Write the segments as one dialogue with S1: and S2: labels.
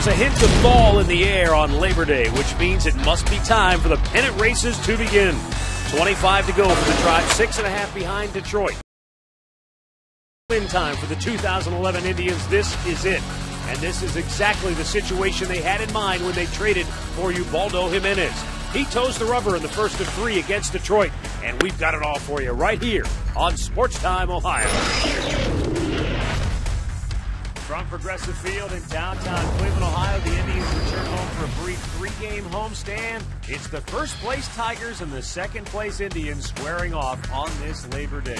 S1: There's a hint of fall in the air on Labor Day, which means it must be time for the pennant races to begin. 25 to go for the Tribe, 6.5 behind Detroit. Win time for the 2011 Indians. This is it. And this is exactly the situation they had in mind when they traded for Ubaldo Jimenez. He toes the rubber in the first of 3 against Detroit. And we've got it all for you right here on Sports Time, Ohio. From Progressive Field in downtown Cleveland, Ohio, the Indians return home for a brief 3-game homestand. It's the first-place Tigers and the second-place Indians squaring off on this Labor Day.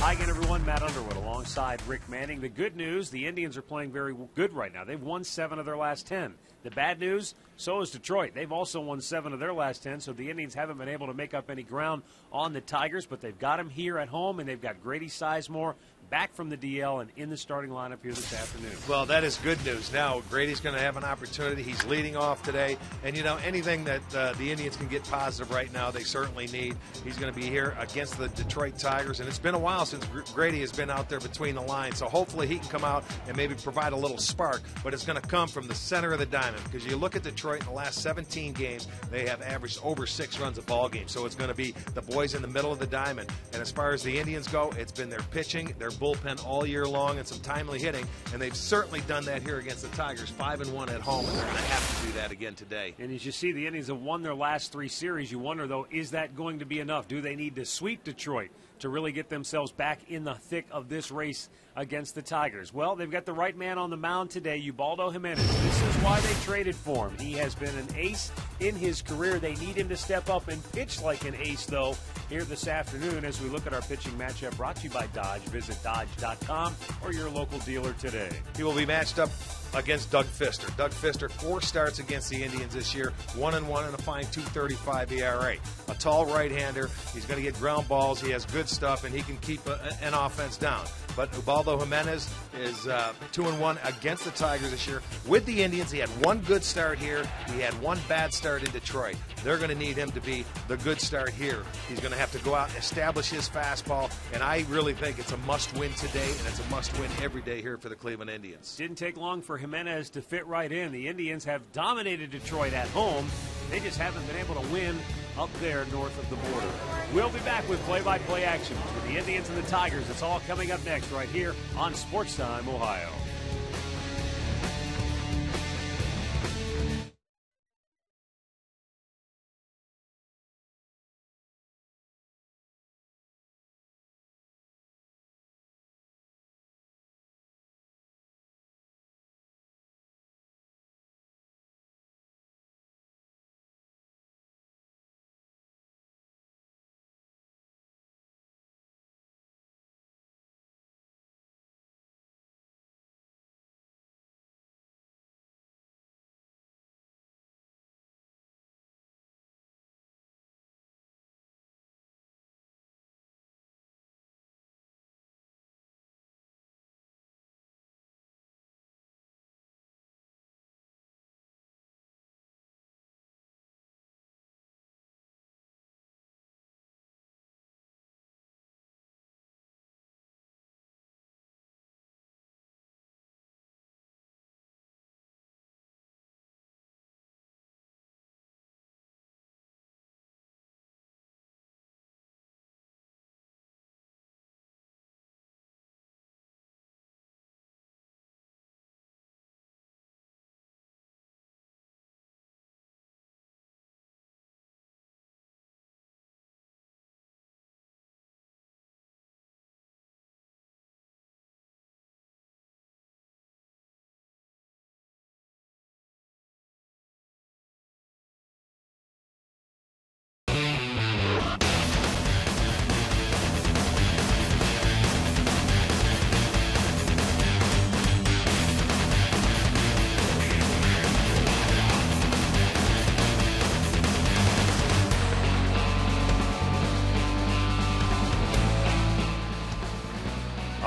S1: Hi again, everyone. Matt Underwood alongside Rick Manning. The good news, the Indians are playing very good right now. They've won 7 of their last 10. The bad news, so is Detroit. They've also won 7 of their last 10, so the Indians haven't been able to make up any ground on the Tigers, but they've got them here at home, and they've got Grady Sizemore back from the DL and in the starting lineup here this afternoon.
S2: Well, that is good news. Now, Grady's going to have an opportunity. He's leading off today. And, you know, anything that the Indians can get positive right now, they certainly need. He's going to be here against the Detroit Tigers. And it's been a while since Grady has been out there between the lines. So hopefully he can come out and maybe provide a little spark. But it's going to come from the center of the diamond. Because you look at Detroit in the last 17 games, they have averaged over 6 runs a ball game. So it's going to be the boys in the middle of the diamond. And as far as the Indians go, it's been their pitching, their bullpen all year long, and some timely hitting, and they've certainly done that here against the Tigers. 5-1 at home, and they're going to have to do that again today.
S1: And as you see, the Indians have won their last 3 series. You wonder, though, is that going to be enough? Do they need to sweep Detroit to really get themselves back in the thick of this race against the Tigers? Well, they've got the right man on the mound today, Ubaldo Jimenez. This is why they traded for him. He has been an ace in his career. They need him to step up and pitch like an ace, though, here this afternoon as we look at our pitching matchup brought to you by Dodge. Visit Dodge.com or your local dealer today.
S2: He will be matched up against Doug Fister. Doug Fister, 4 starts against the Indians this year, 1-1 and a fine 2.35 ERA. A tall right-hander. He's going to get ground balls. He has good stuff, and he can keep an offense down. But Ubaldo Jimenez is 2-1 against the Tigers this year. With the Indians, he had 1 good start here. He had 1 bad start in Detroit. They're going to need him to be the good start here. He's going to have to go out and establish his fastball, and I really think it's a must-win today, and it's a must-win every day here for the Cleveland Indians.
S1: Didn't take long for Jimenez to fit right in. The Indians have dominated Detroit at home. They just haven't been able to win up there north of the border. We'll be back with play-by-play action for the Indians and the Tigers. It's all coming up next right here on Sports Time, Ohio.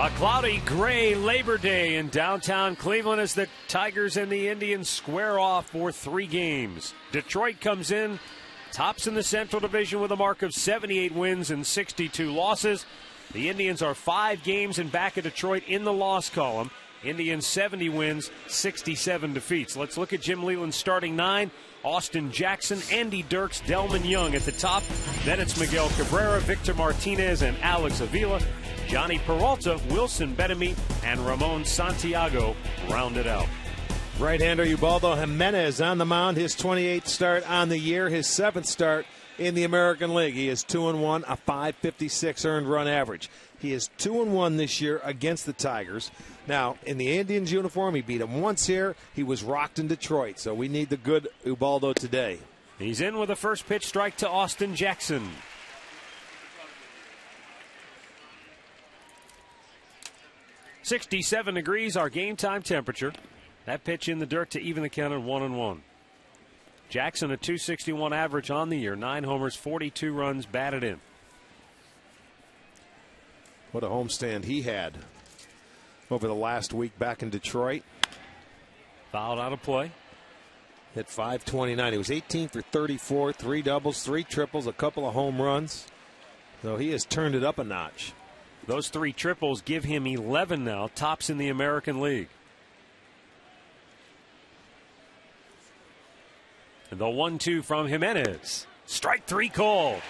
S1: A cloudy, gray Labor Day in downtown Cleveland as the Tigers and the Indians square off for 3 games. Detroit comes in, tops in the Central Division with a mark of 78 wins and 62 losses. The Indians are 5 games in back of Detroit in the loss column. Indians 70 wins, 67 defeats. Let's look at Jim Leyland's starting 9. Austin Jackson, Andy Dirks, Delman Young at the top. Then it's Miguel Cabrera, Victor Martinez, and Alex Avila. Johnny Peralta, Wilson Betemit, and Ramon Santiago round it out.
S3: Right-hander Ubaldo Jimenez on the mound, his 28th start on the year, his 7th start in the American League. He is 2-1, a .556 earned run average. He is 2-1 this year against the Tigers. Now, in the Indians uniform, he beat them once here. He was rocked in Detroit, so we need the good Ubaldo today.
S1: He's in with a first pitch strike to Austin Jackson. .67 degrees, our game time temperature. That pitch in the dirt to even the count at 1-1. Jackson, a .261 average on the year, 9 homers, 42 runs batted in.
S3: What a homestand he had over the last week back in Detroit.
S1: Fouled out of play.
S3: Hit .529. He was 18 for 34, 3 doubles, 3 triples, a couple of home runs. So he has turned it up a notch.
S1: Those 3 triples give him 11 now, tops in the American League. And the 1-2 from Jimenez. Strike 3 called.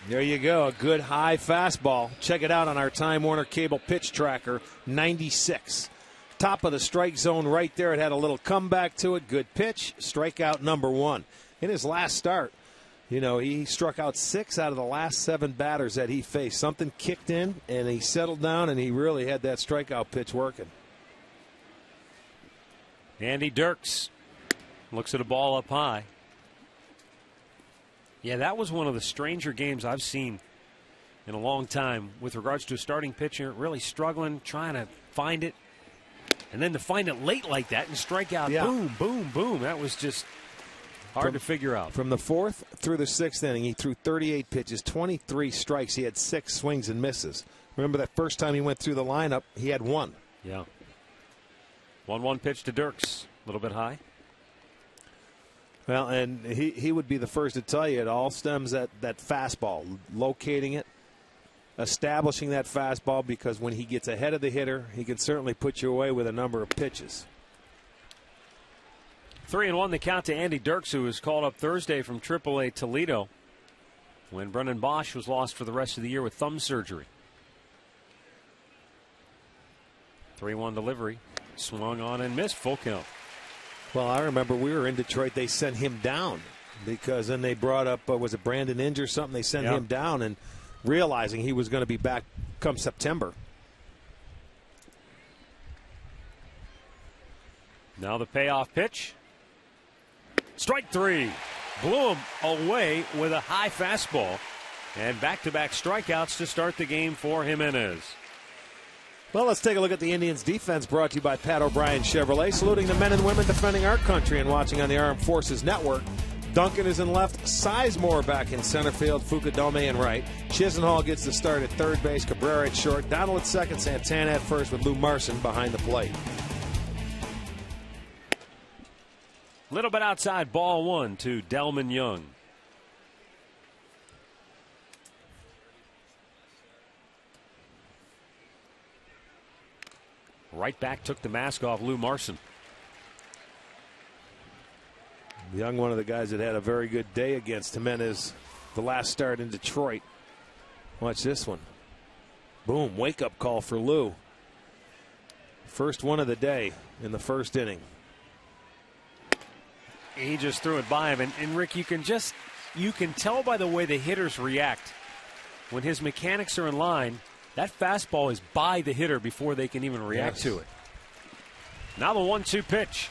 S3: There you go, a good high fastball. Check it out on our Time Warner Cable pitch tracker, 96. Top of the strike zone right there. It had a little comeback to it. Good pitch. Strikeout number 1. In his last start, he struck out 6 out of the last 7 batters that he faced. Something kicked in, and he settled down, and he really had that strikeout pitch working.
S1: Andy Dirks looks at a ball up high. Yeah, that was one of the stranger games I've seen in a long time with regards to a starting pitcher really struggling, trying to find it, and then to find it late like that and strike out. Yeah. Boom, boom, boom. That was just hard to figure out.
S3: From the 4th through the 6th inning, he threw 38 pitches, 23 strikes. He had 6 swings and misses. Remember that first time he went through the lineup, he had 1.
S1: Yeah. 1-1 pitch to Dirks. A little bit high.
S3: Well, and he would be the first to tell you it all stems at that fastball, locating it, establishing that fastball, because when he gets ahead of the hitter, he can certainly put you away with a number of pitches.
S1: 3-1 the count to Andy Dirks, who was called up Thursday from AAA Toledo when Brennan Bosch was lost for the rest of the year with thumb surgery. 3-1 delivery. Swung on and missed. Full count.
S3: Well, I remember we were in Detroit. They sent him down because then they brought up, was it Brandon Inge or something? They sent him down, and realizing he was going to be back come September.
S1: Now the payoff pitch. Strike 3. Blew him away with a high fastball. And back-to-back strikeouts to start the game for Jimenez.
S3: Well, let's take a look at the Indians' defense, brought to you by Pat O'Brien Chevrolet, saluting the men and women defending our country and watching on the Armed Forces Network. Duncan is in left, Sizemore back in center field, Fukudome in right. Chisenhall gets the start at third base, Cabrera at short, Donald at second, Santana at first with Lou Marson behind the plate.
S1: Little bit outside, ball 1 to Delman Young. Right back took the mask off Lou Marson.
S3: Young, one of the guys that had a very good day against Jimenez the last start in Detroit. Watch this one. Boom, wake-up call for Lou. First one of the day in the first inning.
S1: He just threw it by him. And Rick, you can tell by the way the hitters react. When his mechanics are in line, that fastball is by the hitter before they can even react to it. Now the 1-2 pitch.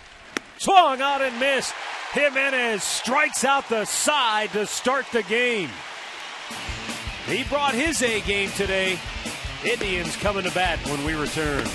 S1: Swung out and missed. Jimenez strikes out the side to start the game. He brought his A game today. Indians coming to bat when we return.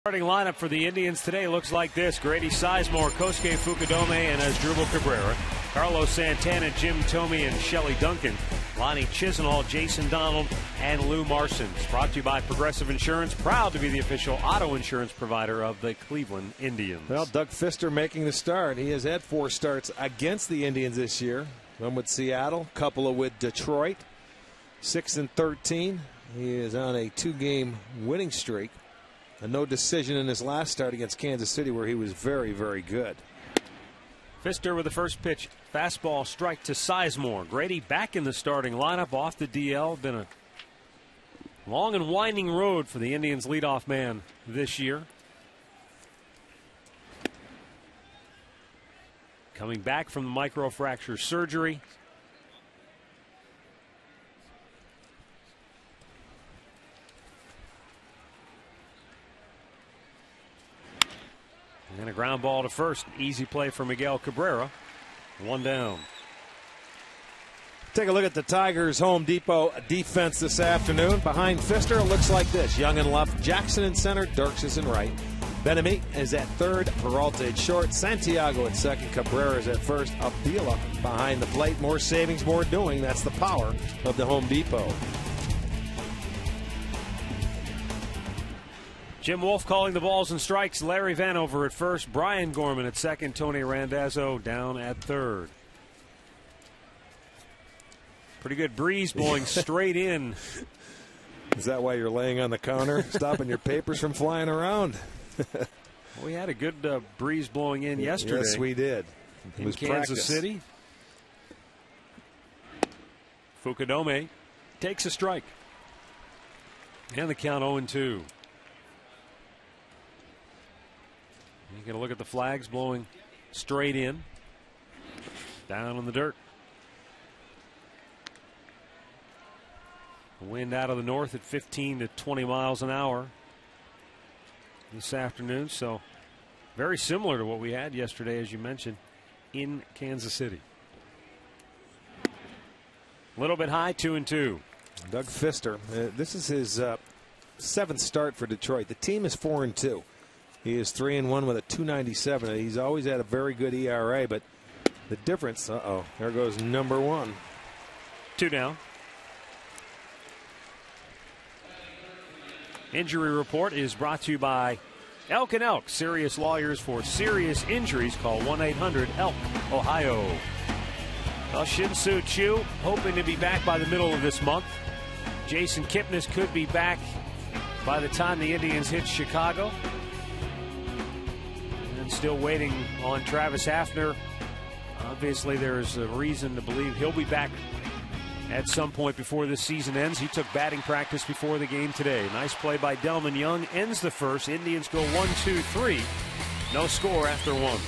S1: Starting lineup for the Indians today looks like this: Grady Sizemore, Kosuke Fukudome, and Asdrubal Cabrera. Carlos Santana, Jim Thome, and Shelley Duncan. Lonnie Chisenhall, Jason Donald, and Lou Marsons. Brought to you by Progressive Insurance, proud to be the official auto insurance provider of the Cleveland Indians.
S3: Well, Doug Fister making the start. He has had 4 starts against the Indians this year. One with Seattle, couple with Detroit. 6-13. He is on a 2-game winning streak. A no decision in his last start against Kansas City, where he was very, very good.
S1: Fister with the first pitch. Fastball strike to Sizemore. Grady back in the starting lineup off the DL. Been a long and winding road for the Indians' leadoff man this year. Coming back from the microfracture surgery. And a ground ball to first. Easy play for Miguel Cabrera. 1 down.
S3: Take a look at the Tigers' Home Depot defense this afternoon. Behind Fister, it looks like this: Young in left, Jackson in center, Dirks is in right. Benami is at third, Peralta at short, Santiago at second, Cabrera is at first, Avila behind the plate. More savings, more doing. That's the power of the Home Depot.
S1: Jim Wolf calling the balls and strikes. Larry Vanover at first, Brian Gorman at second, Tony Randazzo down at third. Pretty good breeze blowing straight in.
S3: Is that why you're laying on the counter, stopping your papers from flying around?
S1: We had a good breeze blowing in yesterday.
S3: Yes, we did.
S1: In Kansas City. Fukudome takes a strike. And the count 0-2. You can look at the flags blowing straight in. Down in the dirt. The wind out of the north at 15 to 20 miles an hour this afternoon. So very similar to what we had yesterday, as you mentioned, in Kansas City. A little bit high, 2-2.
S3: Doug Fister, this is his 7th start for Detroit. The team is 4-2. He is 3-1 with a 2.97. He's always had a very good ERA, but the difference, there goes number 1.
S1: 2 down. Injury report is brought to you by Elk & Elk. Serious lawyers for serious injuries. Call 1-800-ELK, Ohio. Well, Shin-Soo Choo hoping to be back by the middle of this month. Jason Kipnis could be back by the time the Indians hit Chicago. And still waiting on Travis Hafner. Obviously, there's a reason to believe he'll be back at some point before this season ends. He took batting practice before the game today. Nice play by Delman Young. Ends the first. Indians go 1-2-3. No score after 1.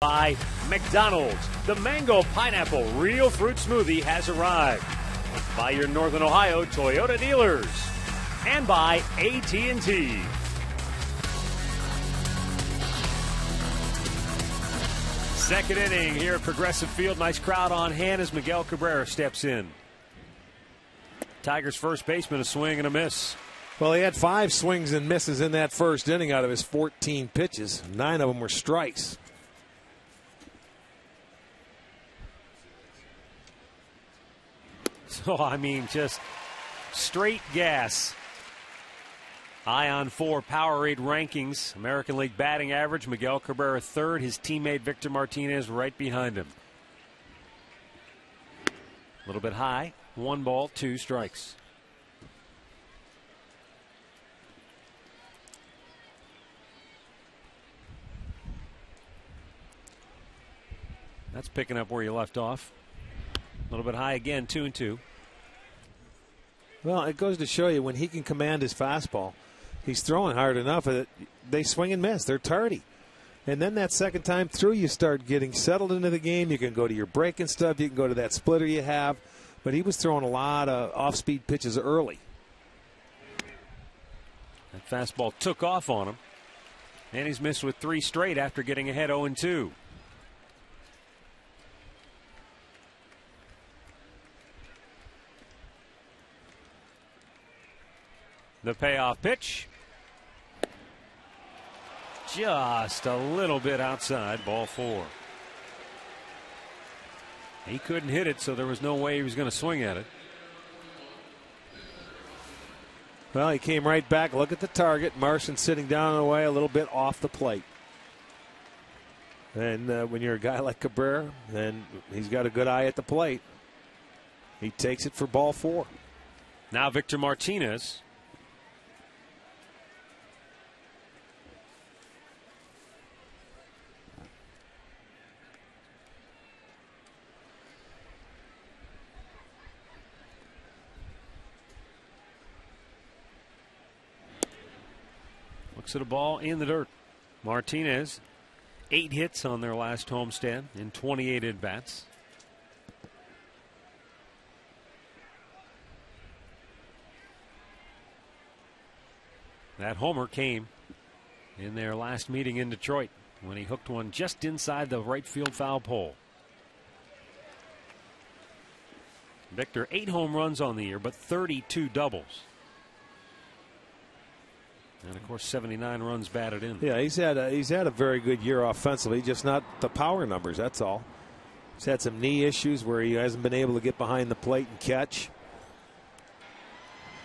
S1: By McDonald's, the Mango Pineapple Real Fruit Smoothie has arrived. By your Northern Ohio Toyota dealers. And by AT&T. Second inning here at Progressive Field. Nice crowd on hand as Miguel Cabrera steps in. Tigers first baseman, a swing and a miss.
S3: Well, he had 5 swings and misses in that first inning out of his 14 pitches. 9 of them were strikes.
S1: So, I mean, just straight gas. Ion 4 Powerade rankings. American League batting average. Miguel Cabrera third. His teammate Victor Martinez right behind him. A little bit high. 1 ball, 2 strikes. That's picking up where you left off. A little bit high again, 2-2.
S3: Well, it goes to show you when he can command his fastball, he's throwing hard enough that they swing and miss. They're tardy. And then that second time through, you start getting settled into the game. You can go to your breaking stuff. You can go to that splitter you have. But he was throwing a lot of off-speed pitches early.
S1: That fastball took off on him. And he's missed with 3 straight after getting ahead 0-2. The payoff pitch. Just a little bit outside, ball 4. He couldn't hit it, so there was no way he was going to swing at it.
S3: Well, he came right back. Look at the target. Martian sitting down away a little bit off the plate. And when you're a guy like Cabrera, then he's got a good eye at the plate. He takes it for ball 4.
S1: Now Victor Martinez. Looks at a ball in the dirt. Martinez, 8 hits on their last homestand in 28 at-bats. That homer came in their last meeting in Detroit when he hooked one just inside the right field foul pole. Victor, 8 home runs on the year, but 32 doubles. And of course, 79 runs batted in.
S3: Yeah, he's had a very good year offensively, just not the power numbers. That's all. He's had some knee issues where he hasn't been able to get behind the plate and catch.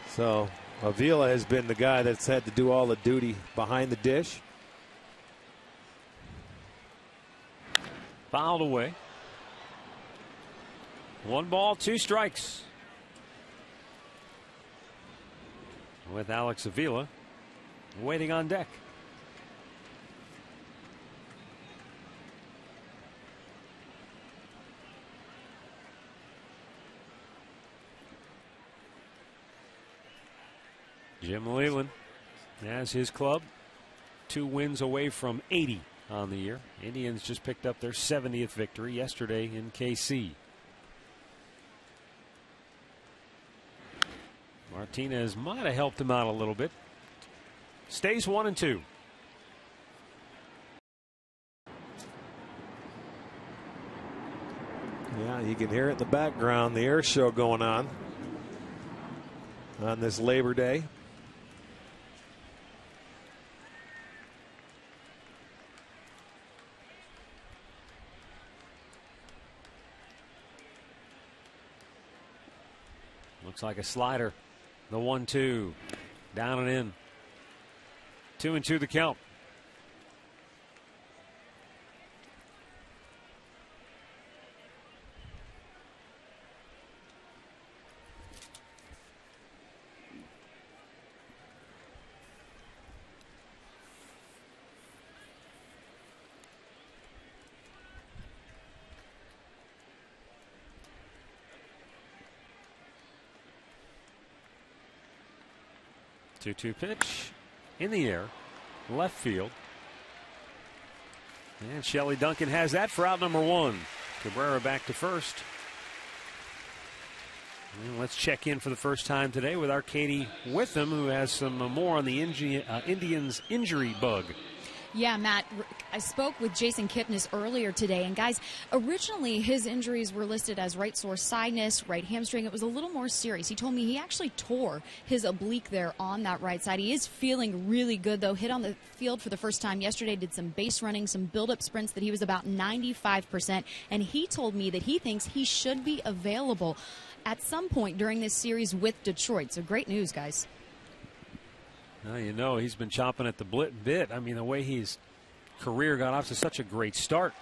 S3: So Avila has been the guy that's had to do all the duty behind the dish.
S1: Fouled away. 1 ball, 2 strikes. With Alex Avila waiting on deck. Jim Leyland has his club 2 wins away from 80 on the year. Indians just picked up their 70th victory yesterday in KC. Martinez might have helped him out a little bit. Stays 1-2.
S3: Yeah, you can hear it in the background, the air show going on this Labor Day.
S1: Looks like a slider. The 1-2. Down and in. 2-2 the count. Two pitch in the air, left field. And Shelley Duncan has that for out number 1. Cabrera back to first. And let's check in for the first time today with our Katie Witham, who has some more on the Indians injury bug.
S4: Yeah, Matt, I spoke with Jason Kipnis earlier today, and guys, originally his injuries were listed as right sore sinus, right hamstring. It was a little more serious. He told me he actually tore his oblique there on that right side. He is feeling really good, though. Hit on the field for the first time yesterday, did some base running, some build-up sprints that he was about 95%, and he told me that he thinks he should be available at some point during this series with Detroit. So great news, guys.
S1: Well, you know, he's been chomping at the bit. I mean, the way his career got off to such a great start.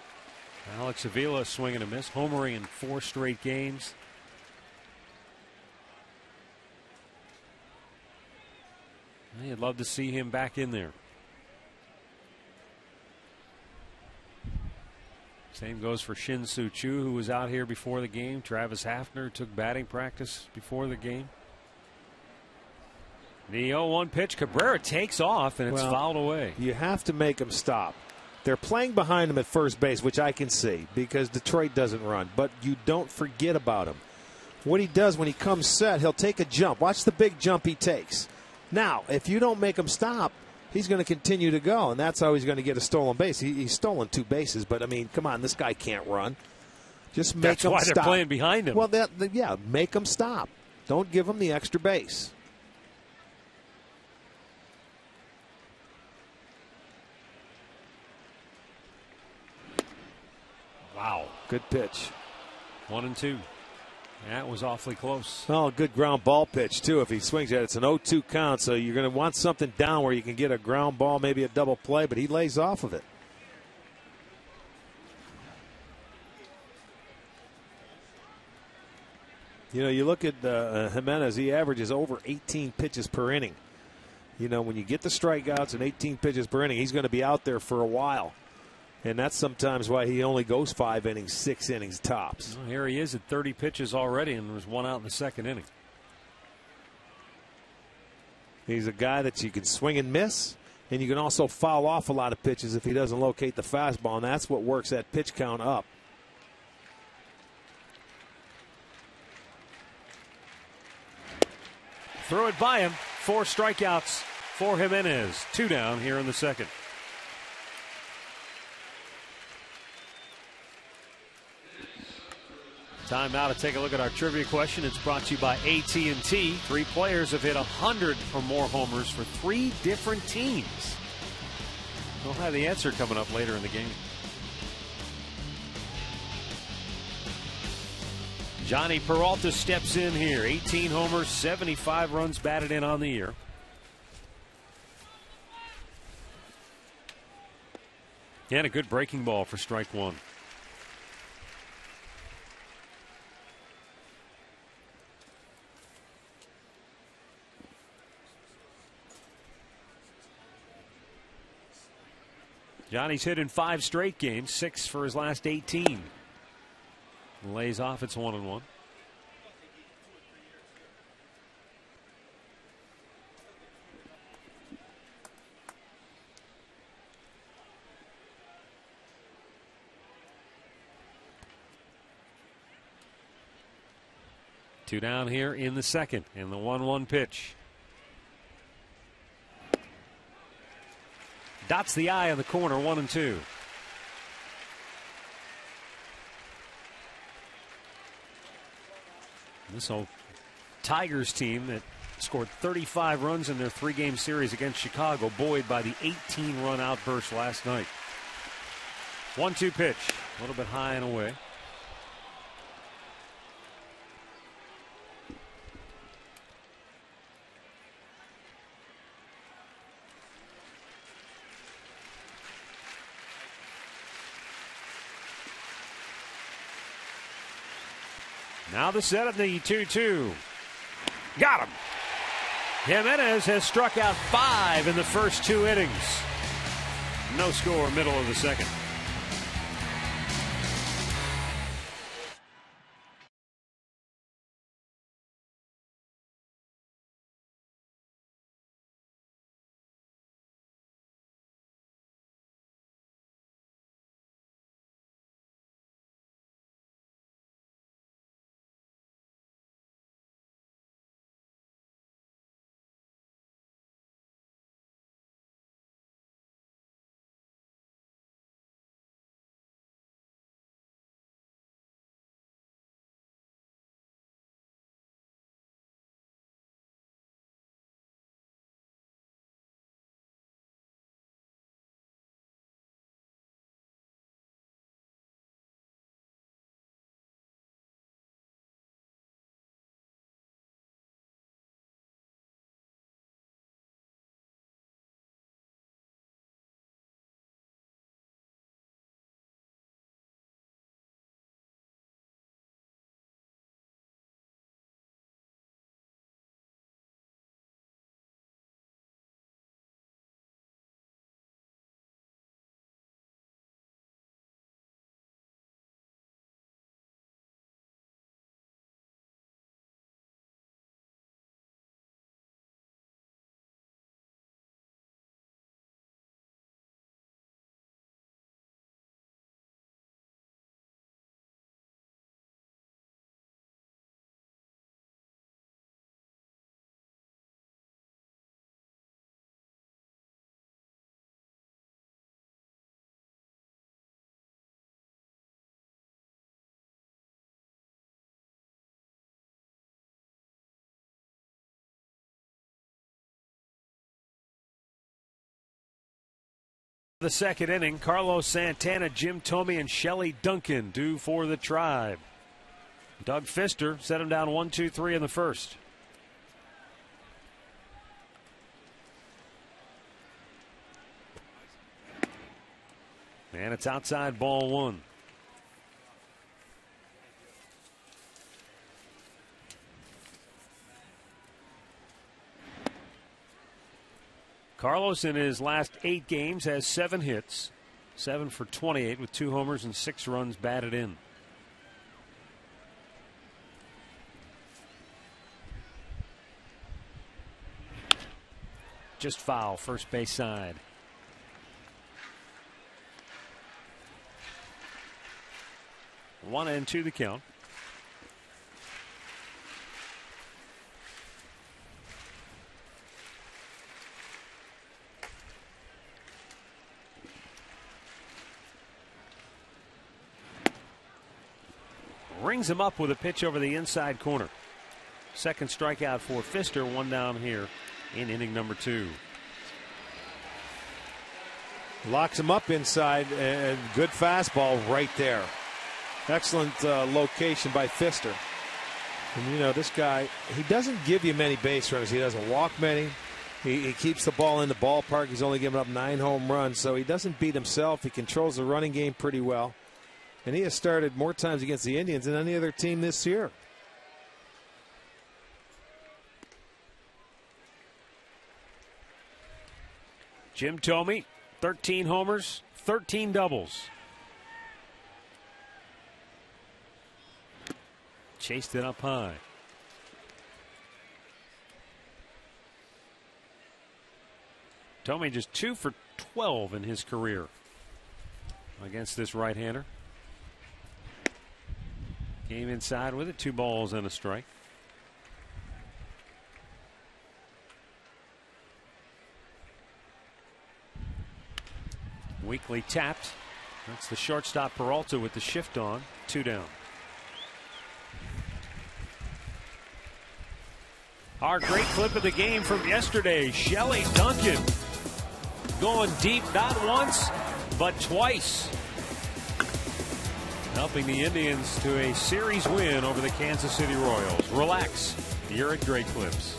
S1: Alex Avila swinging a miss, homering in 4 straight games. I'd love to see him back in there. Same goes for Shin Soo Choo, who was out here before the game. Travis Hafner took batting practice before the game. The 0-1 pitch. Cabrera takes off, and it's fouled away.
S3: You have to make him stop. They're playing behind him at first base, which I can see, because Detroit doesn't run. But you don't forget about him. What he does when he comes set, he'll take a jump. Watch the big jump he takes. Now, if you don't make him stop, he's going to continue to go, and that's how he's going to get a stolen base. He's stolen 2 bases, but, I mean, come on, this guy can't run. Just make him stop.
S1: That's why they're playing behind him.
S3: Well, yeah, make him stop. Don't give him the extra base.
S1: Wow.
S3: Good pitch.
S1: 1-2. That was awfully close.
S3: Oh, good ground ball pitch, too. If he swings at it, it's an 0-2 count, so you're going to want something down where you can get a ground ball, maybe a double play, but he lays off of it. You know, you look at Jimenez, he averages over 18 pitches per inning. You know, when you get the strikeouts and 18 pitches per inning, he's going to be out there for a while. And that's sometimes why he only goes 5 innings, 6 innings tops.
S1: Well, here he is at 30 pitches already, and there's 1 out in the 2nd inning.
S3: He's a guy that you can swing and miss, and you can also foul off a lot of pitches if he doesn't locate the fastball, and that's what works that pitch count up.
S1: Throw it by him. 4 strikeouts for Jimenez. 2 down here in the 2nd. Time now to take a look at our trivia question. It's brought to you by AT&T. 3 players have hit 100 or more homers for 3 different teams. We'll have the answer coming up later in the game. Johnny Peralta steps in here. 18 homers, 75 runs batted in on the year. And a good breaking ball for strike 1. Johnny's hit in 5 straight games, 6 for his last 18. Lays off, it's 1-1. Two down here in the 2nd, and the 1-1 pitch. Dots the eye in the corner, 1-2. This old Tigers team that scored 35 runs in their 3-game series against Chicago, buoyed by the 18-run outburst last night. 1-2 pitch, a little bit high and away. Now the set of the 2-2. Got him. Jimenez has struck out 5 in the first 2 innings. No score, middle of the 2nd. The second inning, Carlos Santana, Jim Thome, and Shelly Duncan due for the Tribe. Doug Fister set him down 1-2-3 in the first. And it's outside, ball one. Carlos in his last 8 games has 7 hits, 7 for 28 with 2 homers and 6 runs batted in. Just foul, first base side. One and two the count. Rings him up with a pitch over the inside corner. Second strikeout for Fister, one down here in inning number 2.
S3: Locks him up inside, and good fastball right there. Excellent location by Fister. And you know, this guy, he doesn't give you many base runners. He doesn't walk many. He keeps the ball in the ballpark. He's only given up 9 home runs, so he doesn't beat himself. He controls the running game pretty well. And he has started more times against the Indians than any other team this year.
S1: Jim Thome, 13 homers, 13 doubles. Chased it up high. Thome just 2 for 12 in his career against this right-hander. Came inside with it, 2 balls and a strike. Weekly tapped. That's the shortstop Peralta with the shift on. 2 down. Our great clip of the game from yesterday. Shelly Duncan going deep not once but twice, helping the Indians to a series win over the Kansas City Royals. Relax. You're at Great Clips.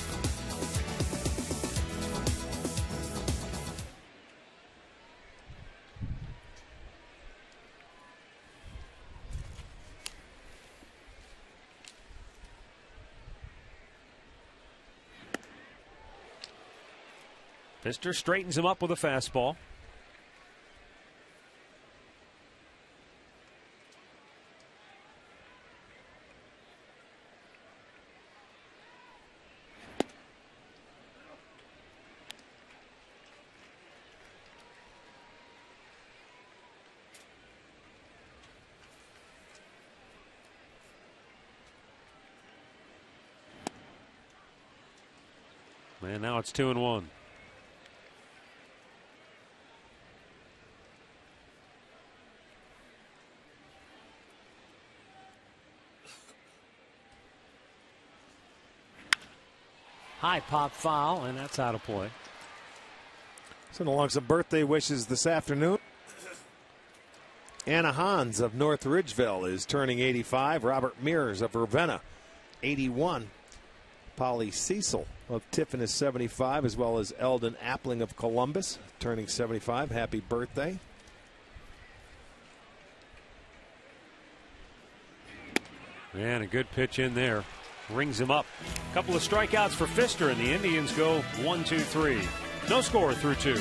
S1: Fister straightens him up with a fastball. And now it's 2-1. High pop foul, and that's out of play.
S3: Send along some birthday wishes this afternoon. Anna Hans of North Ridgeville is turning 85. Robert Mears of Ravenna, 81. Polly Cecil of Tiffin is 75, as well as Eldon Appling of Columbus, turning 75. Happy birthday.
S1: And a good pitch in there. Rings him up. A couple of strikeouts for Fister, and the Indians go 1-2-3. No score through 2.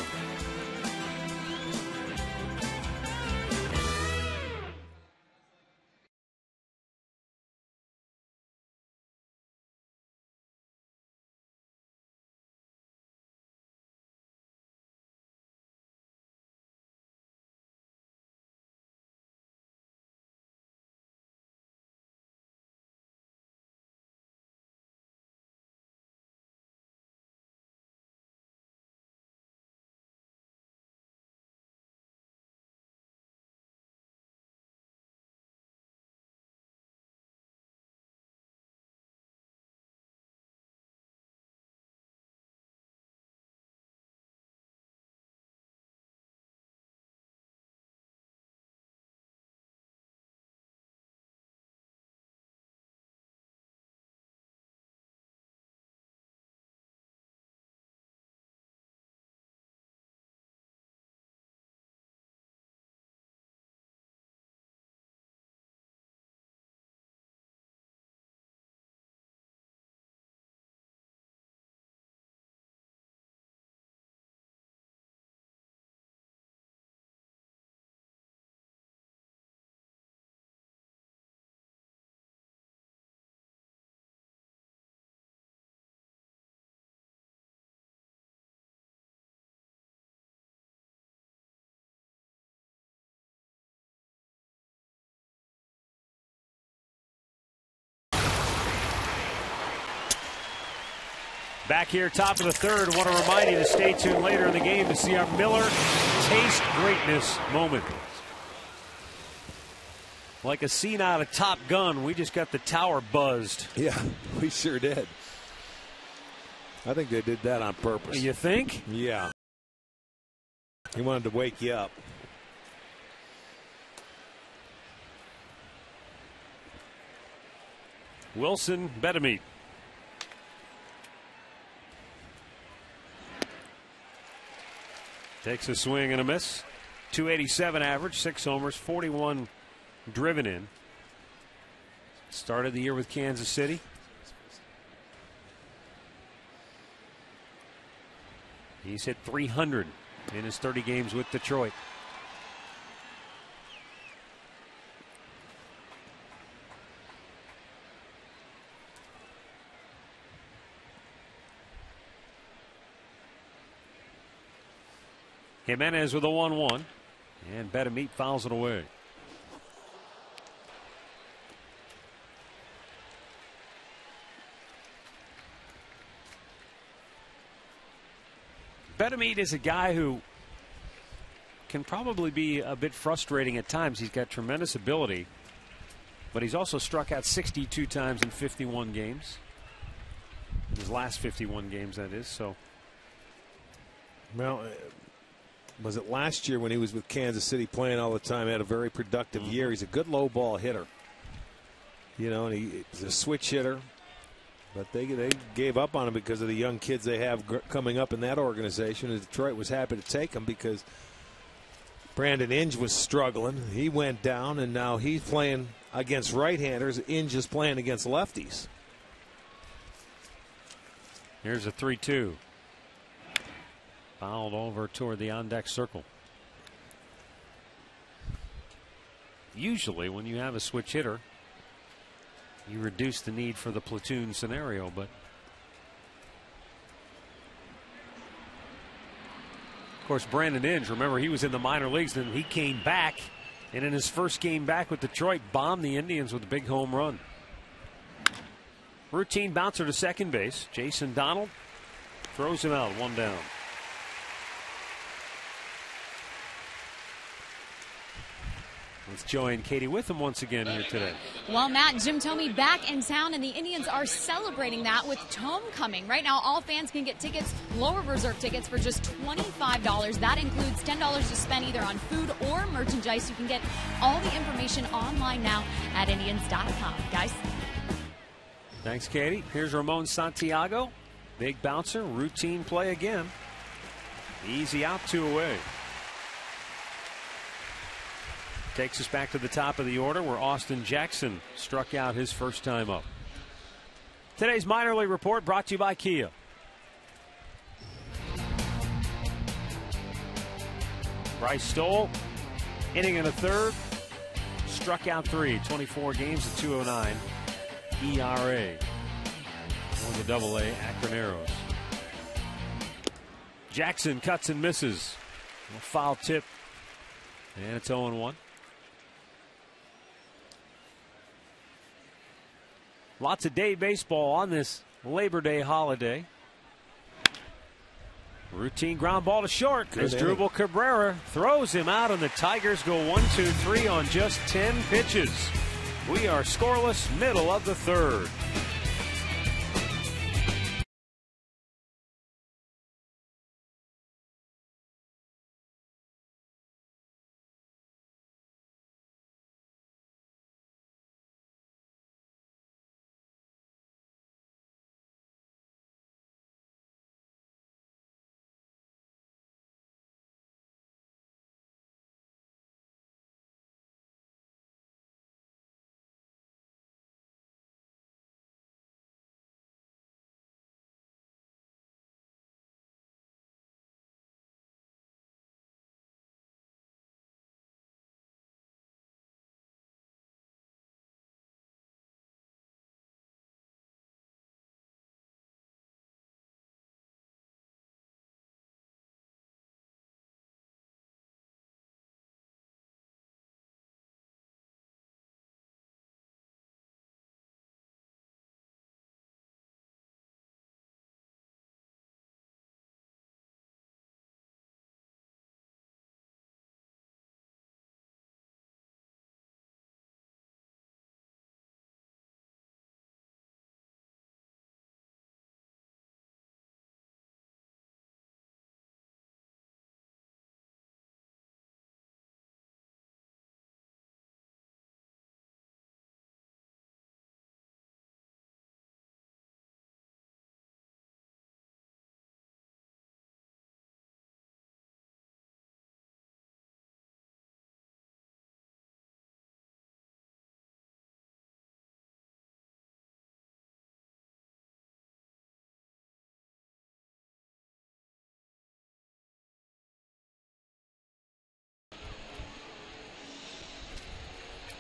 S1: Back here, top of the third. Want to remind you to stay tuned later in the game to see our Miller Taste Greatness moment. Like a scene out of Top Gun, we just got the tower buzzed.
S3: Yeah, we sure did. I think they did that on purpose.
S1: You think?
S3: Yeah. He wanted to wake you up.
S1: Wilson Betamete. Takes a swing and a miss. 287 average, 6 homers, 41 driven in. Started the year with Kansas City. He's hit 300 in his 30 games with Detroit. Jimenez with a 1-1, and Betamete fouls it away. Betamete is a guy who can probably be a bit frustrating at times. He's got tremendous ability, but he's also struck out 62 times in 51 games. His last 51 games, that is. So,
S3: well, was it last year when he was with Kansas City playing all the time? Had a very productive year. He's a good low ball hitter. You know, and he's a switch hitter. But they gave up on him because of the young kids they have coming up in that organization. And Detroit was happy to take him because Brandon Inge was struggling. He went down, and now he's playing against right-handers. Inge is playing against lefties.
S1: Here's a 3-2. Fouled over toward the on-deck circle. Usually when you have a switch hitter, you reduce the need for the platoon scenario, but of course Brandon Inge, remember, he was in the minor leagues, then he came back, and in his first game back with Detroit, bombed the Indians with a big home run. Routine bouncer to second base. Jason Donald throws him out, 1 down. With Joey and Katie with him once again here today.
S4: Well, Matt, Jim Thome back in town, and the Indians are celebrating that with Thome coming. Right now, all fans can get tickets, lower reserve tickets, for just $25. That includes $10 to spend either on food or merchandise. You can get all the information online now at Indians.com. Guys.
S1: Thanks, Katie. Here's Ramon Santiago. Big bouncer, routine play again. Easy out, 2 away. Takes us back to the top of the order where Austin Jackson struck out his first time up. Today's minor league report brought to you by Kia. Bryce Stoll, inning in the third, struck out 3, 24 games at 2.09 ERA. For the Double-A Akron Arrows. Jackson cuts and misses. A foul tip, and it's 0-1. Lots of day baseball on this Labor Day holiday. Routine ground ball to short as Drupal Cabrera throws him out, and the Tigers go 1-2-3 on just 10 pitches. We are scoreless, middle of the third.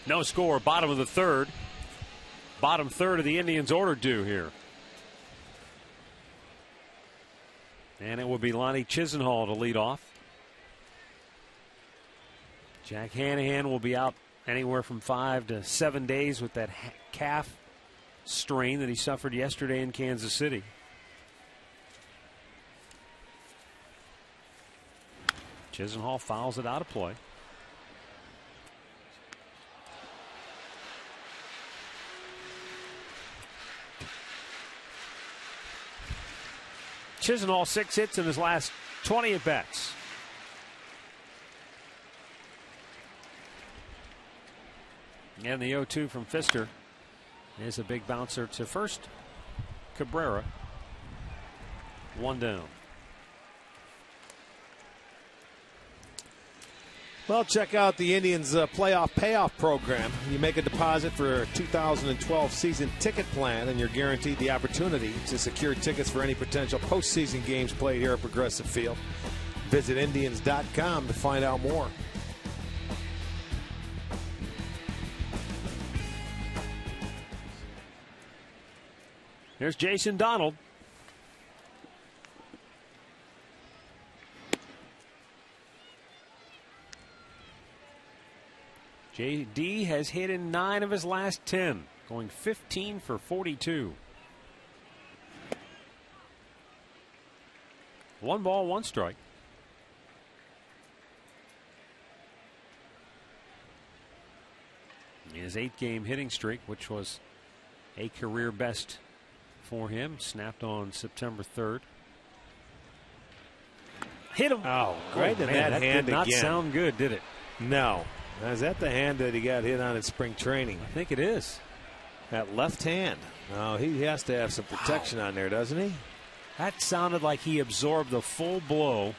S1: No score, bottom of the third. Bottom third of the Indians' order due here. And it will be Lonnie Chisenhall to lead off. Jack Hanahan will be out anywhere from 5 to 7 days with that calf strain that he suffered yesterday in Kansas City. Chisenhall fouls it out of play. Chisenhall 6 hits in his last 20 at-bats. And the 0-2 from Pfister is a big bouncer to first. Cabrera. 1 down.
S3: Well, check out the Indians' playoff payoff program. You make a deposit for a 2012 season ticket plan, and you're guaranteed the opportunity to secure tickets for any potential postseason games played here at Progressive Field. Visit Indians.com to find out more.
S1: Here's Jason Donald. JD has hit in 9 of his last 10, going 15 for 42. 1 ball, 1 strike. His 8-game hitting streak, which was a career best for him, snapped on September 3rd. Hit him.
S3: Oh, great.
S1: Man,
S3: that
S1: hand
S3: hand
S1: did not
S3: again.
S1: sound good, did it?
S3: No. Now, is that the hand that he got hit on in spring training?
S1: I think it is.
S3: That left hand. No, he has to have some protection on there, doesn't he?
S1: That sounded like he absorbed the full blow,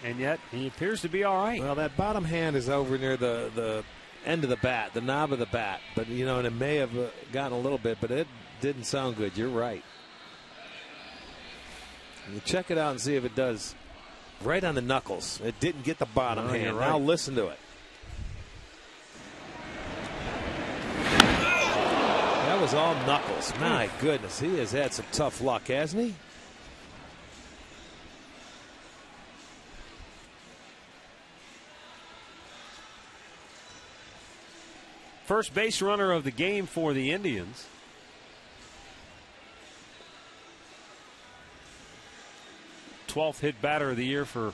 S1: and yet he appears to be all right.
S3: Well, that bottom hand is over near the end of the bat, the knob of the bat. But, you know, and it may have gotten a little bit, but it didn't sound good. You're right. You check it out and see if it does. Right on the knuckles. It didn't get the bottom hand.
S1: You're right.
S3: Now listen to it. That was all knuckles. My goodness, he has had some tough luck, hasn't he?
S1: First base runner of the game for the Indians. #12th hit batter of the year for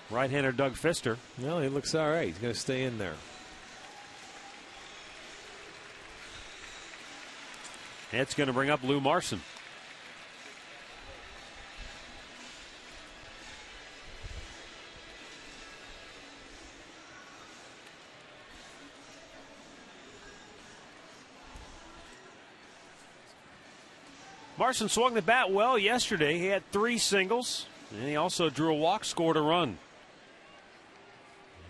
S1: right-hander Doug Pfister.
S3: Well, he looks all right. He's going to stay in there.
S1: It's going to bring up Lou Marson. Marson swung the bat well yesterday. He had 3 singles, and he also drew a walk, scored a run.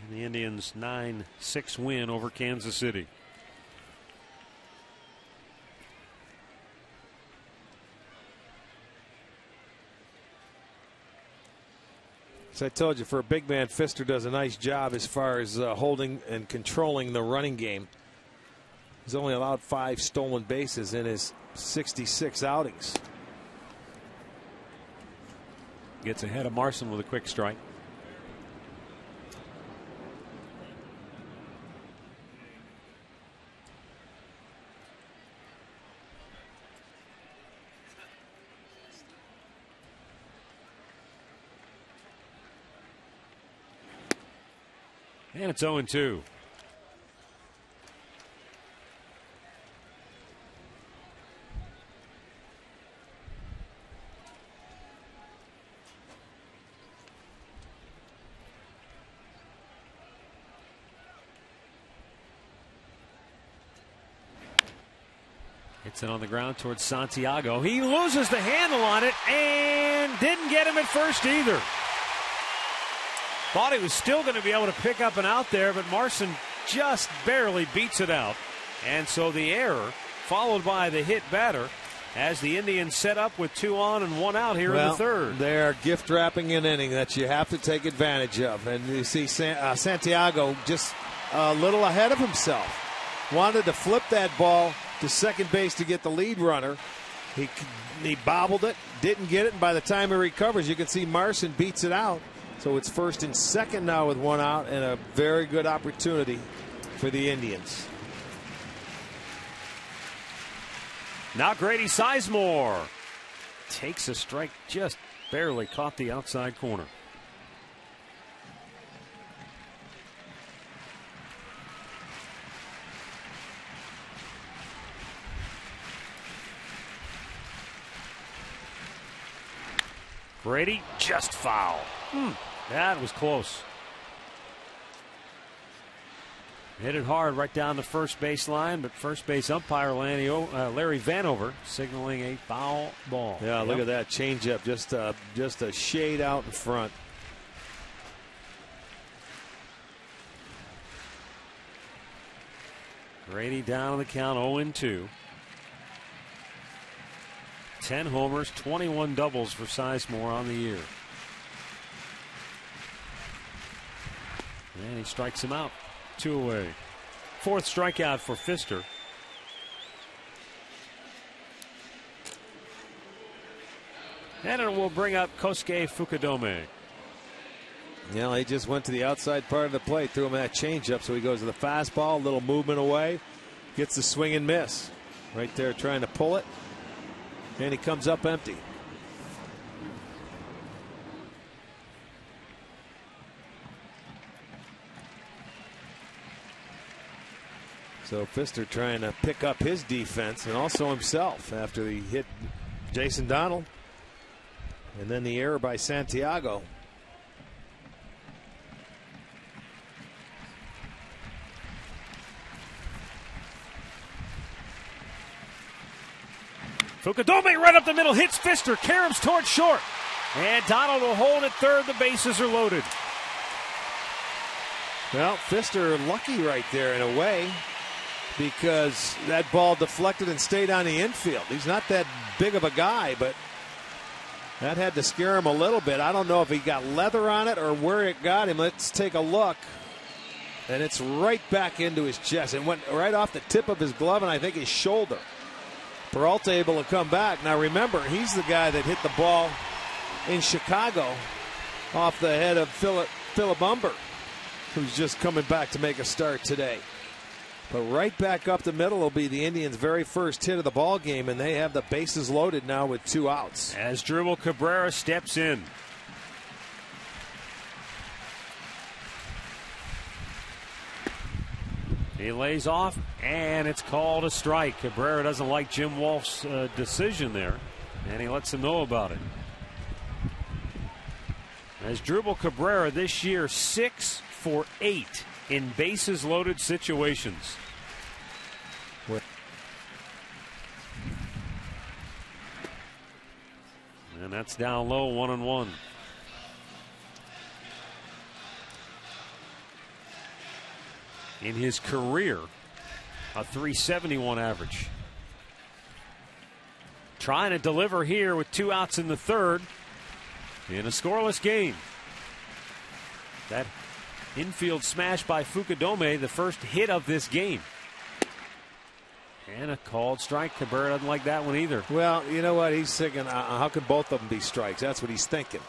S1: And the Indians' 9-6 win over Kansas City.
S3: As I told you, for a big man, Pfister does a nice job as far as holding and controlling the running game. He's only allowed 5 stolen bases in his 66 outings.
S1: Gets ahead of Marson with a quick strike. And it's 0-2. Hits it on the ground towards Santiago. He loses the handle on it and didn't get him at first either. Thought he was still going to be able to pick up and out there, but Marson just barely beats it out. And so the error, followed by the hit batter, as the Indians set up with 2 on and 1 out here in the third.
S3: They are gift wrapping an inning that you have to take advantage of. And you see Santiago just a little ahead of himself. wanted to flip that ball to second base to get the lead runner. He bobbled it, didn't get it, and by the time he recovers, you can see Marson beats it out. So it's first and second now with one out, and a very good opportunity for the Indians.
S1: Now Grady Sizemore takes a strike, just barely caught the outside corner. Grady just foul. That was close. Hit it hard right down the first base line, but first base umpire Larry Vanover signaling a foul ball.
S3: Yeah, look at that changeup, just a shade out in front.
S1: Grady down on the count, 0-2. 10 homers, 21 doubles for Sizemore on the year. And he strikes him out. 2 away. Fourth strikeout for Pfister. And it will bring up Kosuke Fukudome.
S3: Yeah, he just went to the outside part of the plate, threw him that changeup, so he goes to the fastball, a little movement away, gets the swing and miss. Right there trying to pull it, and he comes up empty. So Pfister trying to pick up his defense and also himself after he hit Jason Donald. And then the error by Santiago.
S1: Fukudome right up the middle, hits Pfister, caroms towards short. And Donald will hold at third. The bases are loaded.
S3: Well, Pfister lucky right there in a way, because that ball deflected and stayed on the infield. He's not that big of a guy, but that had to scare him a little bit. I don't know if he got leather on it or where it got him. Let's take a look. And it's right back into his chest. It went right off the tip of his glove and I think his shoulder. Peralta able to come back. Now remember, he's the guy that hit the ball in Chicago off the head of Philip Umber, who's just coming back to make a start today. But right back up the middle will be the Indians' very first hit of the ball game, and they have the bases loaded now with 2 outs.
S1: As Dribble Cabrera steps in. He lays off, and it's called a strike. Cabrera doesn't like Jim Wolf's decision there, and he lets him know about it. As Dribble Cabrera this year 6 for 8 in bases loaded situations. And that's down low, 1-1. In his career, a .371 average. Trying to deliver here with 2 outs in the third in a scoreless game. That infield smash by Fukudome, the first hit of this game. And a called strike. Cabrera doesn't like that one either.
S3: Well, you know what? He's thinking, how could both of them be strikes? That's what he's thinking.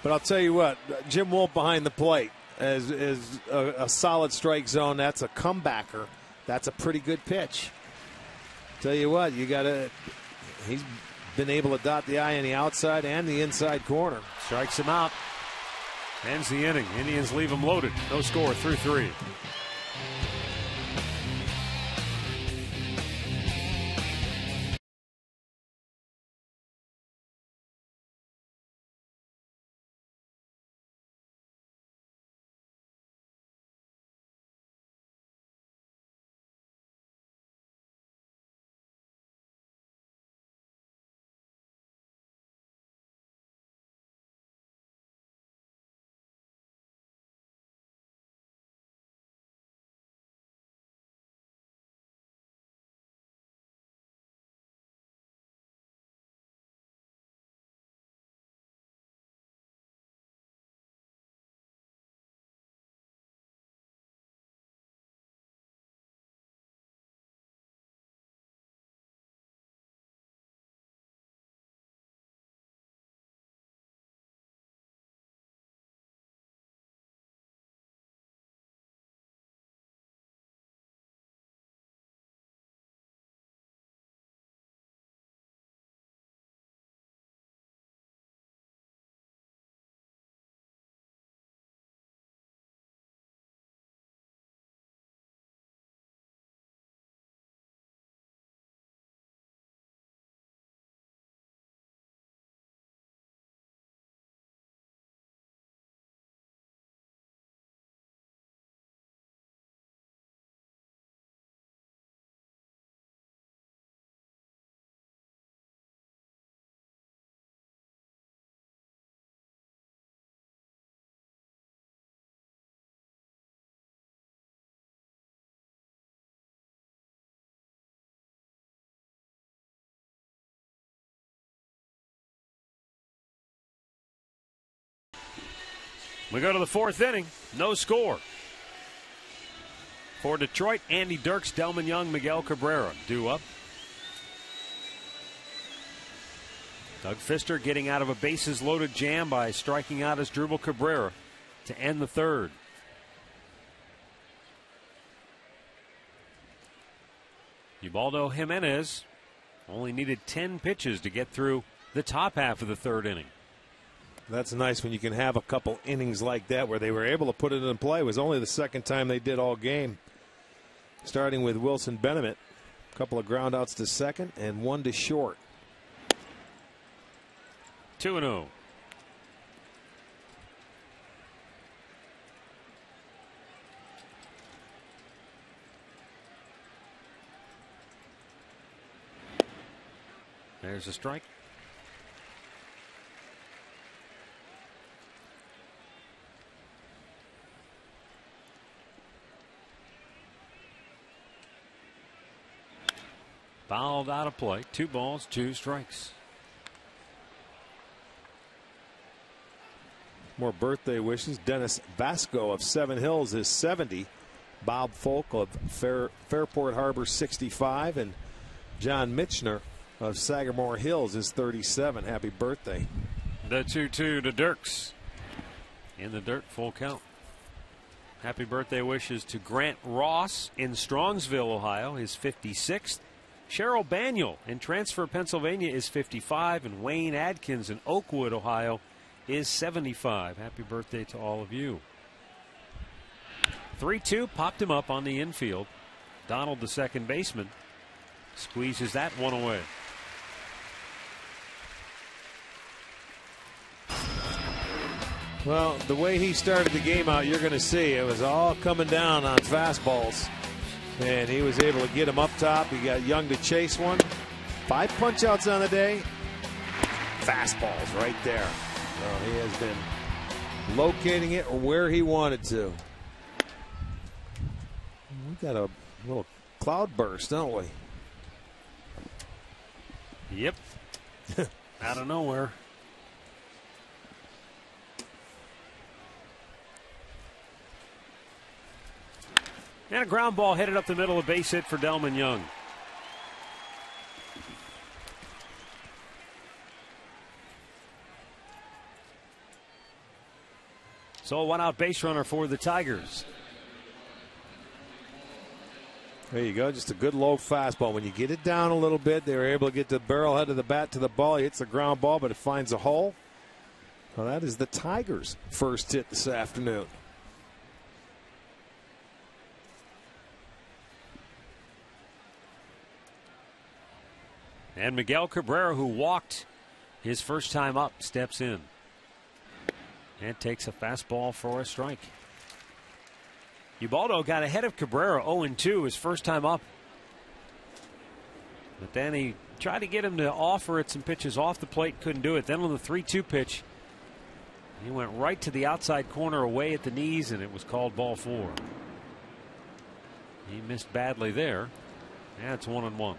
S3: But I'll tell you what, Jim Wolf behind the plate is a solid strike zone. That's a comebacker. That's a pretty good pitch. Tell you what, he's been able to dot the I on the outside and the inside corner.
S1: Strikes him out. Ends the inning. Indians leave him loaded. No score through 3. We go to the 4th inning. No score. For Detroit, Andy Dirks, Delman Young, Miguel Cabrera due up. Doug Fister getting out of a bases-loaded jam by striking out Asdrubal Cabrera to end the 3rd. Ubaldo Jimenez only needed 10 pitches to get through the top half of the 3rd inning.
S3: That's nice when you can have a couple innings like that where they were able to put it in play. It was only the second time they did all game. Starting with Wilson Benjamin. A couple of ground outs to second and one to short.
S1: 2-0. There's a strike. Fouled out of play. 2 balls, 2 strikes.
S3: More birthday wishes. Dennis Vasco of Seven Hills is 70. Bob Folk of Fairport Harbor 65. And John Mitchner of Sagamore Hills is 37. Happy birthday.
S1: The 2-2 to Dirks. In the dirt, full count. Happy birthday wishes to Grant Ross in Strongsville, Ohio, his 56th. Cheryl Baniel in Transfer, Pennsylvania is 55. And Wayne Adkins in Oakwood, Ohio is 75. Happy birthday to all of you. 3-2 popped him up on the infield. Donald, the second baseman, squeezes that one away.
S3: Well, the way he started the game out, you're going to see it was all coming down on fastballs. And he was able to get him up top. He got Young to chase one. 5 punch outs on the day. Fastballs right there. So he has been locating it where he wanted to. We got a little cloud burst, don't we?
S1: Yep. Out of nowhere. And a ground ball headed up the middle, a base hit for Delman Young. So a 1-out base runner for the Tigers.
S3: There you go. Just a good low fastball. When you get it down a little bit, they were able to get the barrel head of the bat to the ball. He hits the ground ball, but it finds a hole. Well, that is the Tigers' first hit this afternoon.
S1: And Miguel Cabrera, who walked his first time up, steps in and takes a fastball for a strike. Ubaldo got ahead of Cabrera 0-2 his first time up. But then he tried to get him to offer it some pitches off the plate, couldn't do it. Then on the 3-2 pitch, he went right to the outside corner away at the knees, and it was called ball 4. He missed badly there. Yeah, it's 1-1.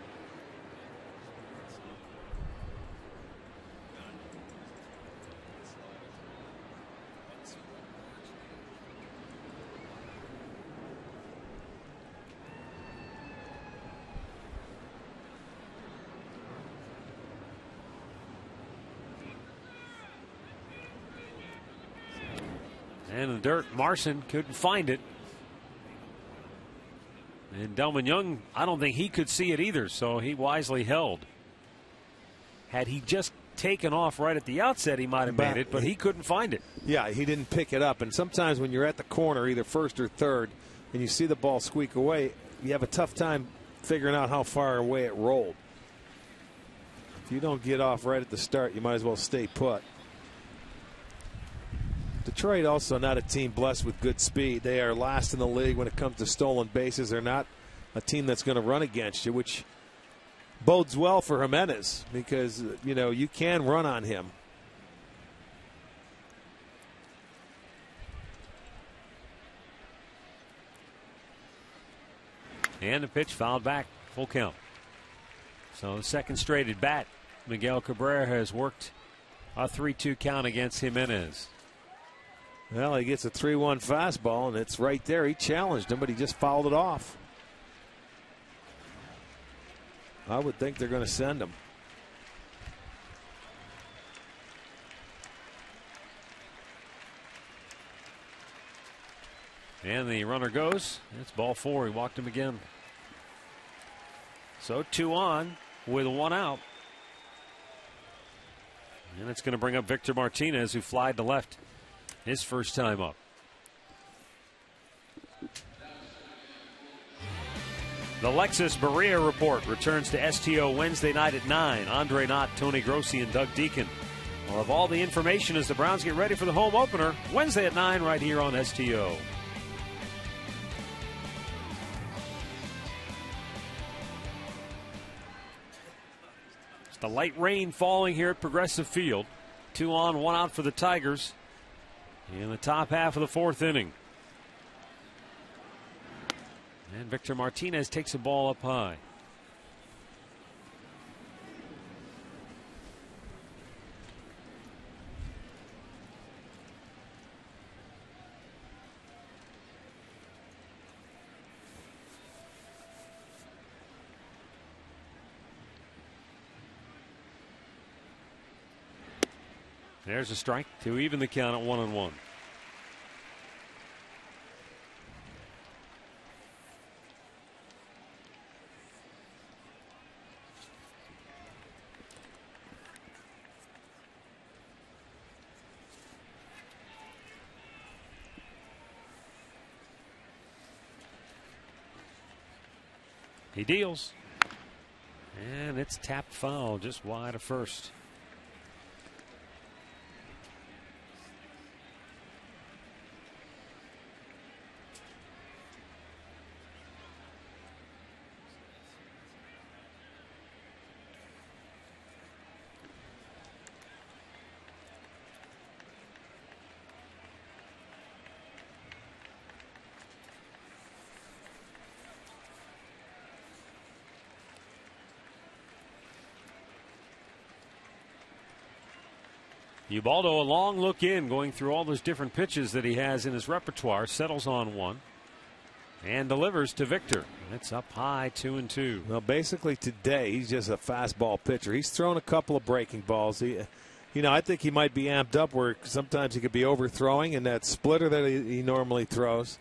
S1: And in the dirt, Marson couldn't find it. And Delman Young, I don't think he could see it either, so he wisely held. Had he just taken off right at the outset, he might have made it, but he couldn't find it.
S3: Yeah, he didn't pick it up. And sometimes when you're at the corner, either first or third, and you see the ball squeak away, you have a tough time figuring out how far away it rolled. If you don't get off right at the start, you might as well stay put. Detroit also not a team blessed with good speed. They are last in the league when it comes to stolen bases. They're not a team that's going to run against you, which bodes well for Jimenez because, you know, you can run on him.
S1: And the pitch fouled back, full count. So the second straight at bat, Miguel Cabrera has worked a 3-2 count against Jimenez.
S3: Well, he gets a 3-1 fastball, and it's right there. He challenged him, but he just fouled it off. I would think they're going to send him.
S1: And the runner goes. It's ball 4. He walked him again. So 2 on with 1 out. And it's going to bring up Victor Martinez, who flied to left his first time up. The Lexus Berea Report returns to STO Wednesday night at 9. Andre Knott, Tony Grossi, and Doug Deacon will have all the information as the Browns get ready for the home opener Wednesday at 9 right here on STO. It's the light rain falling here at Progressive Field. 2 on, 1 out for the Tigers in the top half of the 4th inning. And Victor Martinez takes a ball up high. There's a strike to even the count at 1-1. He deals. And it's tapped foul just wide of first. Ubaldo, a long look in, going through all those different pitches that he has in his repertoire, settles on one and delivers to Victor. It's up high, 2-2.
S3: Well, basically today he's just a fastball pitcher. He's thrown a couple of breaking balls. I think he might be amped up where sometimes he could be overthrowing, and that splitter that he normally throws,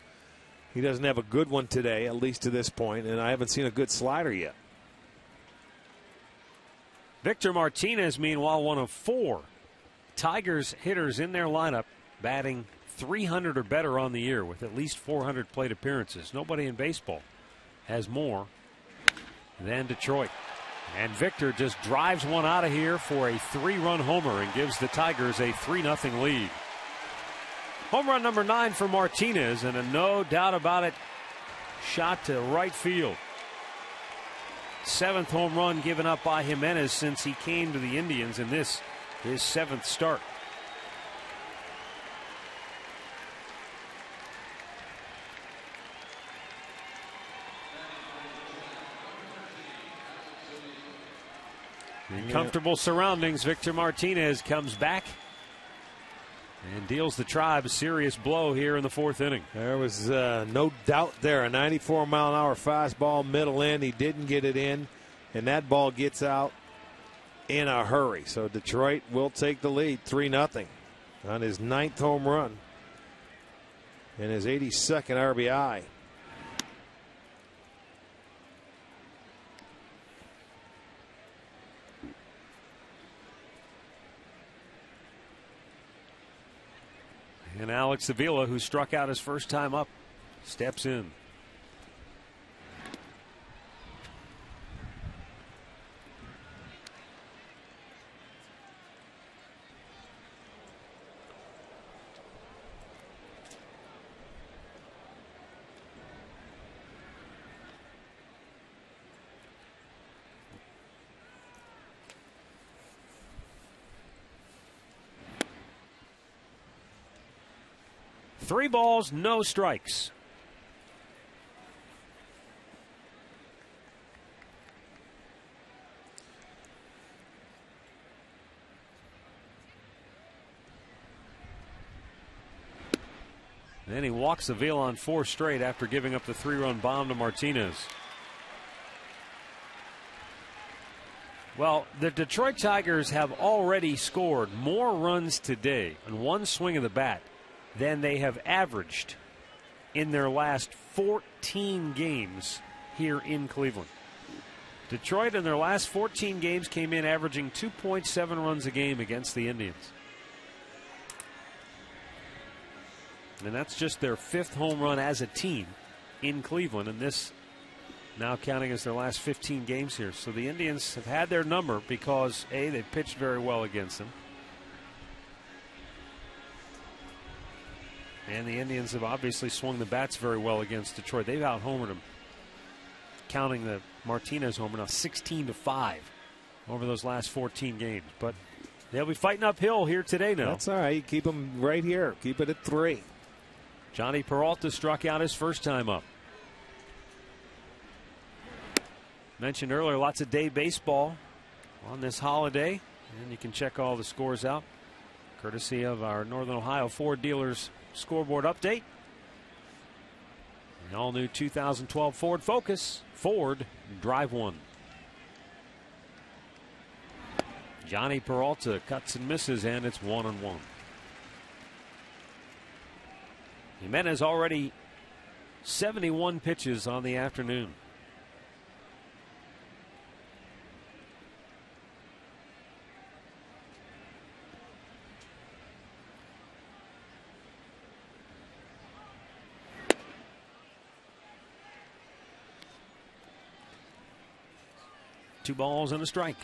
S3: he doesn't have a good one today, at least to this point, and I haven't seen a good slider yet.
S1: Victor Martinez, meanwhile, one of 4 Tigers hitters in their lineup, batting .300 or better on the year with at least 400 plate appearances. Nobody in baseball has more than Detroit. And Victor just drives one out of here for a 3-run homer and gives the Tigers a 3-0 lead. Home run number 9 for Martinez, and a no doubt about it shot to right field. 7th home run given up by Jimenez since he came to the Indians in this his 7th start. In comfortable surroundings, Victor Martinez comes back and deals the Tribe a serious blow here in the 4th inning.
S3: There was no doubt there. A 94-mile-an-hour fastball, middle in. He didn't get it in, and that ball gets out in a hurry. So Detroit will take the lead 3-0 on his 9th home run and his 82nd RBI.
S1: And Alex Avila, who struck out his first time up, steps in. Three balls, no strikes. Then he walks Seville on 4 straight after giving up the 3-run bomb to Martinez. Well, the Detroit Tigers have already scored more runs today in one swing of the bat than they have averaged in their last 14 games here in Cleveland. Detroit in their last 14 games came in averaging 2.7 runs a game against the Indians. And that's just their 5th home run as a team in Cleveland, and this now counting as their last 15 games here. So the Indians have had their number because, A, they've pitched very well against them. And the Indians have obviously swung the bats very well against Detroit. They've out-homered them, counting the Martinez homer, now 16-5 over those last 14 games. But they'll be fighting uphill here today now.
S3: That's all right. You keep them right here. Keep it at 3.
S1: Johnny Peralta struck out his first time up. Mentioned earlier, lots of day baseball on this holiday, and you can check all the scores out courtesy of our Northern Ohio Ford dealers scoreboard update. The all-new 2012 Ford Focus, Ford Drive One. Johnny Peralta cuts and misses, and it's 1-1. Jimenez already 71 pitches on the afternoon. Two balls and a strike.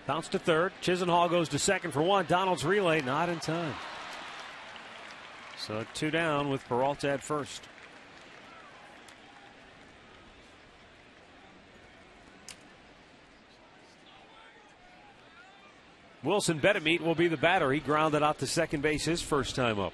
S1: Bounce to third. Chisenhall goes to second for 1. Donald's relay not in time. So 2 down with Peralta at first. Wilson Betemeet will be the batter. He grounded out to second base his first time up.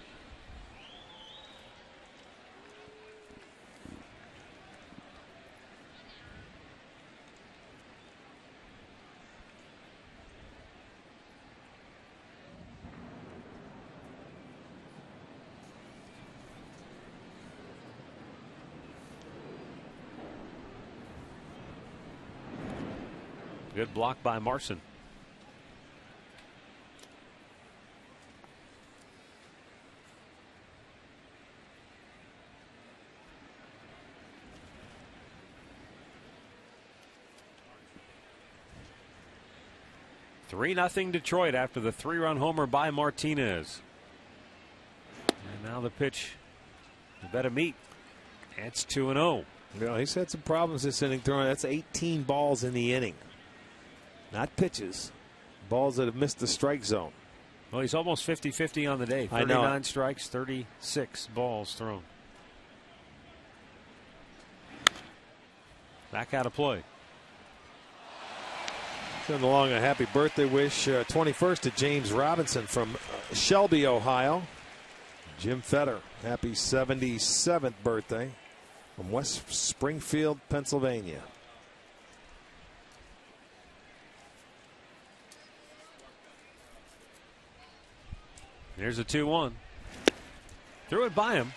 S1: Good block by Marson. Three-0 Detroit after the 3-run homer by Martinez. And now the pitch to Betemeet. It's 2-0.
S3: Well, he's had some problems this inning throwing. That's 18 balls in the inning. Not pitches. Balls that have missed the strike zone.
S1: Well, he's almost 50-50 on the day. 39 strikes, 36 balls thrown. Back out of play.
S3: Send along a happy birthday wish, 21st to James Robinson from Shelby, Ohio. Jim Fetter, happy 77th birthday from West Springfield, Pennsylvania.
S1: Here's a 2-1. Threw it by him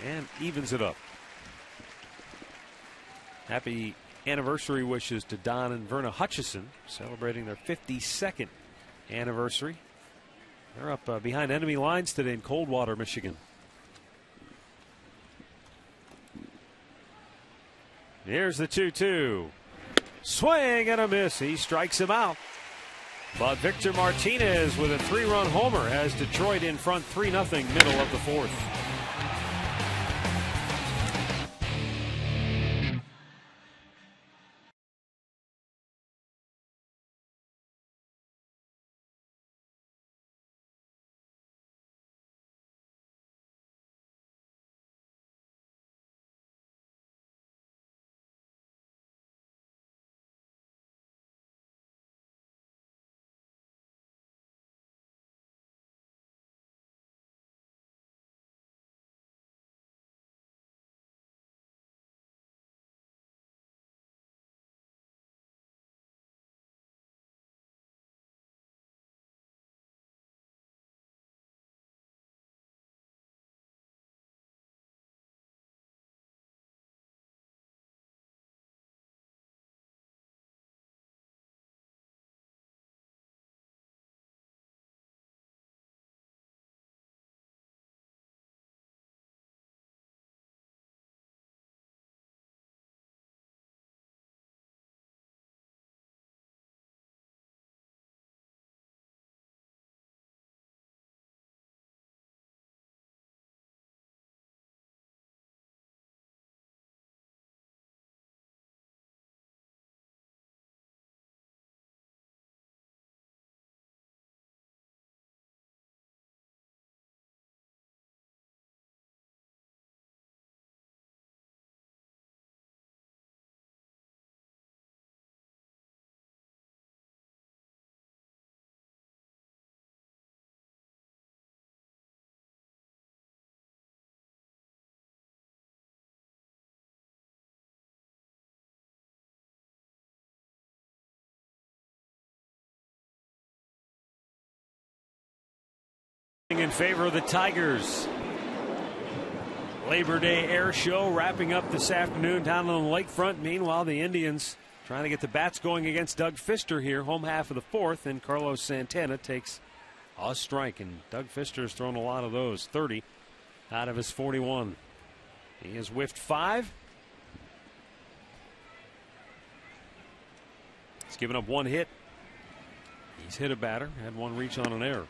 S1: and evens it up. Happy anniversary wishes to Don and Verna Hutchison, celebrating their 52nd anniversary. They're up behind enemy lines today in Coldwater, Michigan. Here's the 2-2. Swing and a miss. He strikes him out. But Victor Martinez with a 3-run homer has Detroit in front 3-0 middle of the 4th. in favor of the Tigers. Labor Day Air Show wrapping up this afternoon down on the lakefront. Meanwhile, the Indians trying to get the bats going against Doug Fister here, home half of the fourth, and Carlos Santana takes a strike, and Doug Fister's thrown a lot of those, 30 out of his 41. He has whiffed 5. He's given up 1 hit. He's hit a batter, had 1 reach on an error.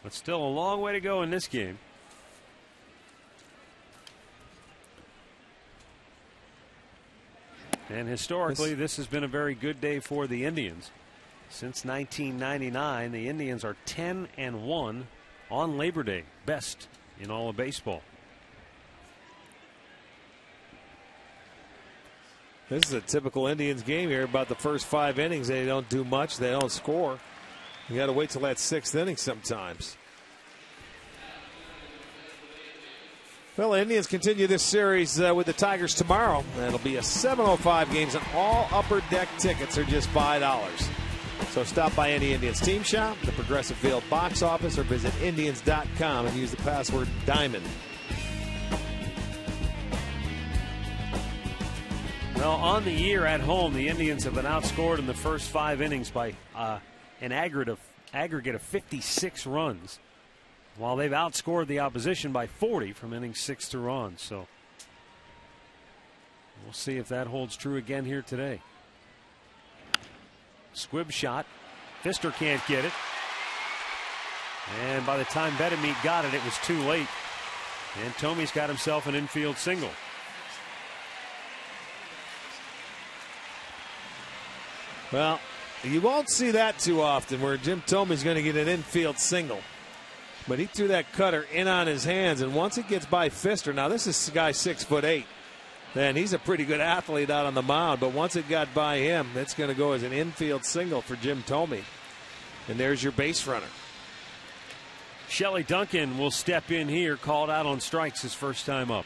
S1: But still a long way to go in this game. And historically, this has been a very good day for the Indians. Since 1999, the Indians are 10-1 on Labor Day, best in all of baseball.
S3: This is a typical Indians game here. About the first 5 innings, they don't do much. They don't score. You got to wait till that 6th inning sometimes. Well, the Indians continue this series with the Tigers tomorrow. It'll be a 7:05 game, and all upper deck tickets are just $5. So stop by any Indians team shop, the Progressive Field box office, or visit Indians.com and use the password DIAMOND.
S1: Well, on the year at home, the Indians have been outscored in the first 5 innings by an aggregate of 56 runs, while they've outscored the opposition by 40 from innings 6 through on. So we'll see if that holds true again here today. Squibb shot. Fister can't get it. And by the time Bedemeat got it, it was too late. And Tomey's got himself an infield single.
S3: Well, you won't see that too often where Jim Tomey's going to get an infield single. But he threw that cutter in on his hands, and once it gets by Fister, now this is a guy 6'8", then he's a pretty good athlete out on the mound. But once it got by him, it's going to go as an infield single for Jim Thome. And there's your base runner.
S1: Shelley Duncan will step in here, called out on strikes his first time up.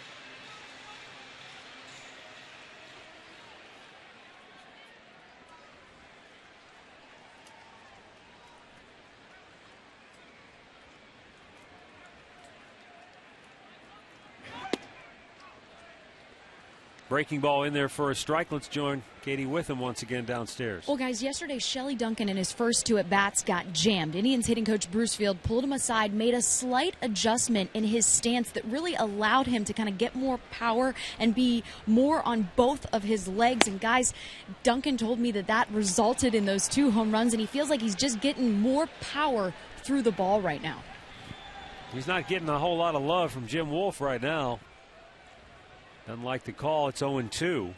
S1: Breaking ball in there for a strike. Let's join Katie Witham once again downstairs.
S4: Well, guys, yesterday Shelley Duncan in his first 2 at-bats got jammed. Indians hitting coach Bruce Field pulled him aside, made a slight adjustment in his stance that really allowed him to kind of get more power and be more on both of his legs. And, guys, Duncan told me that resulted in those 2 home runs, and he feels like he's just getting more power through the ball right now.
S1: He's not getting a whole lot of love from Jim Wolf right now. Doesn't like the call. It's 0-2.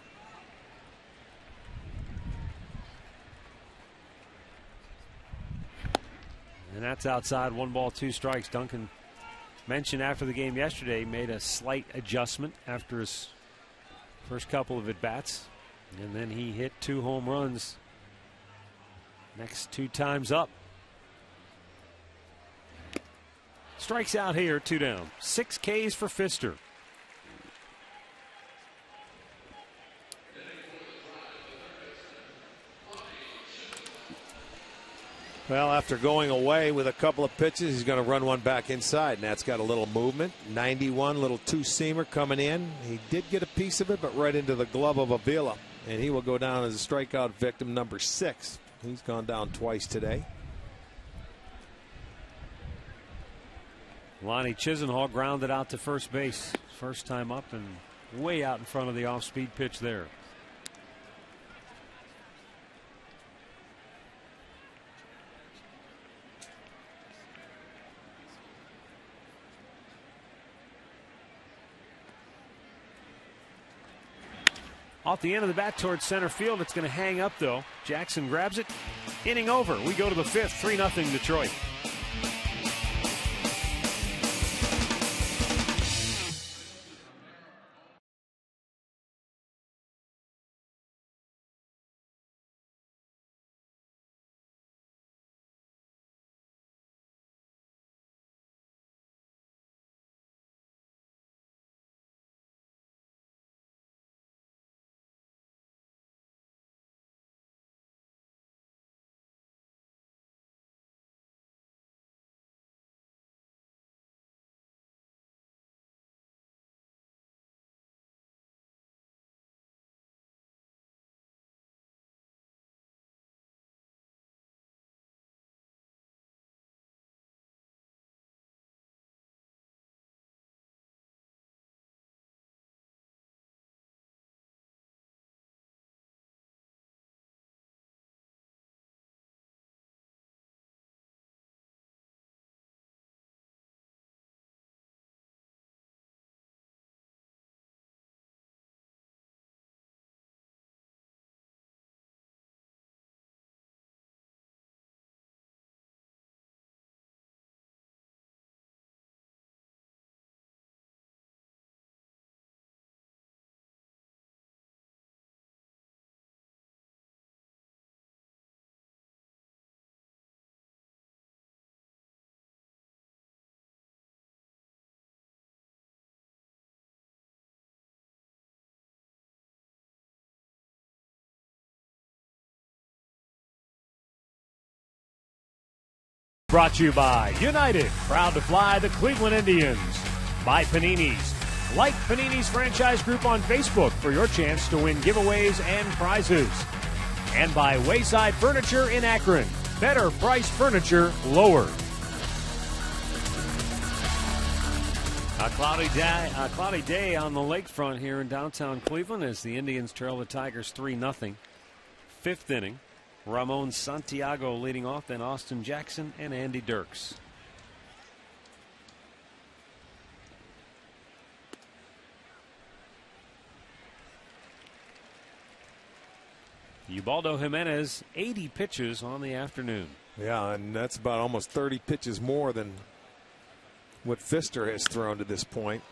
S1: And that's outside. 1 ball, 2 strikes. Duncan mentioned after the game yesterday, made a slight adjustment after his first couple of at-bats. And then he hit 2 home runs next 2 times up. Strikes out here, 2 down. 6 Ks for Fister.
S3: Well, after going away with a couple of pitches, he's going to run one back inside, and that's got a little movement. 91, little 2-seamer coming in. He did get a piece of it, but right into the glove of Avila, and he will go down as a strikeout victim number 6. He's gone down twice today.
S1: Lonnie Chisenhall grounded out to first base. First time up and way out in front of the off-speed pitch there. Off the end of the bat towards center field. It's going to hang up, though. Jackson grabs it. Inning over. We go to the 5th. 3-0 Detroit. Brought to you by United, proud to fly the Cleveland Indians. By Panini's. Like Panini's franchise group on Facebook for your chance to win giveaways and prizes. And by Wayside Furniture in Akron. Better priced furniture, lower. A cloudy day on the lakefront here in downtown Cleveland as the Indians trail the Tigers 3-0. Fifth inning. Ramon Santiago leading off, then Austin Jackson and Andy Dirks. Ubaldo Jimenez, 80 pitches on the afternoon.
S3: Yeah, and that's about almost 30 pitches more than what Pfister has thrown to this point.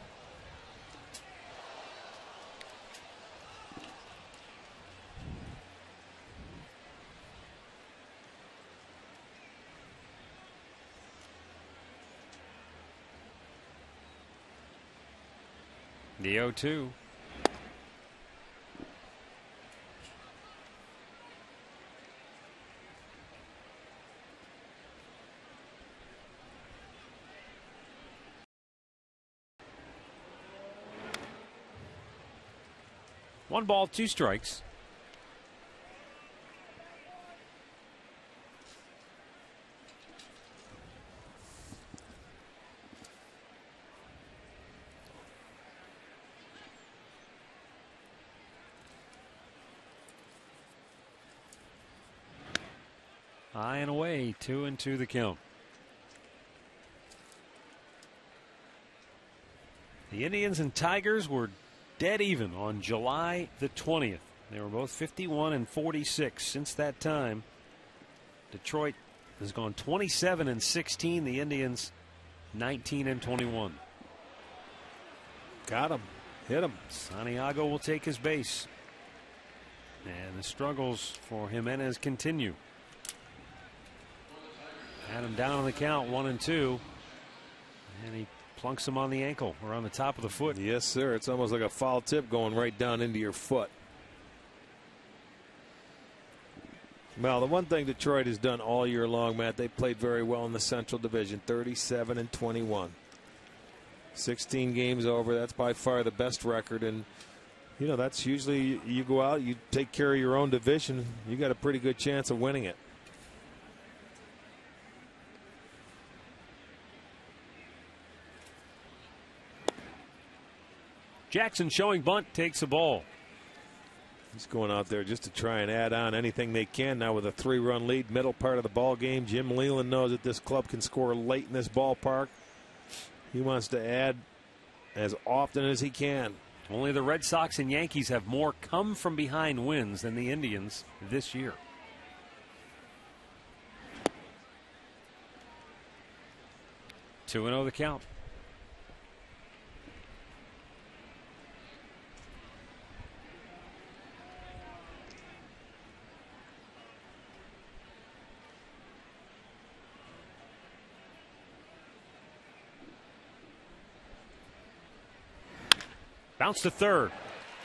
S1: The 0-2. One ball, two strikes. High and away, 2-2 the count. The Indians and Tigers were dead even on July the 20th. They were both 51 and 46. Since that time, Detroit has gone 27 and 16. The Indians 19 and 21.
S3: Got him. Hit him.
S1: Santiago will take his base. And the struggles for Jimenez continue. Had him down on the count, 1-2. And he plunks him on the ankle or on the top of the foot.
S3: Yes, sir. It's almost like a foul tip going right down into your foot. Well, the one thing Detroit has done all year long, Matt, they played very well in the Central Division, 37 and 21. 16 games over. That's by far the best record. And, you know, that's usually you go out, you take care of your own division, you got a pretty good chance of winning it.
S1: Jackson showing bunt, takes the ball.
S3: He's going out there just to try and add on anything they can now with a 3-run lead, middle part of the ball game. Jim Leyland knows that this club can score late in this ballpark. He wants to add as often as he can.
S1: Only the Red Sox and Yankees have more come from behind wins than the Indians this year. Two 2-0 the count. Bounce to third.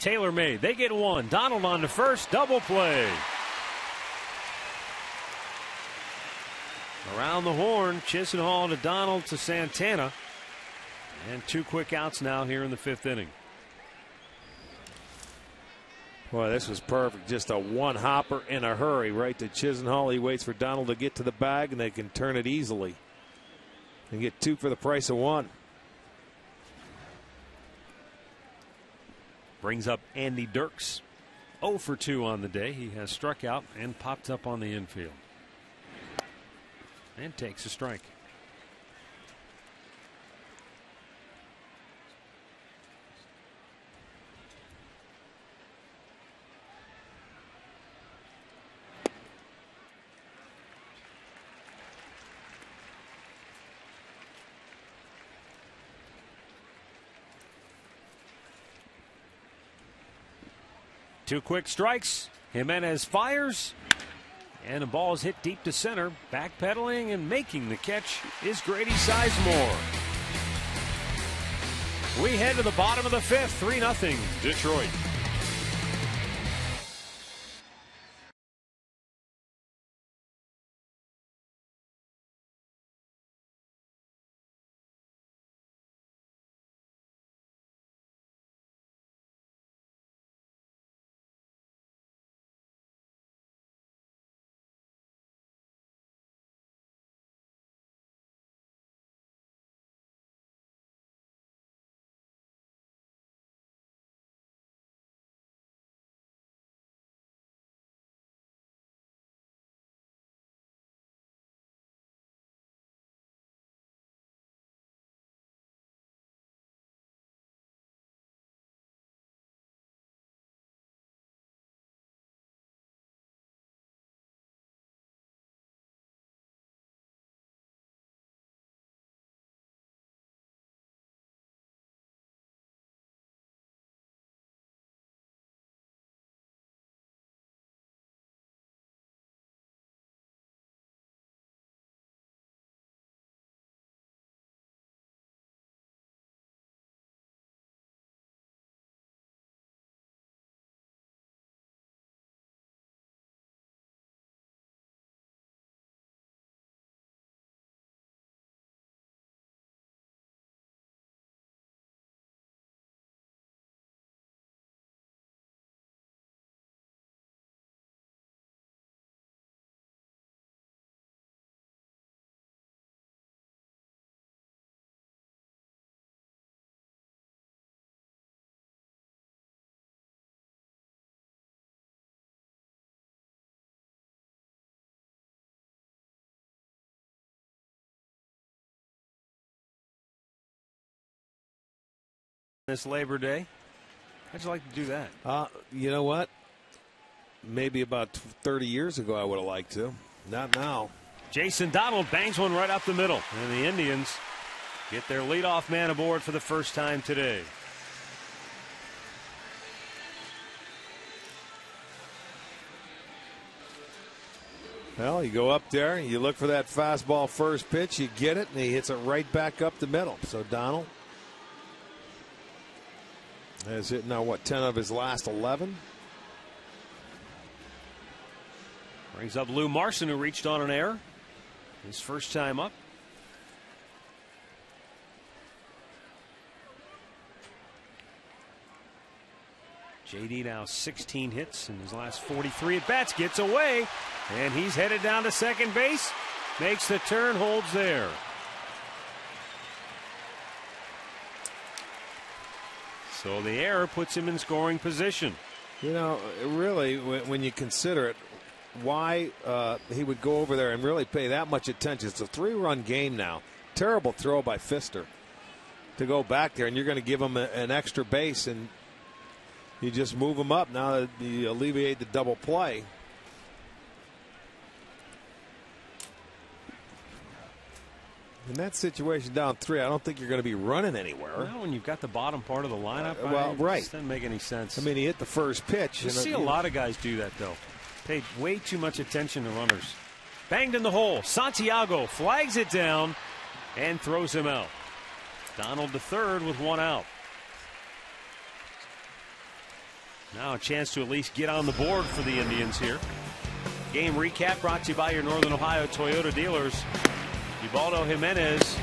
S1: Taylor made. They get one. Donald on to first. Double play. Around the horn. Chisenhall to Donald to Santana. And two quick outs now here in the fifth inning.
S3: Boy, this was perfect. Just a one-hopper in a hurry right to Chisenhall. He waits for Donald to get to the bag, and they can turn it easily. And get two for the price of one.
S1: Brings up Andy Dirks. 0 for 2 on the day. He has struck out and popped up on the infield. And takes a strike. Two quick strikes. Jimenez fires. And the ball is hit deep to center. Backpedaling and making the catch is Grady Sizemore. We head to the bottom of the fifth. 3-0 Detroit. this Labor Day. How'd you like to do that?
S3: You know what? Maybe about 30 years ago I would have liked to. Not now.
S1: Jason Donald bangs one right up the middle, and the Indians get their leadoff man aboard for the first time today.
S3: Well, you go up there, you look for that fastball first pitch, you get it, and he hits it right back up the middle. So Donald has hit now, 10 of his last 11?
S1: Brings up Lou Marson, who reached on an error. His first time up. JD now 16 hits in his last 43 at-bats. Gets away, and he's headed down to second base. Makes the turn, holds there. So the error puts him in scoring position.
S3: You know, really, when you consider it, why he would go over there and really pay that much attention. It's a 3-run game now. Terrible throw by Pfister to go back there, and you're going to give him an extra base, and you just move him up now that you alleviate the double play. In that situation down 3, I don't think you're going to be running anywhere.
S1: Well, when you've got the bottom part of the lineup,
S3: right.
S1: It doesn't make any sense.
S3: I mean, he hit the first pitch.
S1: You see a lot of guys do that, though. Paid way too much attention to runners. Banged in the hole. Santiago flags it down and throws him out. Donald to third with 1 out. Now a chance to at least get on the board for the Indians here. Game recap brought to you by your Northern Ohio Toyota dealers. Ubaldo Jimenez,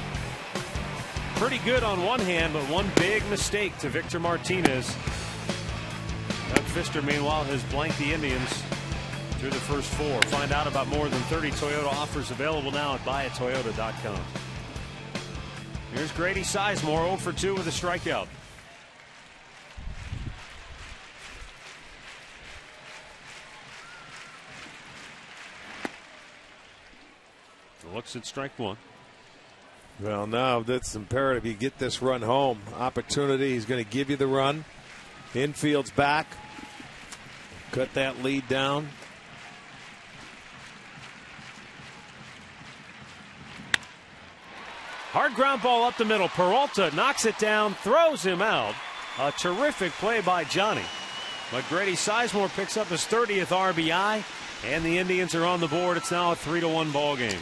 S1: pretty good on one hand, but one big mistake to Victor Martinez. Doug Pfister, meanwhile, has blanked the Indians through the first 4. Find out about more than 30 Toyota offers available now at buyatoyota.com. Here's Grady Sizemore, 0 for 2 with a strikeout. Looks at strike 1.
S3: Well, now that's imperative. You get this run home. Opportunity. He's going to give you the run. Infield's back. Cut that lead down.
S1: Hard ground ball up the middle. Peralta knocks it down, throws him out. A terrific play by Johnny. But Grady Sizemore picks up his 30th RBI, and the Indians are on the board. It's now a 3-1 ball game.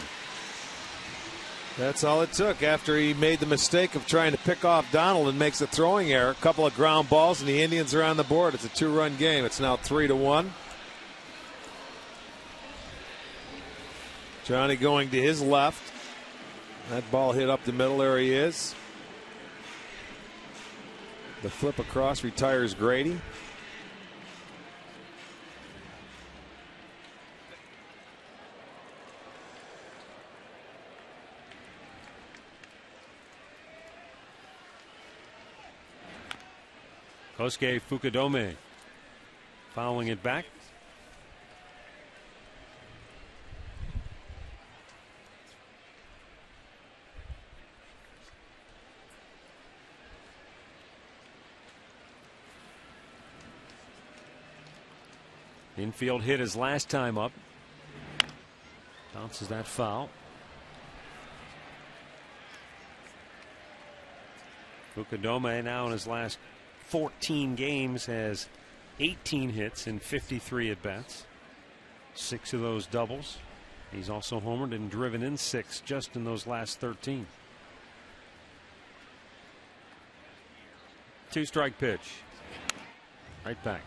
S3: That's all it took after he made the mistake of trying to pick off Donald and makes a throwing error. A couple of ground balls, and the Indians are on the board. It's a 2-run game. It's now 3-1. Johnny going to his left. That ball hit up the middle. There he is. The flip across retires Grady.
S1: Kosuke Fukudome fouling it back. Infield hit his last time up. Bounces that foul. Fukudome now in his last 14 games has 18 hits in 53 at-bats. 6 of those doubles. He's also homered and driven in 6 just in those last 13. 2-strike pitch. Right back.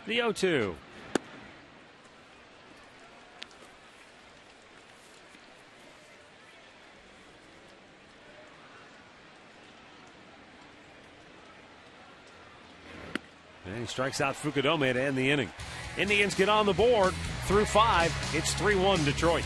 S1: The 0-2. And he strikes out Fukudome to end the inning. Indians get on the board through 5. It's 3-1 Detroit.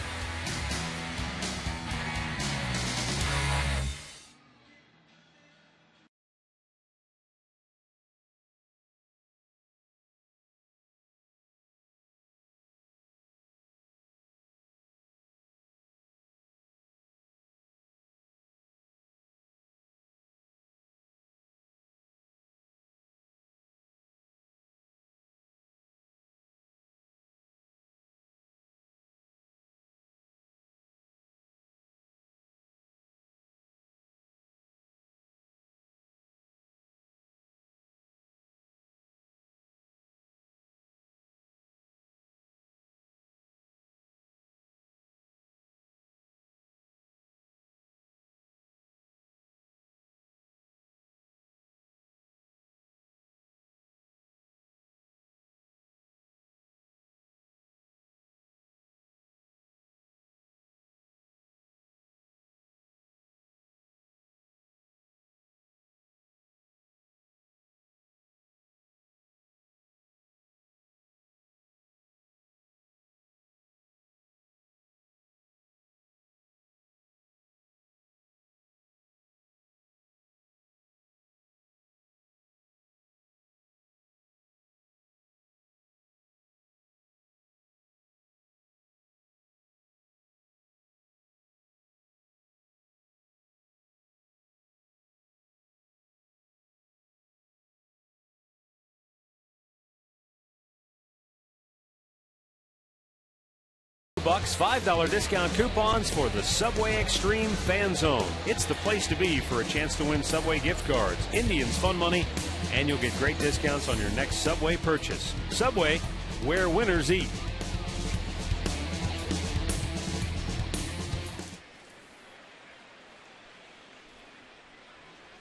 S1: $5, $5 discount coupons for the Subway Extreme Fan Zone. It's the place to be for a chance to win Subway gift cards, Indians Fun Money, and you'll get great discounts on your next Subway purchase. Subway, where winners eat.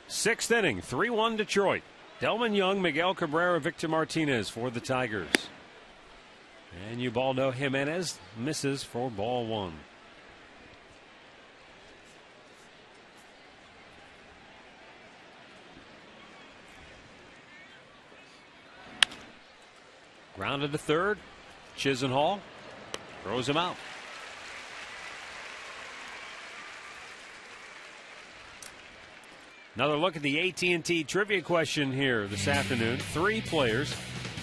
S1: Sixth inning, 3-1 Detroit. Delman Young, Miguel Cabrera, Victor Martinez for the Tigers. And Ubaldo Jimenez misses for ball one. Grounded to third. Chisenhall throws him out. Another look at the AT&T trivia question here this afternoon. 3 players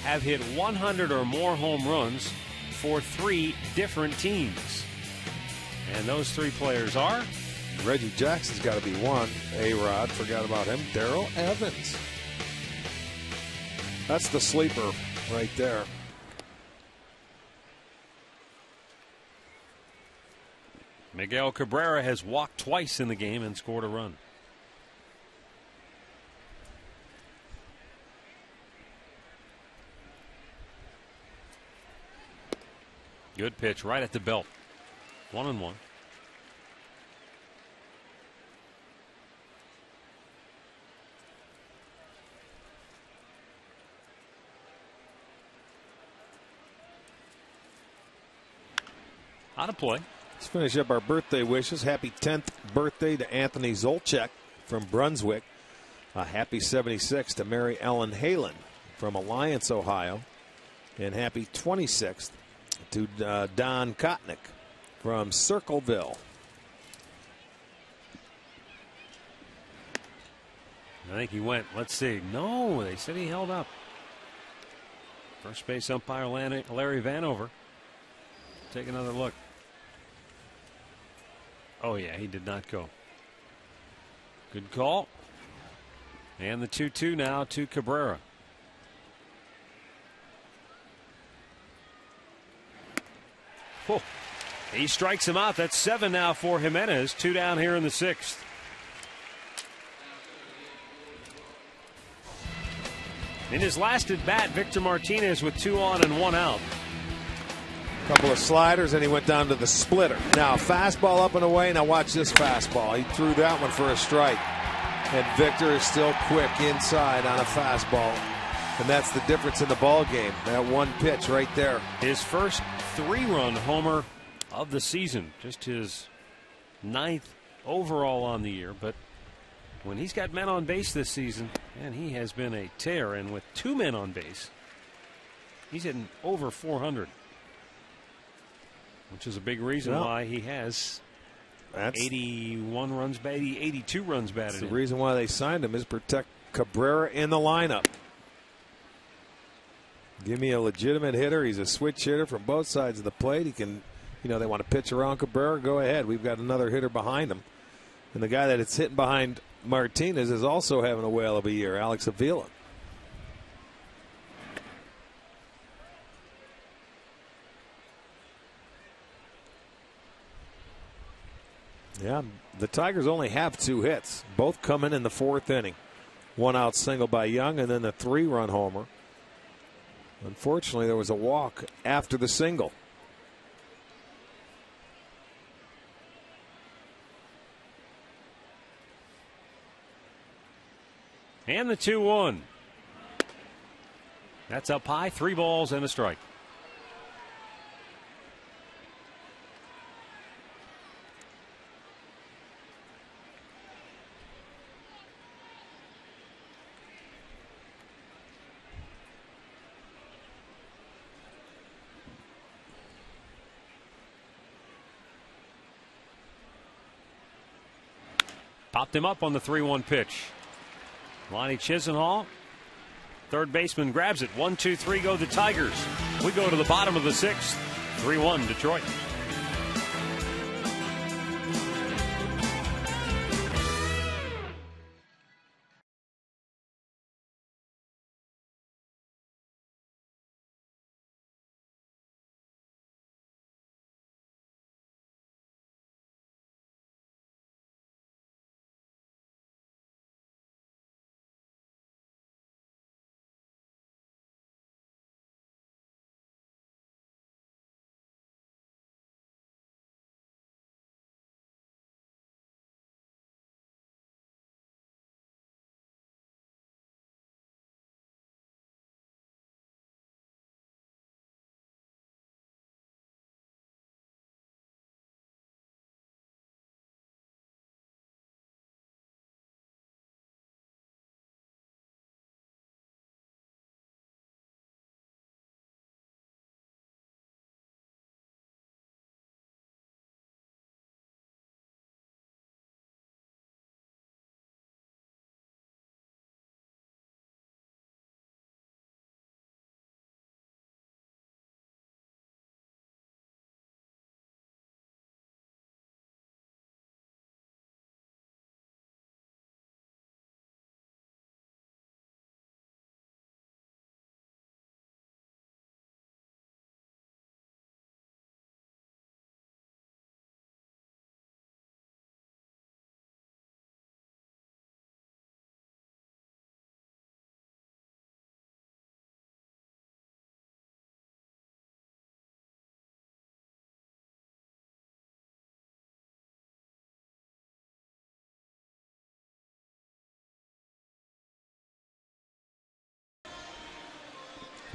S1: have hit 100 or more home runs for 3 different teams. And those 3 players are?
S3: Reggie Jackson's got to be one. A-Rod, forgot about him. Darrell Evans. That's the sleeper right there.
S1: Miguel Cabrera has walked twice in the game and scored a run. Good pitch right at the belt. 1-1. Out of play.
S3: Let's finish up our birthday wishes. Happy 10th birthday to Anthony Zolchek from Brunswick. A happy 76 to Mary Ellen Halen from Alliance, Ohio. And happy 26th to Don Kotnick from Circleville.
S1: I think he went. Let's see. No, they said he held up. First base umpire Larry Vanover. Take another look. Oh, yeah, he did not go. Good call. And the 2-2 now to Cabrera. Oh, he strikes him out. That's 7 now for Jimenez. 2 down here in the 6th. In his last at bat, Victor Martinez with 2 on and 1 out.
S3: Couple of sliders, and he went down to the splitter. Now, fastball up and away. Now, watch this fastball. He threw that one for a strike. And Victor is still quick inside on a fastball. And that's the difference in the ball game. That one pitch right there.
S1: His first 3-run homer of the season. Just his 9th overall on the year. But when he's got men on base this season, and he has been a tear. And with 2 men on base, he's hitting over 400. Which is a big reason why he has 81 runs batted, 82 runs batted.
S3: The reason why they signed him is protect Cabrera in the lineup. Give me a legitimate hitter. He's a switch hitter from both sides of the plate. He can, they want to pitch around Cabrera. Go ahead. We've got another hitter behind him. And the guy that it's hitting behind Martinez is also having a whale of a year, Alex Avila. Yeah, the Tigers only have 2 hits, both coming in the 4th inning. 1 out single by Young, and then a 3-run homer. Unfortunately, there was a walk after the single.
S1: And the 2-1. That's up high, 3 balls and a strike. Popped him up on the 3-1 pitch. Lonnie Chisenhall, third baseman, grabs it. 1-2-3 go the Tigers. We go to the bottom of the 6th. 3-1 Detroit.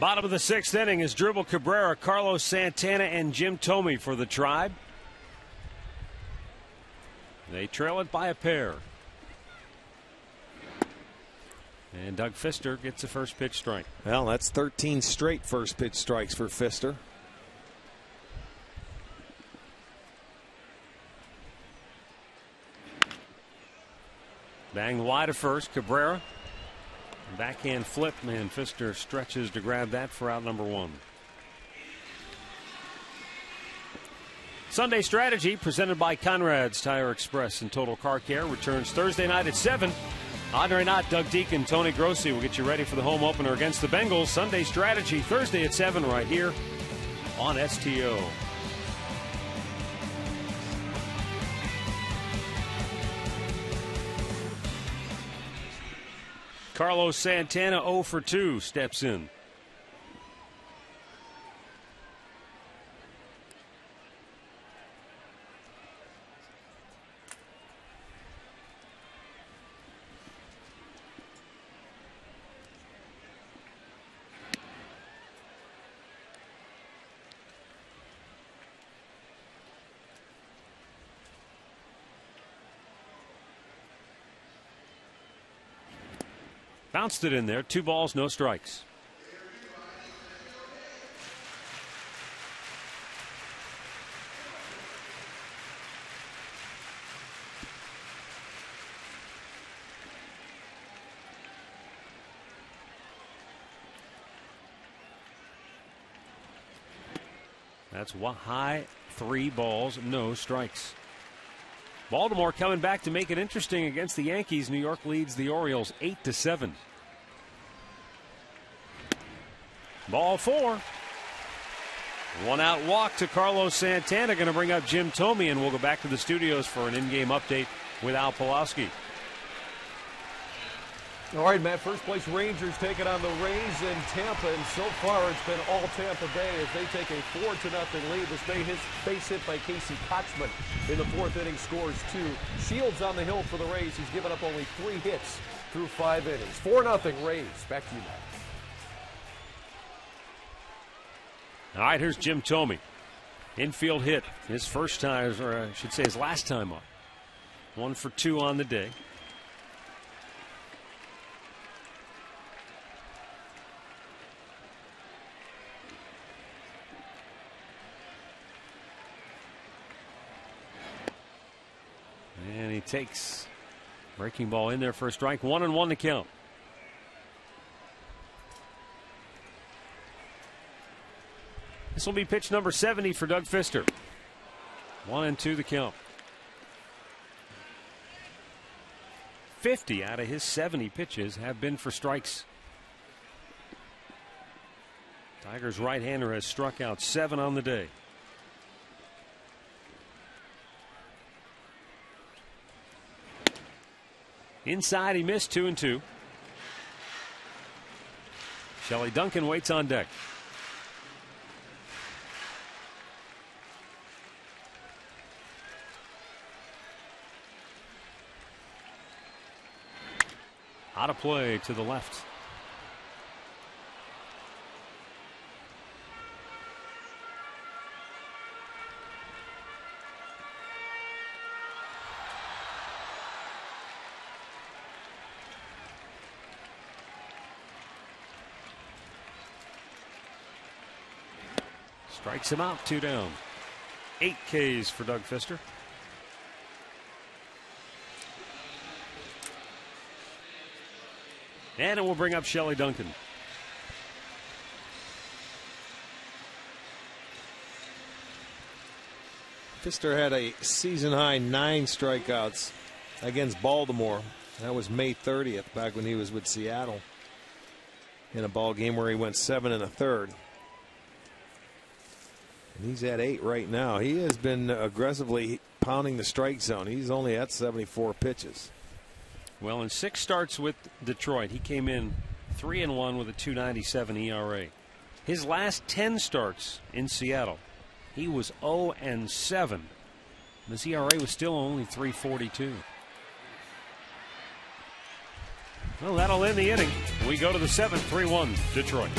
S1: Bottom of the 6th inning is Dribble Cabrera, Carlos Santana, and Jim Thome for the Tribe. They trail it by a pair. And Doug Fister gets a first pitch strike.
S3: Well, that's 13 straight first pitch strikes for Fister.
S1: Banged wide of first. Cabrera. Backhand flip, and Fister stretches to grab that for out number 1. Sunday Strategy, presented by Conrad's Tire Express and Total Car Care, returns Thursday night at 7. Andre Knott, Doug Deacon, Tony Grossi will get you ready for the home opener against the Bengals. Sunday Strategy, Thursday at 7 right here on STO. Carlos Santana 0 for 2 steps in. Bounced it in there. 2 balls, no strikes. That's high. 3 balls, no strikes. Baltimore coming back to make it interesting against the Yankees. New York leads the Orioles 8-7. Ball 4. 1 out walk to Carlos Santana. Going to bring up Jim Thome, and we'll go back to the studios for an in-game update with Al Pawlowski.
S5: All right, Matt, first place Rangers taking on the Rays in Tampa, and so far it's been all Tampa Bay as they take a 4-0 lead. This base hit by Casey Kochman in the 4th inning scores 2. Shields on the hill for the Rays. He's given up only 3 hits through 5 innings. 4-0 Rays. Back to you, Matt.
S1: All right, here's Jim Thome. Infield hit. His first time, or I should say his last time up. 1 for 2 on the day. And he takes breaking ball in there for a strike. 1-1 to count. This will be pitch number 70 for Doug Fister. 1-2 the count. 50 out of his 70 pitches have been for strikes. Tigers right-hander has struck out 7 on the day. Inside, he missed 2-2. Shelley Duncan waits on deck. Out of play to the left. Strikes him out, 2 down. 8 Ks for Doug Fister. And it will bring up Shelley Duncan.
S3: Fister had a season-high 9 strikeouts against Baltimore. That was May 30th, back when he was with Seattle, in a ball game where he went 7 1/3. And he's at 8 right now. He has been aggressively pounding the strike zone. He's only at 74 pitches.
S1: Well, in 6 starts with Detroit, he came in 3-1 with a 2.97 ERA. His last 10 starts in Seattle, he was 0-7. His ERA was still only 3.42. Well, that'll end the inning. We go to the 7th, 3-1 Detroit.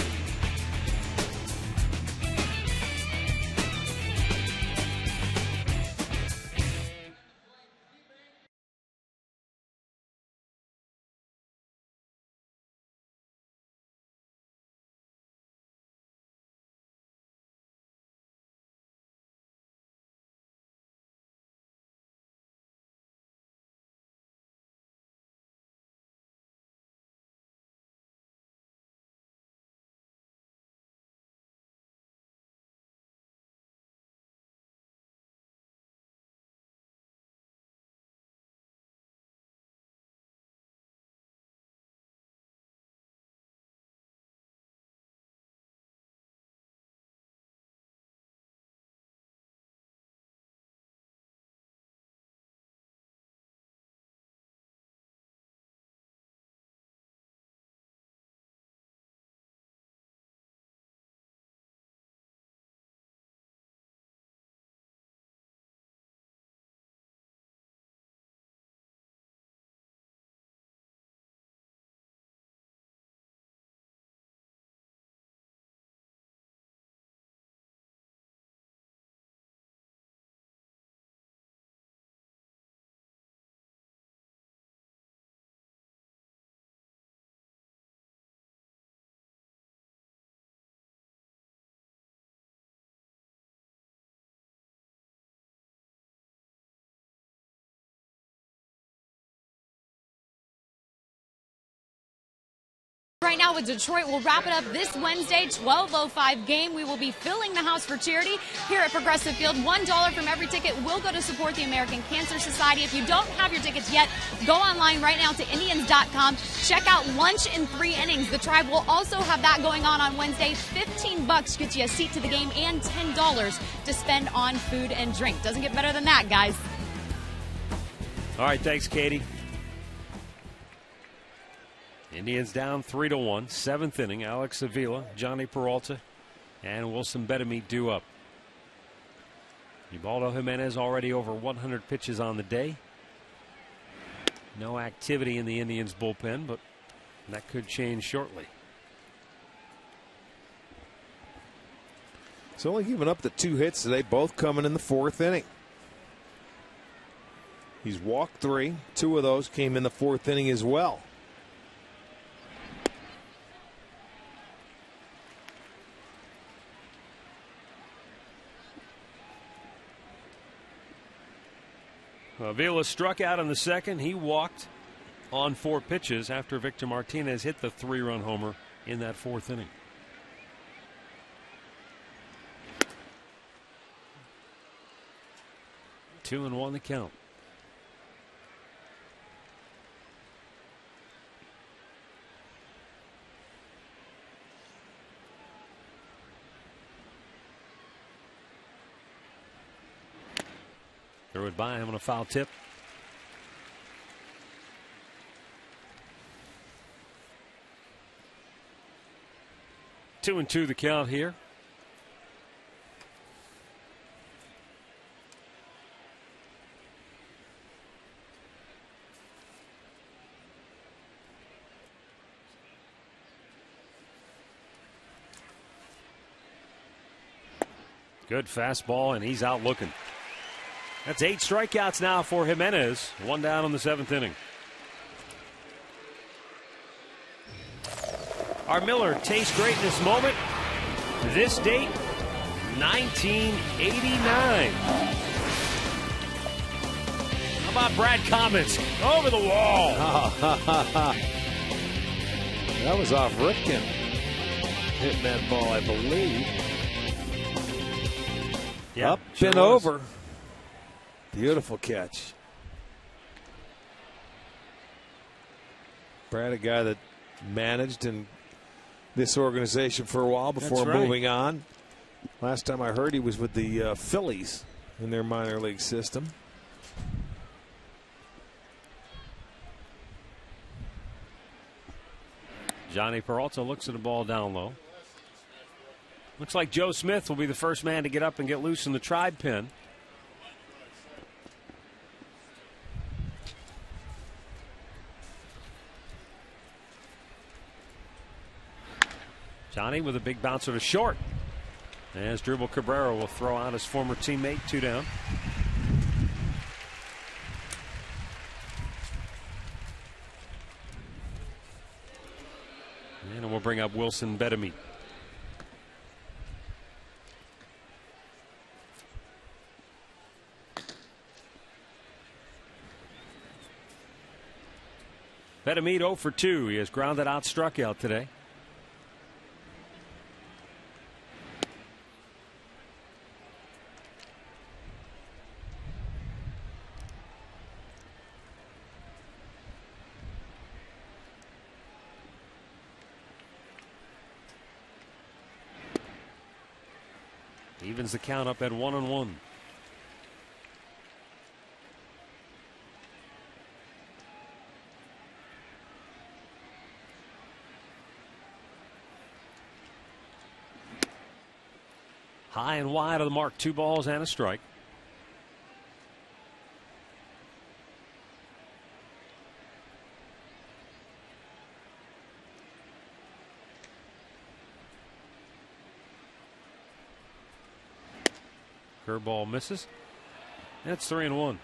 S4: Right now with Detroit, we'll wrap it up this Wednesday, 12:05 game. We will be filling the house for charity here at Progressive Field. $1 from every ticket will go to support the American Cancer Society. If you don't have your tickets yet, go online right now to Indians.com. Check out Lunch in 3 Innings. The Tribe will also have that going on Wednesday. $15 gets you a seat to the game and $10 to spend on food and drink. Doesn't get better than that, guys.
S1: All right, thanks, Katie. Indians down 3-1. 7th inning. Alex Avila, Johnny Peralta, and Wilson Betemit due up. Ubaldo Jimenez already over 100 pitches on the day. No activity in the Indians bullpen, but that could change shortly.
S3: He's only given up the 2 hits today, both coming in the 4th inning. He's walked 3. 2 of those came in the 4th inning as well.
S1: Avila struck out in the 2nd. He walked on 4 pitches after Victor Martinez hit the 3-run homer in that 4th inning. Two and 1 the count. Throw it by him on a foul tip. Two and 2 the count here. Good fastball, and he's out looking. That's 8 strikeouts now for Jimenez. 1 down in the 7th inning. Our Miller Taste Greatness moment. This date, 1989. How about Brad Comets over the wall?
S3: That was off Ripken. Hitting that ball, I believe.
S1: Yeah,
S3: up and over. Beautiful catch. Brad, a guy that managed in this organization for a while before moving on. Last time I heard, he was with the Phillies in their minor league system.
S1: Johnny Peralta looks at the ball down low. Looks like Joe Smith will be the first man to get up and get loose in the Tribe pen. Johnny with a big bouncer to short. As Dribble Cabrera will throw out his former teammate, 2 down. And we'll bring up Wilson Betemit. Betemit 0 for 2. He has grounded out, struck out today. Evens the count up at 1-1. High and wide of the mark, 2 balls and a strike. Curveball misses. That's 3-1.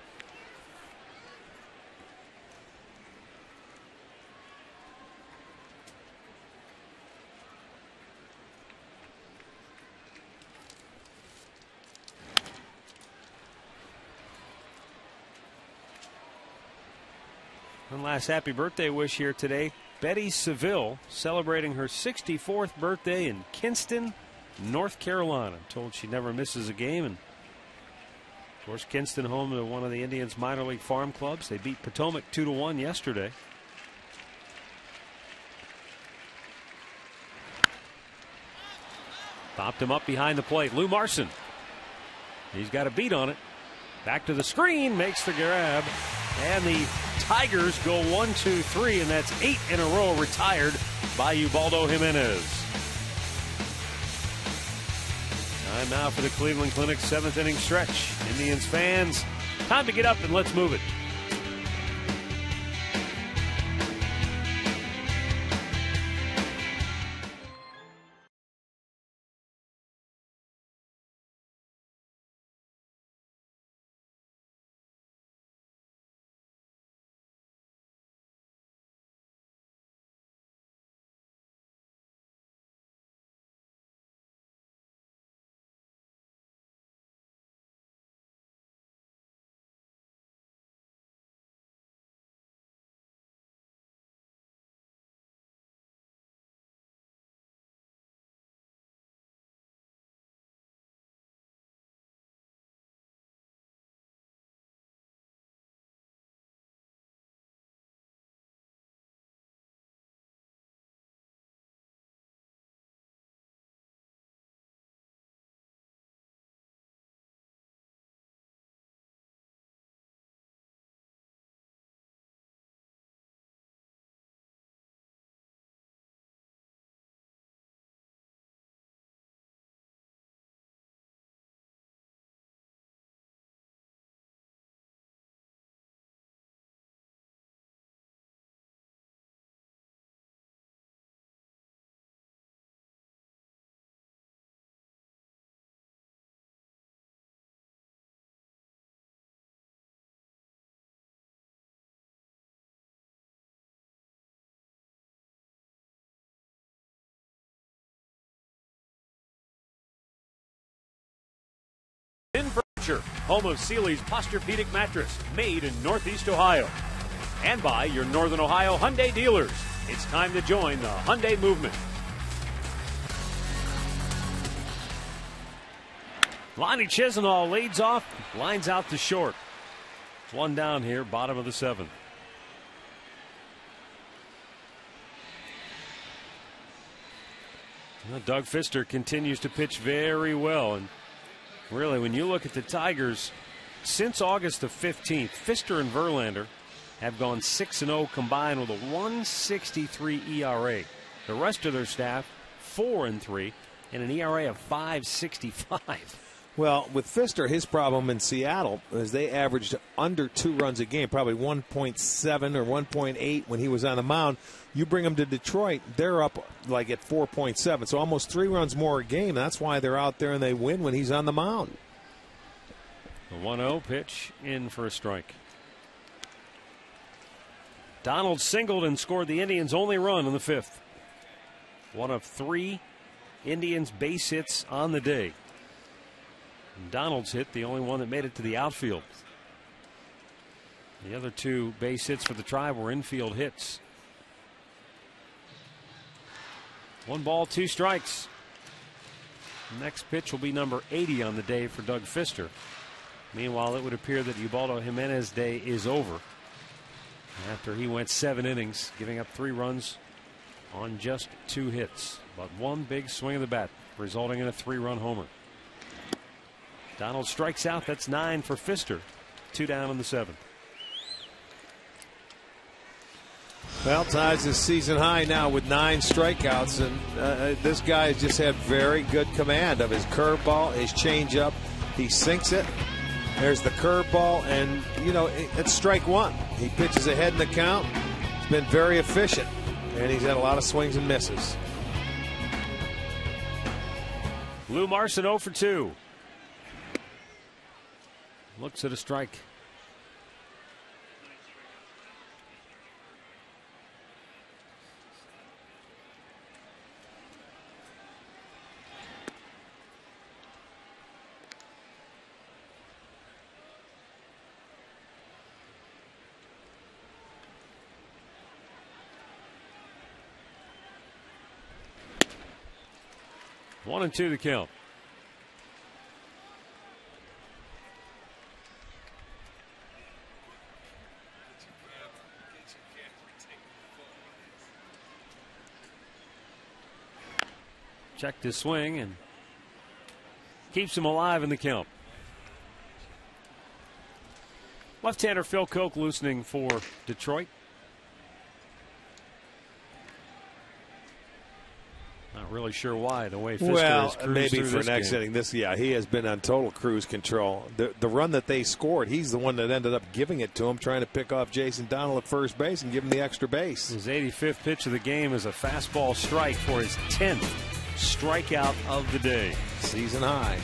S5: One last happy birthday wish here today. Betty Seville celebrating her 64th birthday in Kinston, North Carolina. Told she never misses a game. And of course, Kinston home to one of the Indians' minor league farm clubs. They beat Potomac 2-1 yesterday. Popped him up behind the plate. Lou Marson. He's got a beat on it. Back to the screen, makes the grab. And the Tigers go 1-2-3, and that's 8 in a row retired by Ubaldo Jimenez. Time now for the Cleveland Clinic 7th inning stretch. Indians fans, time to get up and let's move it. Furniture, home of Sealy's Posturepedic mattress, made in Northeast Ohio. And by your Northern Ohio Hyundai dealers. It's time to join the Hyundai movement. Lonnie Chisenhall leads off, lines out to short. One down here, bottom of the 7th. Well, Doug Fister continues to pitch very well, and really, when you look at the Tigers, since August the 15th, Fister and Verlander have gone 6-0 combined with a 1.63 ERA. The rest of their staff, 4-3, and an ERA of 5.65.
S3: Well, with Fister, his problem in Seattle is they averaged under 2 runs a game, probably 1.7 or 1.8 when he was on the mound. You bring them to Detroit, they're up like at 4.7, so almost 3 runs more a game. That's why they're out there and they win when he's on the mound.
S5: The 1-0 pitch in for a strike. Donald singled and scored the Indians' only run in the 5th. One of 3 Indians base hits on the day. And Donald's hit, the only one that made it to the outfield. The other 2 base hits for the Tribe were infield hits. 1 ball, 2 strikes. Next pitch will be number 80 on the day for Doug Fister. Meanwhile, it would appear that Ubaldo Jimenez's day is over after he went 7 innings, giving up 3 runs on just 2 hits. But 1 big swing of the bat, resulting in a 3-run homer. Donald strikes out. That's 9 for Fister. 2 down in the 7th.
S3: Well, ties his season high now with 9 strikeouts, and this guy has just had very good command of his curveball, his changeup. He sinks it. There's the curveball, and you know it's strike 1. He pitches ahead in the count. He's been very efficient, and he's had a lot of swings and misses.
S5: Lou Marson 0 for 2. Looks at a strike.
S1: 1-2 the count. Checked his swing and keeps him alive in the count. Left-hander Phil Koch loosening for Detroit. Not really sure why, the way Fisker has cruised
S3: maybe
S1: through
S3: for
S1: this
S3: next
S1: game.
S3: inning. He has been on total cruise control. The run that they scored, he's the one that ended up giving it to him, trying to pick off Jason Donald at first base and give him the extra base.
S1: His 85th pitch of the game is a fastball strike for his 10th strikeout of the day.
S3: Season high.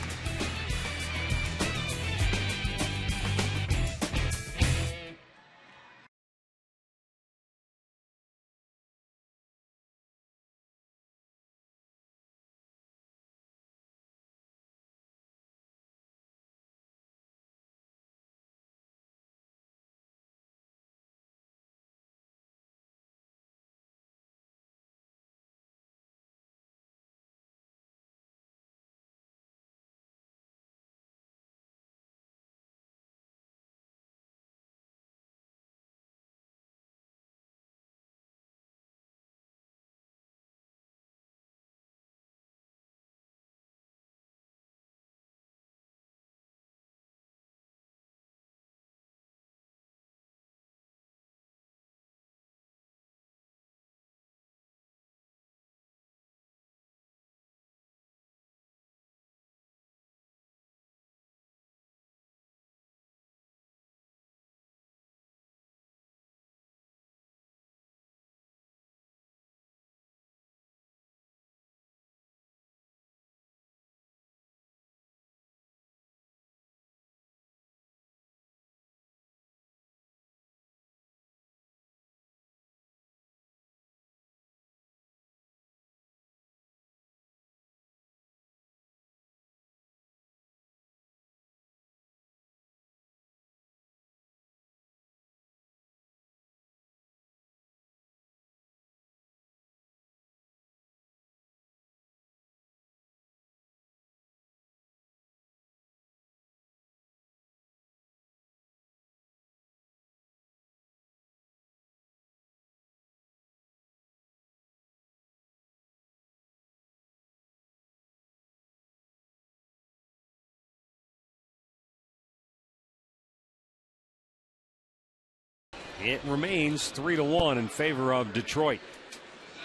S1: It remains 3-1 in favor of Detroit.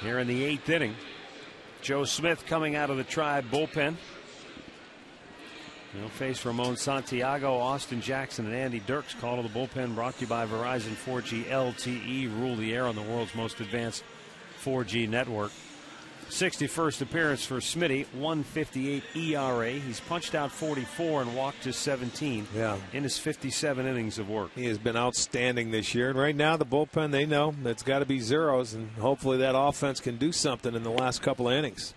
S1: Here in the 8th inning, Joe Smith coming out of the Tribe bullpen. He'll face Ramon Santiago, Austin Jackson, and Andy Dirks. Call to the bullpen brought to you by Verizon 4G LTE. Rule the air on the world's most advanced 4G network. 61st appearance for Smitty, 1.58 ERA. He's punched out 44 and walked just 17 in his 57 innings of work.
S3: He has been outstanding this year. And right now, the bullpen, they know that's got to be zeros, and hopefully that offense can do something in the last couple of innings.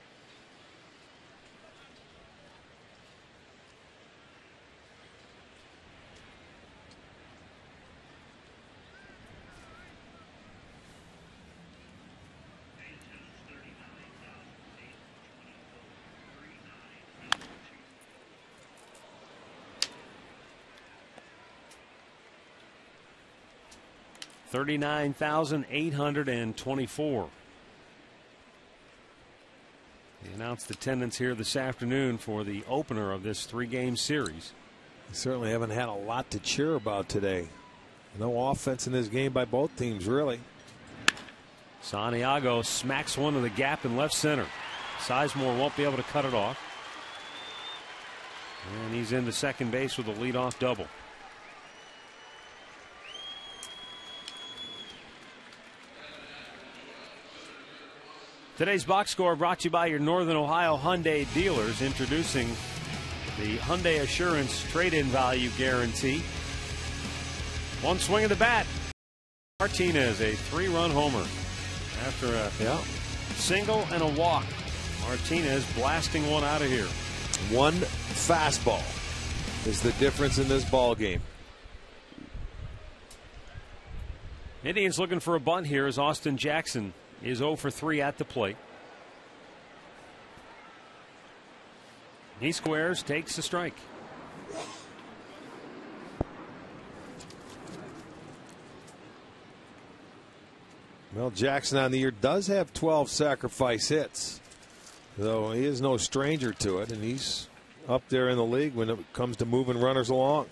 S1: $39,824. They announced attendance here this afternoon for the opener of this 3-game series.
S3: They certainly haven't had a lot to cheer about today. No offense in this game by both teams, really.
S1: Santiago smacks one to the gap in left center. Sizemore won't be able to cut it off. And he's into second base with a leadoff double. Today's box score brought to you by your Northern Ohio Hyundai dealers, introducing the Hyundai Assurance Trade-in Value Guarantee. One swing of the bat. Martinez, a 3-run homer. After a single and a walk, Martinez blasting one out of here.
S3: One fastball is the difference in this ball game.
S1: Indians looking for a bunt here as Austin Jackson is 0 for 3 at the plate. He squares, takes the strike.
S3: Well, Jackson on the year does have 12 sacrifice hits, though he is no stranger to it, and he's up there in the league when it comes to moving runners along.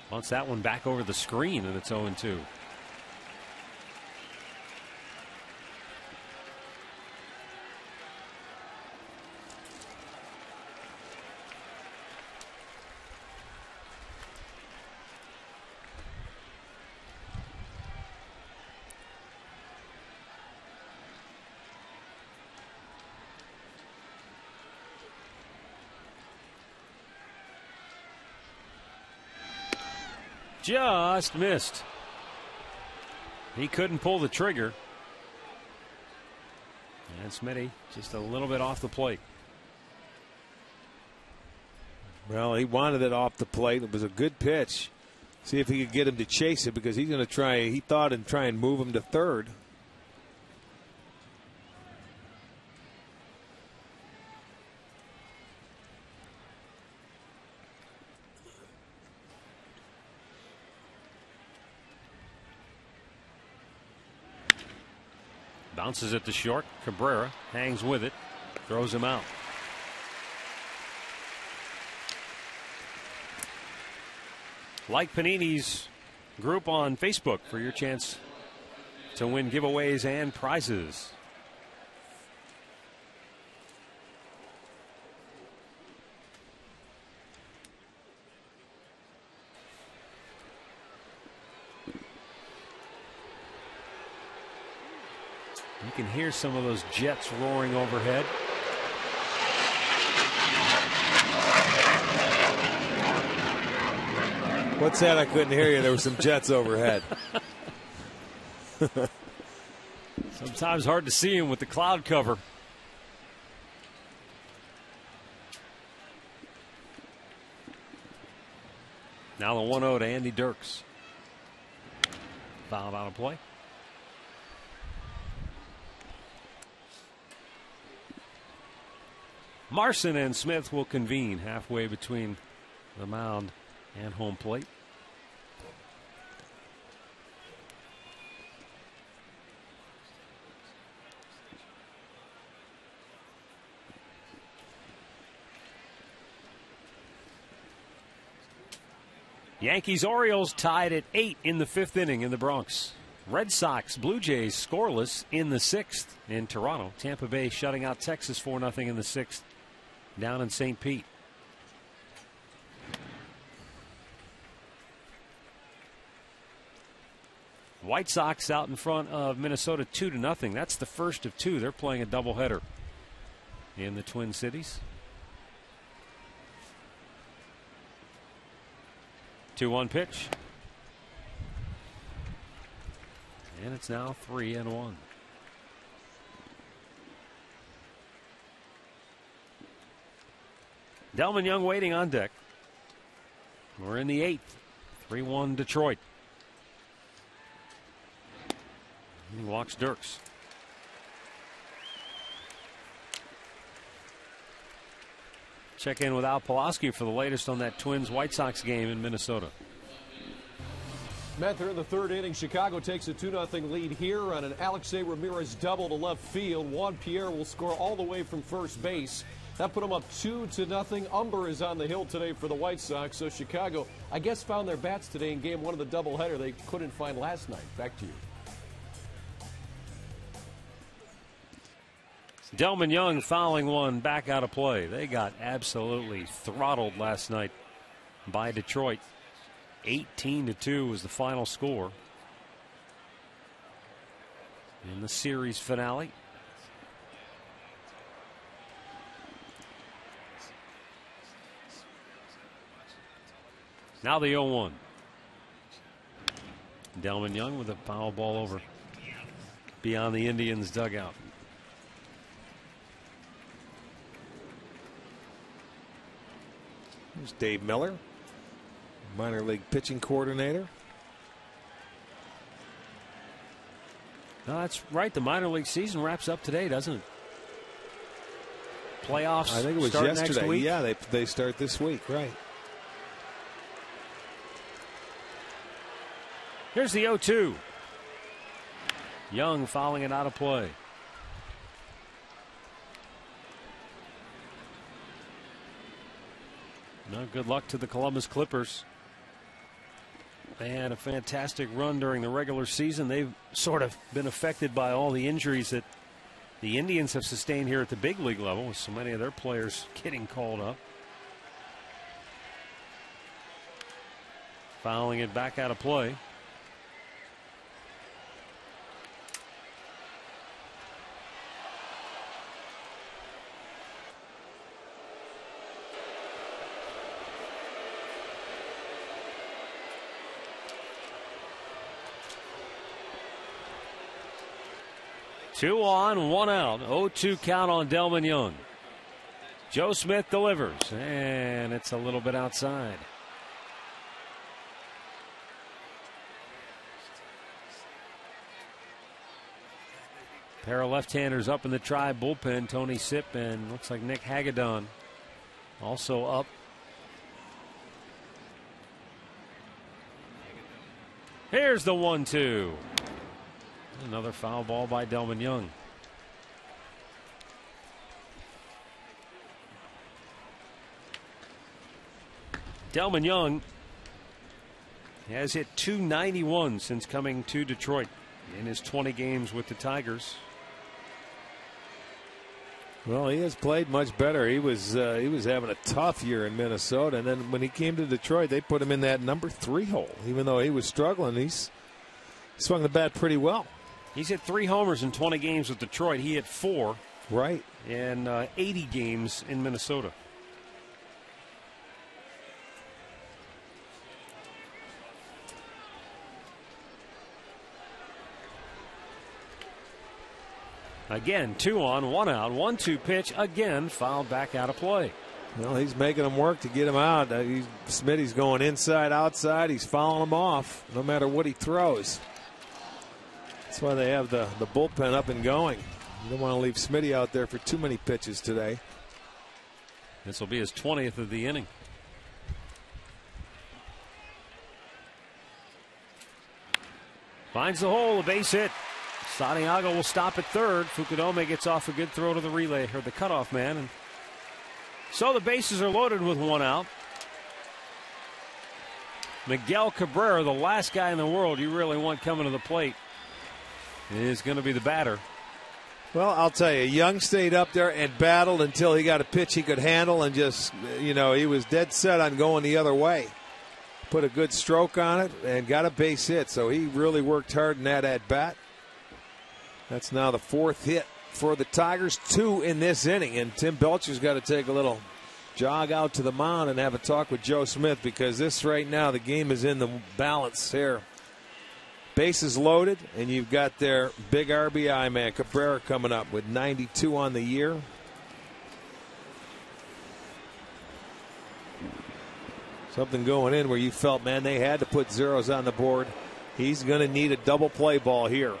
S1: Wants that one back over the screen, and it's 0-2. Just missed. He couldn't pull the trigger. And Smitty just a little bit off the plate.
S3: Well, he wanted it off the plate. It was a good pitch. See if he could get him to chase it, because he's going to try. He thought and try and move him to third.
S1: Bounces it to short. Cabrera hangs with it, throws him out. Like Panini's group on Facebook for your chance to win giveaways and prizes. You can hear some of those jets roaring overhead.
S3: What's that? I couldn't hear you. There were some jets overhead.
S1: Sometimes hard to see him with the cloud cover. Now the 1-0 to Andy Dirks. Foul out of play. Marson and Smith will convene halfway between the mound and home plate. Yankees-Orioles tied at 8 in the 5th inning in the Bronx. Red Sox, Blue Jays scoreless in the 6th in Toronto. Tampa Bay shutting out Texas 4-0 in the 6th down in St. Pete. White Sox out in front of Minnesota 2-0. That's the first of 2. They're playing a doubleheader in the Twin Cities. 2-1 pitch. And it's now 3-1. Delman Young waiting on deck. We're in the 8th. 3-1 Detroit. He walks Dirks. Check in with Al Pulaski for the latest on that Twins-White Sox game in Minnesota.
S5: Matt, they're in the 3rd inning. Chicago takes a 2-0 lead here on an Alexei Ramirez double to left field. Juan Pierre will score all the way from first base. That put them up 2-0. Umber is on the hill today for the White Sox. So Chicago, I guess, found their bats today in game 1 of the doubleheader they couldn't find last night. Back to you.
S1: Delman Young fouling one back out of play. They got absolutely throttled last night by Detroit. 18-2 was the final score in the series finale. Now the 0-1. Delman Young with a foul ball over beyond the Indians' dugout.
S3: There's Dave Miller, minor league pitching coordinator.
S1: No, that's right. The minor league season wraps up today, doesn't it? playoffs.
S3: I think it was
S1: start
S3: yesterday.
S1: Next week?
S3: Yeah, they start this week, right?
S1: Here's the 0-2. Young fouling it out of play. No good luck to the Columbus Clippers. They had a fantastic run during the regular season. They've sort of been affected by all the injuries that the Indians have sustained here at the big league level, with so many of their players getting called up. Fouling it back out of play. Two on, one out. 0-2 count on Delman Young. Joe Smith delivers, and it's a little bit outside. Pair of left-handers up in the Tribe bullpen. Tony Sipp and looks like Nick Hagedorn also up. Here's the 1-2. Another foul ball by Delman Young. Delman Young has hit .291 since coming to Detroit in his 20 games with the Tigers.
S3: Well, he has played much better. He was having a tough year in Minnesota, and then when he came to Detroit, they put him in that number 3 hole. Even though he was struggling, he's swung the bat pretty well.
S1: He's hit 3 homers in 20 games with Detroit. He hit 4
S3: right
S1: in 80 games in Minnesota. Again, 2 on, 1 out, 1-2 pitch, again fouled back out of play.
S3: Well, he's making them work to get him out. Smitty's going inside, outside. He's fouling him off no matter what he throws. That's why they have the bullpen up and going. You don't want to leave Smitty out there for too many pitches today.
S1: This will be his 20th of the inning. Finds the hole, a base hit. Santiago will stop at third. Fukudome gets off a good throw to the relay, or the cutoff man. And so the bases are loaded with 1 out. Miguel Cabrera, the last guy in the world you really want coming to the plate, is going to be the batter.
S3: Well, I'll tell you, Young stayed up there and battled until he got a pitch he could handle, and just, he was dead set on going the other way. Put a good stroke on it and got a base hit, so he really worked hard in that at bat. That's now the 4th hit for the Tigers, 2 in this inning, and Tim Belcher's got to take a little jog out to the mound and have a talk with Joe Smith, because this right now, the game is in the balance here. Bases loaded, and you've got their big RBI man, Cabrera, coming up with 92 on the year. Something going in where you felt, man, they had to put zeros on the board. He's going to need a double play ball here.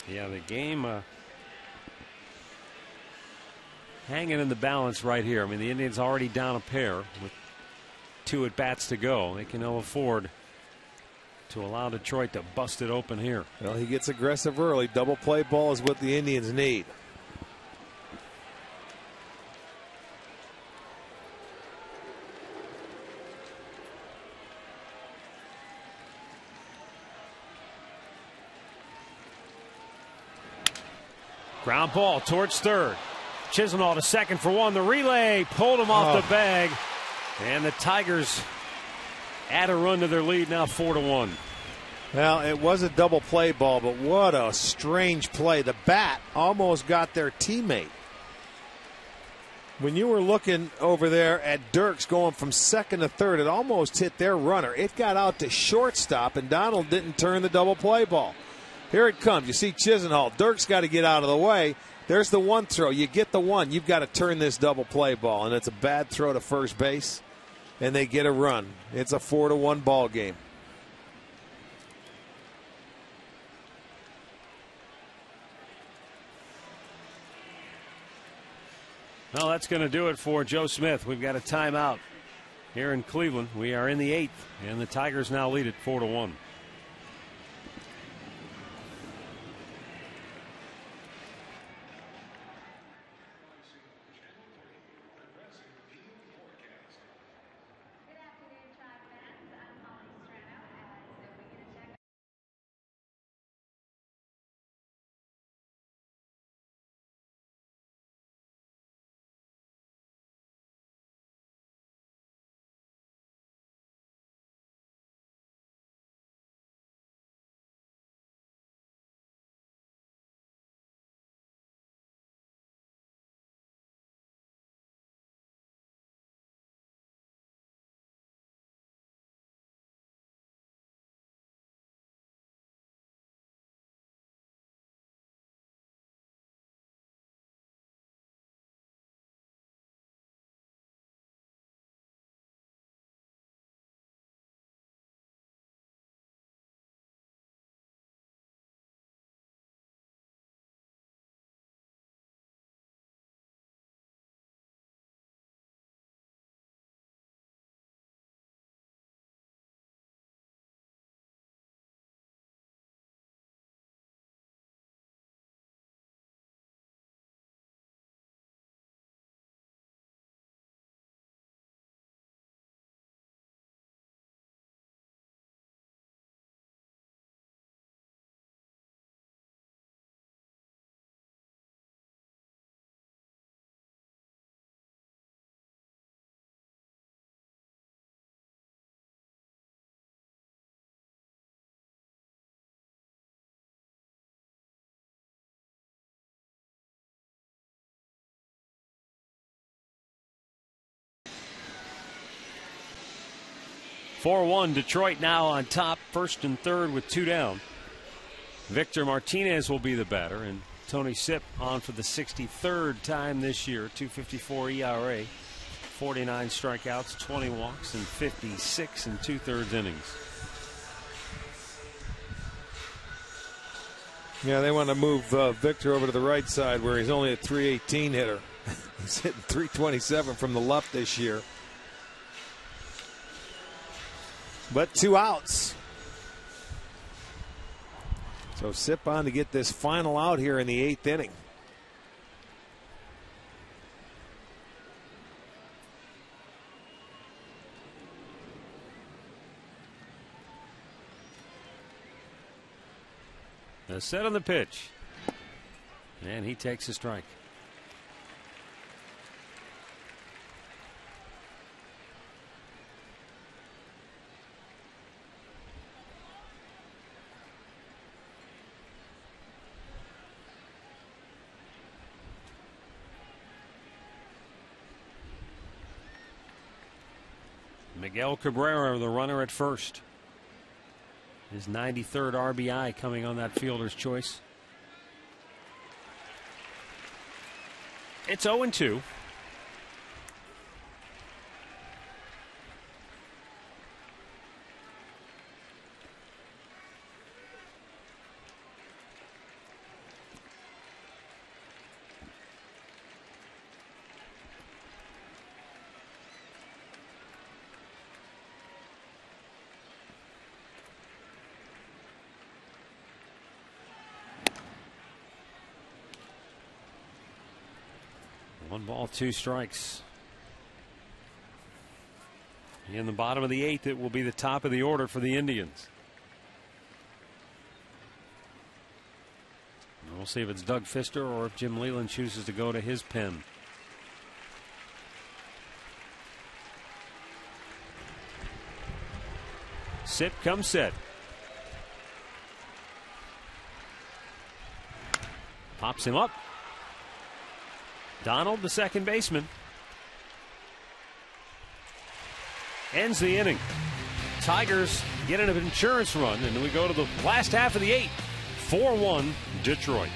S1: Yeah, the game hanging in the balance right here. I mean, the Indians already down a pair with 2 at bats to go. They can ill afford to allow Detroit to bust it open here.
S3: Well, he gets aggressive early. Double play ball is what the Indians need.
S1: Ground ball towards third. Chisenhall to second for 1. The relay pulled him off the bag. And the Tigers add a run to their lead, now 4-1.
S3: Well, it was a double play ball, but what a strange play. The bat almost got their teammate. When you were looking over there at Dirks going from second to third, it almost hit their runner. It got out to shortstop, and Donald didn't turn the double play ball. Here it comes. You see Chisenhall. Dirks got to get out of the way, There's the one throw. You get the one. You've got to turn this double play ball, and it's a bad throw to first base, and they get a run. It's a 4-1 ball game.
S1: Well, that's going to do it for Joe Smith. We've got a timeout here in Cleveland. We are in the 8th, and the Tigers now lead it 4-1. (4-1) Detroit now on top, 1st and 3rd with 2 down. Victor Martinez will be the batter, and Tony Sipp on for the 63rd time this year. .254 ERA, 49 strikeouts, 20 walks, and 56 2/3 innings.
S3: Yeah, they want to move Victor over to the right side where he's only a .318 hitter. He's hitting .327 from the left this year. But 2 outs. So Sipp on to get this final out here in the 8th inning.
S1: The set on the pitch. And he takes a strike. Miguel Cabrera, the runner at first. His 93rd RBI coming on that fielder's choice. It's 0-2. One ball, 2 strikes. In the bottom of the 8th, it will be the top of the order for the Indians. And we'll see if it's Doug Fister or if Jim Leyland chooses to go to his pen. Sit, come set. Pops him up. Donald, the second baseman, ends the inning. Tigers get an insurance run, and we go to the last half of the 8th. 4-1 Detroit.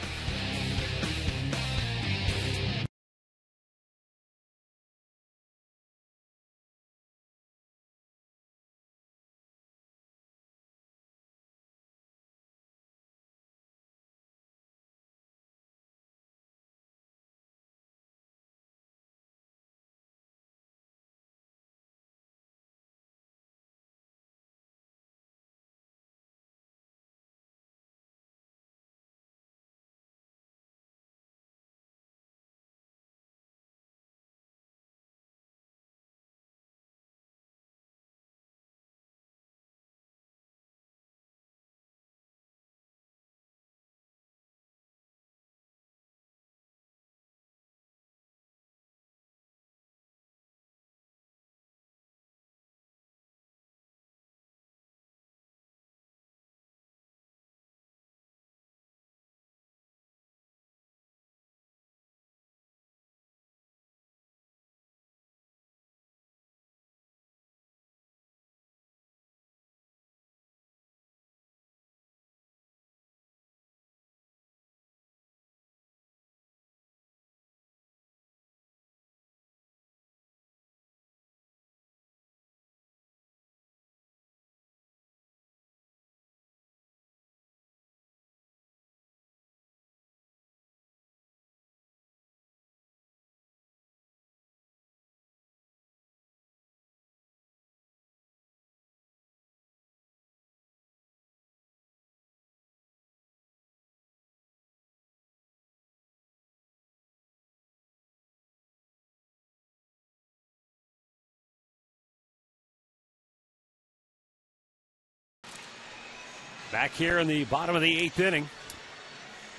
S1: Back here in the bottom of the 8th inning.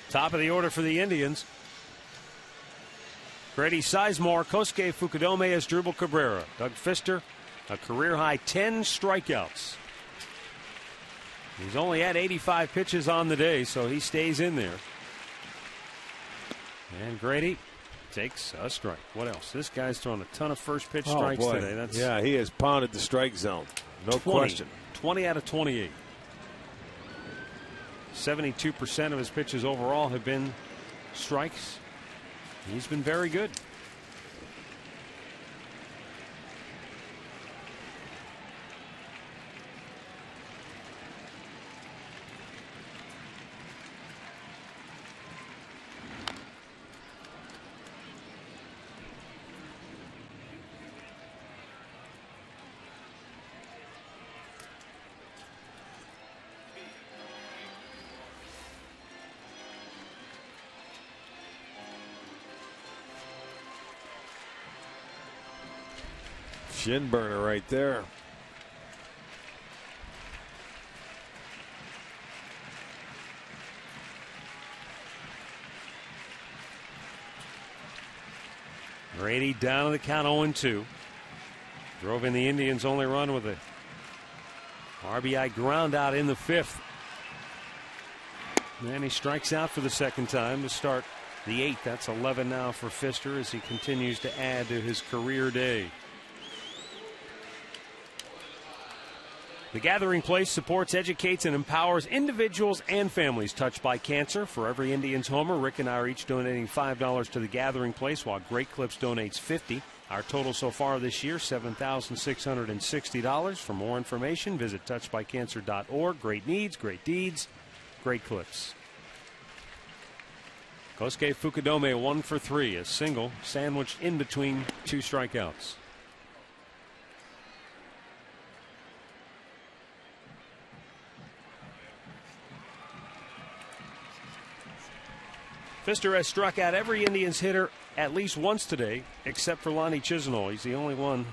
S1: Top of the order for the Indians. Grady Sizemore, Kosuke Fukudome, Asdrubal Cabrera. Doug Fister, a career-high 10 strikeouts. He's only had 85 pitches on the day, so he stays in there. And Grady takes a strike. What else? This guy's thrown a ton of first pitch strikes today.
S3: Yeah, he has pounded the strike zone. No question.
S1: 20 out of 28. 72% of his pitches overall have been strikes. He's been very good.
S3: Shin burner right there.
S1: Grady down to the count 0-2. Drove in the Indians' only run with a RBI ground out in the 5th. And he strikes out for the second time to start the 8th. That's 11 now for Fister as he continues to add to his career day. The Gathering Place supports, educates, and empowers individuals and families touched by cancer. For every Indians homer, Rick and I are each donating $5 to the Gathering Place, while Great Clips donates $50. Our total so far this year, $7,660. For more information, visit touchedbycancer.org. Great needs, great deeds, Great Clips. Kosuke Fukudome 1 for 3, a single sandwiched in between 2 strikeouts. Fister has struck out every Indians hitter at least once today, except for Lonnie Chisenhall. He's the only one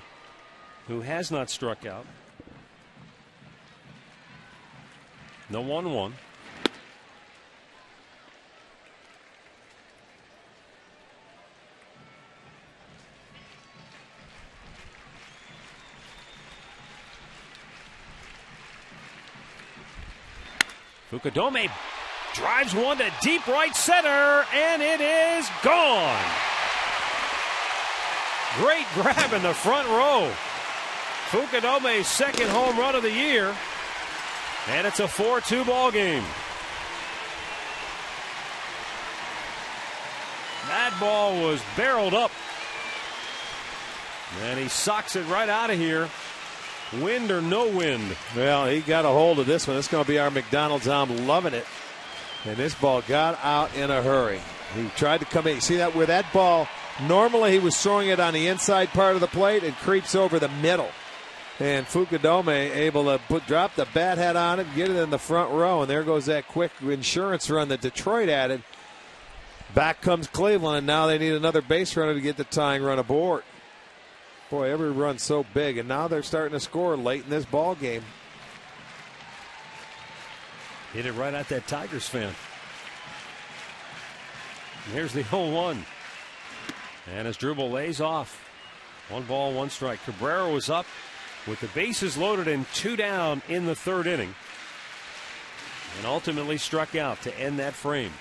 S1: who has not struck out. No 1-1. Fukudome drives one to deep right center, and it is gone. Great grab in the front row. Fukudome's second home run of the year, and it's a 4-2 ball game. That ball was barreled up, and he socks it right out of here. Wind or no wind.
S3: Well, he got a hold of this one. It's going to be our McDonald's. I'm loving it. And this ball got out in a hurry. He tried to come in. See that where that ball, normally he was throwing it on the inside part of the plate and creeps over the middle. And Fukudome able to drop the bat head on it, get it in the front row, and there goes that quick insurance run that Detroit added. Back comes Cleveland, and now they need another base runner to get the tying run aboard. Boy, every run's so big, and now they're starting to score late in this ball game.
S1: Hit it right at that Tigers fan. And here's the 0-1. And Asdrubal lays off. 1 ball, 1 strike. Cabrera was up with the bases loaded and 2 down in the 3rd inning. And ultimately struck out to end that frame.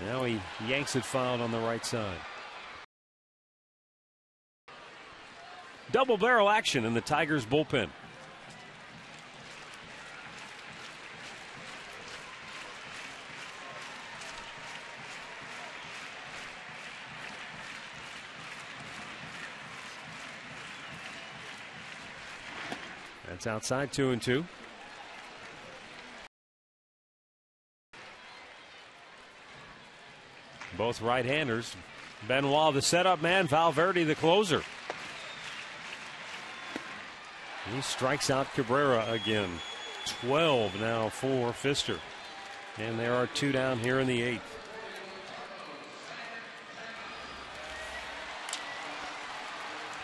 S1: Now he yanks it foul on the right side. Double barrel action in the Tigers bullpen. That's outside, 2-2. Both right-handers. Benoit the setup man, Valverde the closer. He strikes out Cabrera again. 12 now for Fister. And there are 2 down here in the 8th.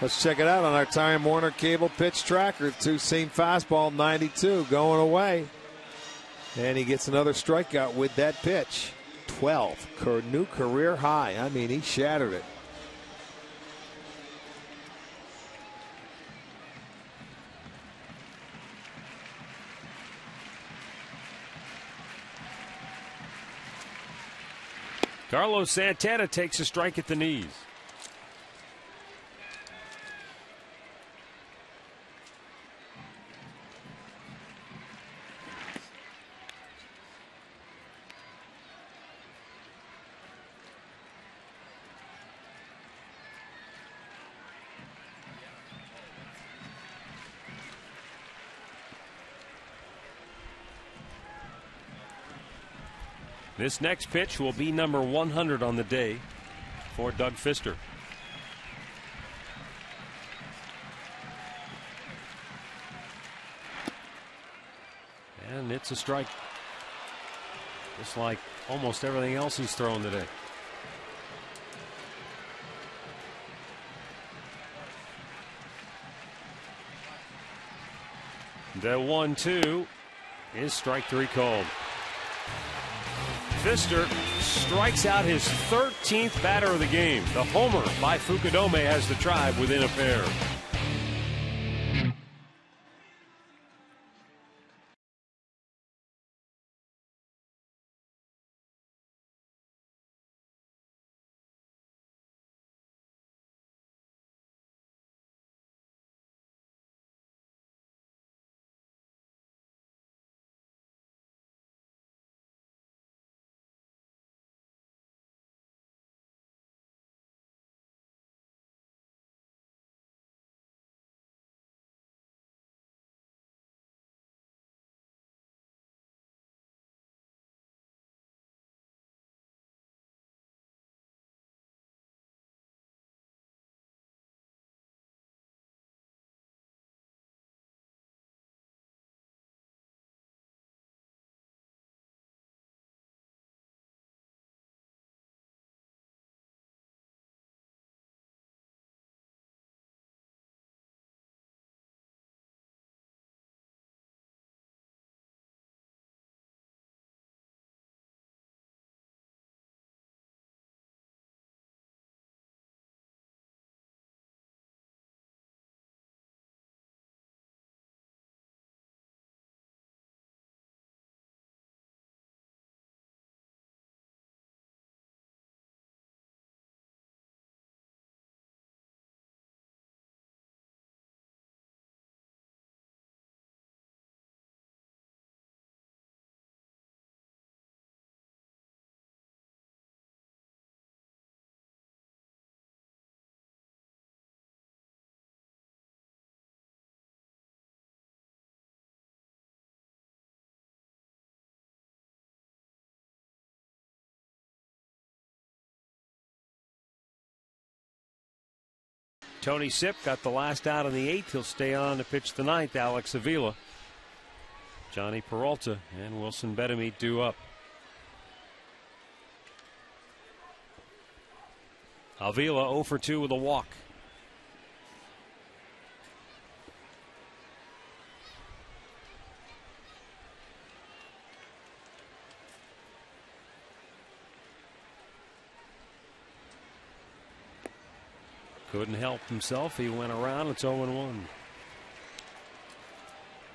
S3: Let's check it out on our Time Warner Cable pitch tracker. Two-seam fastball, 92, going away. And he gets another strikeout with that pitch. 12, new career high. I mean, he shattered it.
S1: Carlos Santana takes a strike at the knees. This next pitch will be number 100 on the day for Doug Fister. And it's a strike. Just like almost everything else he's thrown today. The 1-2 is strike 3 called. Fister strikes out his 13th batter of the game. The homer by Fukudome has the Tribe within a pair. Tony Sipp got the last out in the 8th. He'll stay on to pitch the 9th. Alex Avila, Johnny Peralta, and Wilson Betemit due up. Avila 0 for 2 with a walk. Couldn't help himself. He went around. It's 0-1.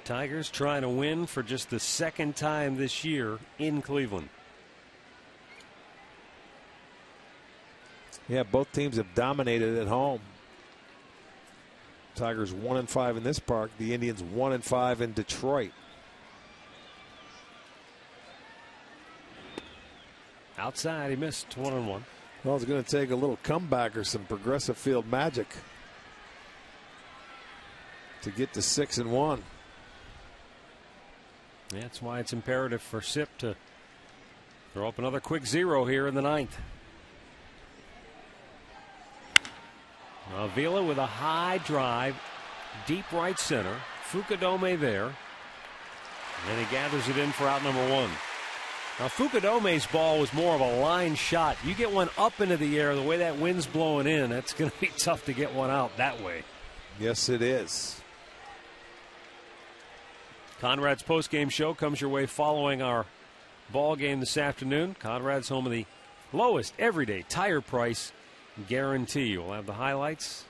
S1: Tigers trying to win for just the second time this year in Cleveland.
S3: Yeah, both teams have dominated at home. Tigers 1-5 in this park. The Indians 1-5 in Detroit.
S1: Outside, he missed 1-1.
S3: Well, it's going to take a little comeback or some Progressive Field magic to get to 6-1.
S1: That's why it's imperative for Sipp to throw up another quick 0 here in the 9th. Avila with a high drive, deep right center. Fukudome there. And he gathers it in for out number 1.
S5: Now, Fukudome's ball was more of a line shot. You get one up into the air, the way that wind's blowing in, that's going to be tough to get one out that way.
S3: Yes, it is.
S5: Conrad's postgame show comes your way following our ball game this afternoon. Conrad's home of the lowest everyday tire price guarantee. We'll have the highlights.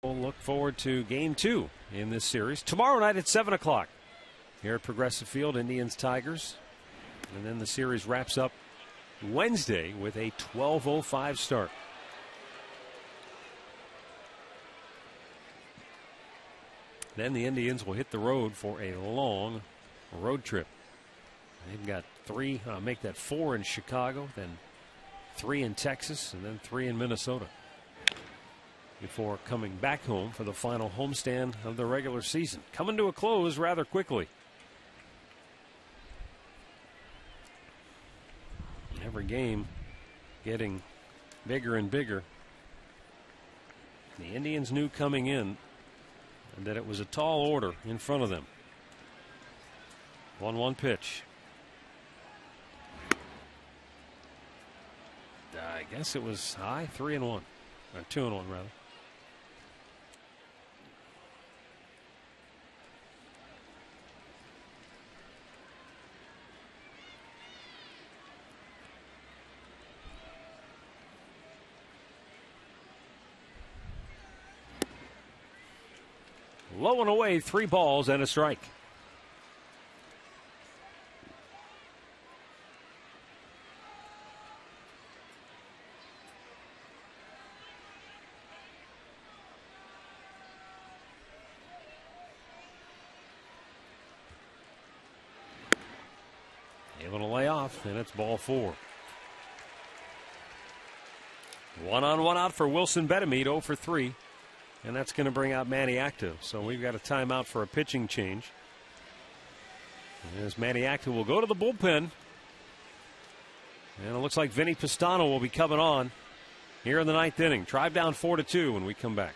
S5: We'll look forward to game 2 in this series tomorrow night at 7 o'clock here at Progressive Field, Indians Tigers. And then the series wraps up Wednesday with a 12:05 start. Then the Indians will hit the road for a long road trip. They've got 3, make that 4 in Chicago, then 3 in Texas, and then 3 in Minnesota before coming back home for the final homestand of the regular season. Coming to a close rather quickly. Every game getting bigger and bigger. The Indians knew coming in that it was a tall order in front of them. 1-1 pitch. I guess it was high, 3-1, or 2-1 rather. Low and away, 3 balls and a strike. Able to lay off, and it's ball 4. 1-on-1 out for Wilson Betemit, 0 for 3. And that's going to bring out Manny Acta. So we've got a timeout for a pitching change. As Manny Acta will go to the bullpen. And it looks like Vinny Pistano will be coming on here in the 9th inning. Tribe down 4-2 when we come back.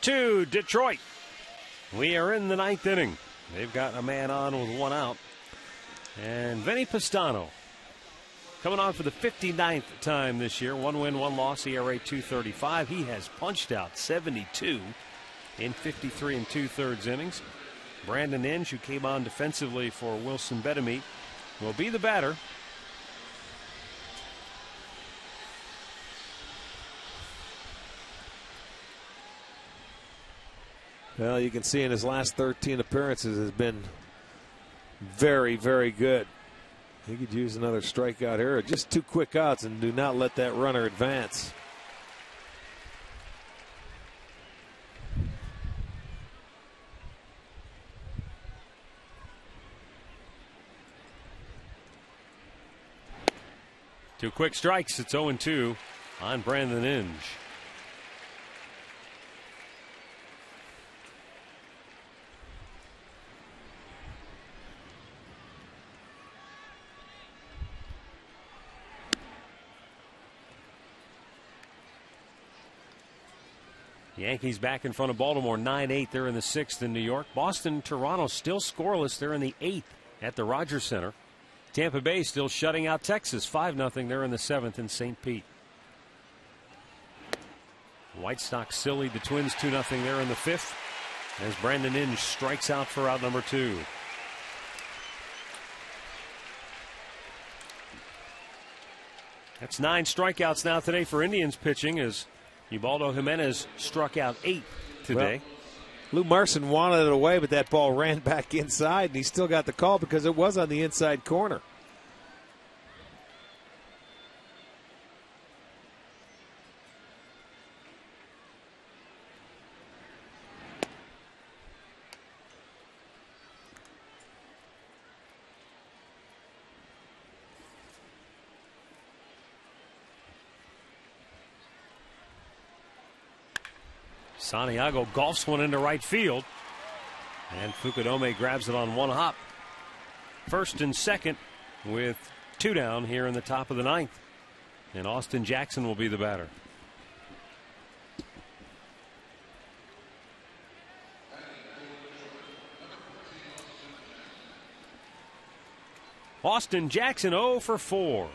S5: Two, Detroit. We are in the 9th inning. They've got a man on with 1 out. And Vinny Pistano coming on for the 59th time this year. 1 win, 1 loss, ERA 2.35. He has punched out 72 in 53 2/3 innings. Brandon Inge, who came on defensively for Wilson Betemit, will be the batter.
S3: Well, you can see in his last 13 appearances has been very, very good. He could use another strikeout here. Just 2 quick outs, and do not let that runner advance.
S1: 2 quick strikes. It's 0-2 on Brandon Inge. Yankees back in front of Baltimore, 9-8. They're in the 6th in New York. Boston, Toronto still scoreless. They're in the 8th at the Rogers Center. Tampa Bay still shutting out Texas, 5-0. They're in the 7th in St. Pete. White Sox still lead the Twins 2-0. They're in the 5th as Brandon Inge strikes out for out number 2. That's 9 strikeouts now today for Indians pitching as Ubaldo Jimenez struck out 8 today.
S3: Well, Lou Marson wanted it away, but that ball ran back inside, and he still got the call because it was on the inside corner.
S1: Santiago golfs one into right field. And Fukudome grabs it on one hop. First and second with 2 down here in the top of the 9th. And Austin Jackson will be the batter. Austin Jackson 0 for 4.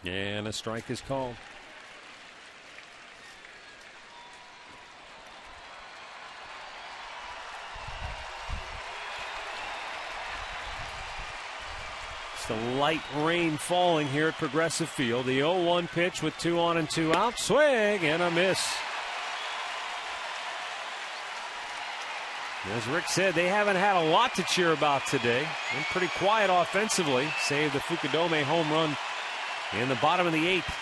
S1: And a strike is called. It's the light rain falling here at Progressive Field. The 0-1 pitch with 2 on and 2 out. Swing and a miss. As Rick said, they haven't had a lot to cheer about today. Been pretty quiet offensively, save the Fukudome home run in the bottom of the 8th.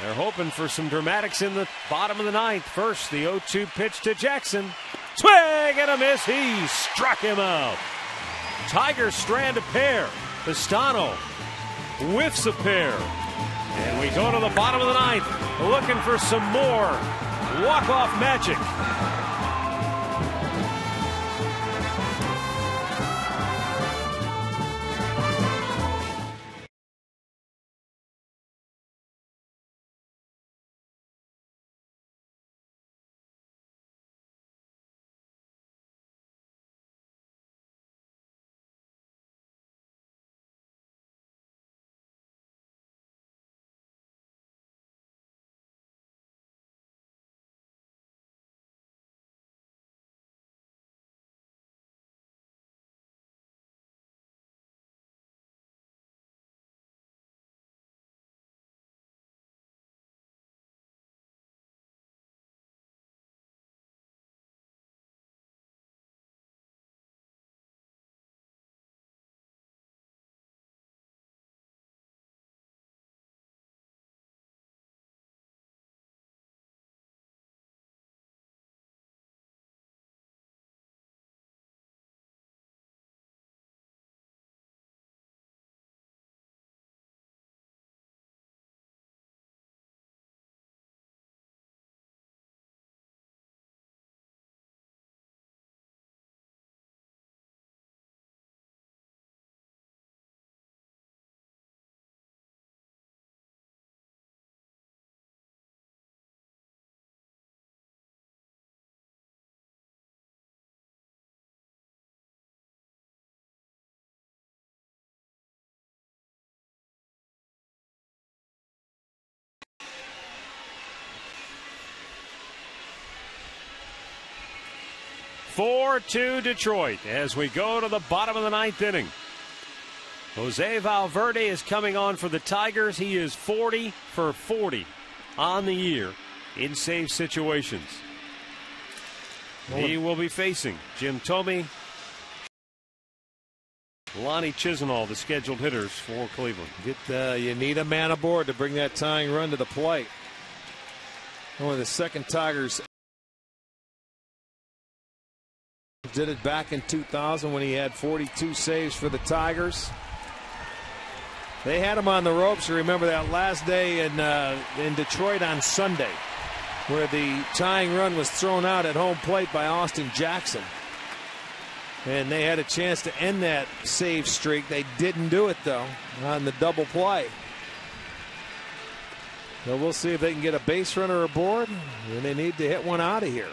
S1: They're hoping for some dramatics in the bottom of the 9th. First, the 0-2 pitch to Jackson. Swing and a miss. He struck him out. Tigers strand a pair. Pistano whiffs a pair. And we go to the bottom of the 9th, looking for some more walk-off magic. (4-2) Detroit as we go to the bottom of the 9th inning. Jose Valverde is coming on for the Tigers. He is 40 for 40 on the year in save situations. He will be facing Jim Thome,
S5: Lonnie Chisenhall, the scheduled hitters for Cleveland.
S3: You need a man aboard to bring that tying run to the plate. Only the second Tigers did it back in 2000 when he had 42 saves for the Tigers. They had him on the ropes. You remember that last day in Detroit on Sunday, where the tying run was thrown out at home plate by Austin Jackson. And they had a chance to end that save streak. They didn't do it, though, on the double play. So we'll see if they can get a base runner aboard, and they need to hit one out of here.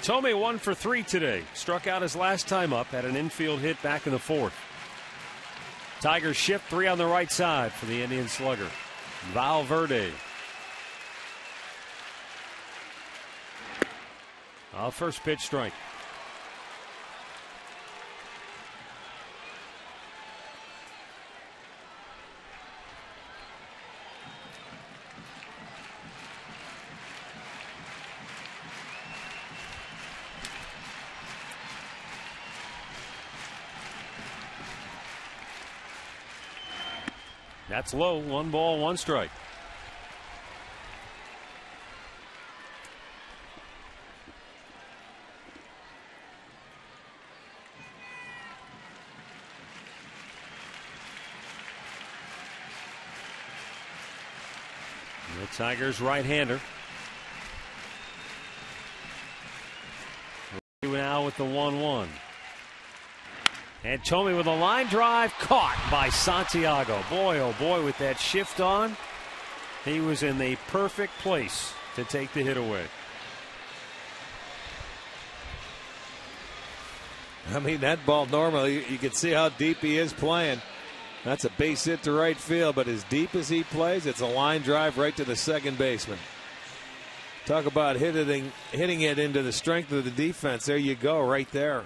S5: Tomei 1 for 3 today. Struck out his last time up, had an infield hit back in the 4th. Tigers shift 3 on the right side for the Indian slugger, Valverde. First pitch strike. That's low. 1 ball, 1 strike. The Tigers right-hander. Now with the 1-1. And Tomei with a line drive, caught by Santiago. Boy, oh boy, with that shift on, he was in the perfect place to take the hit away.
S3: I mean, that ball normally, you can see how deep he is playing. That's a base hit to right field, but as deep as he plays, it's a line drive right to the second baseman. Talk about hitting it into the strength of the defense. There you go, right there.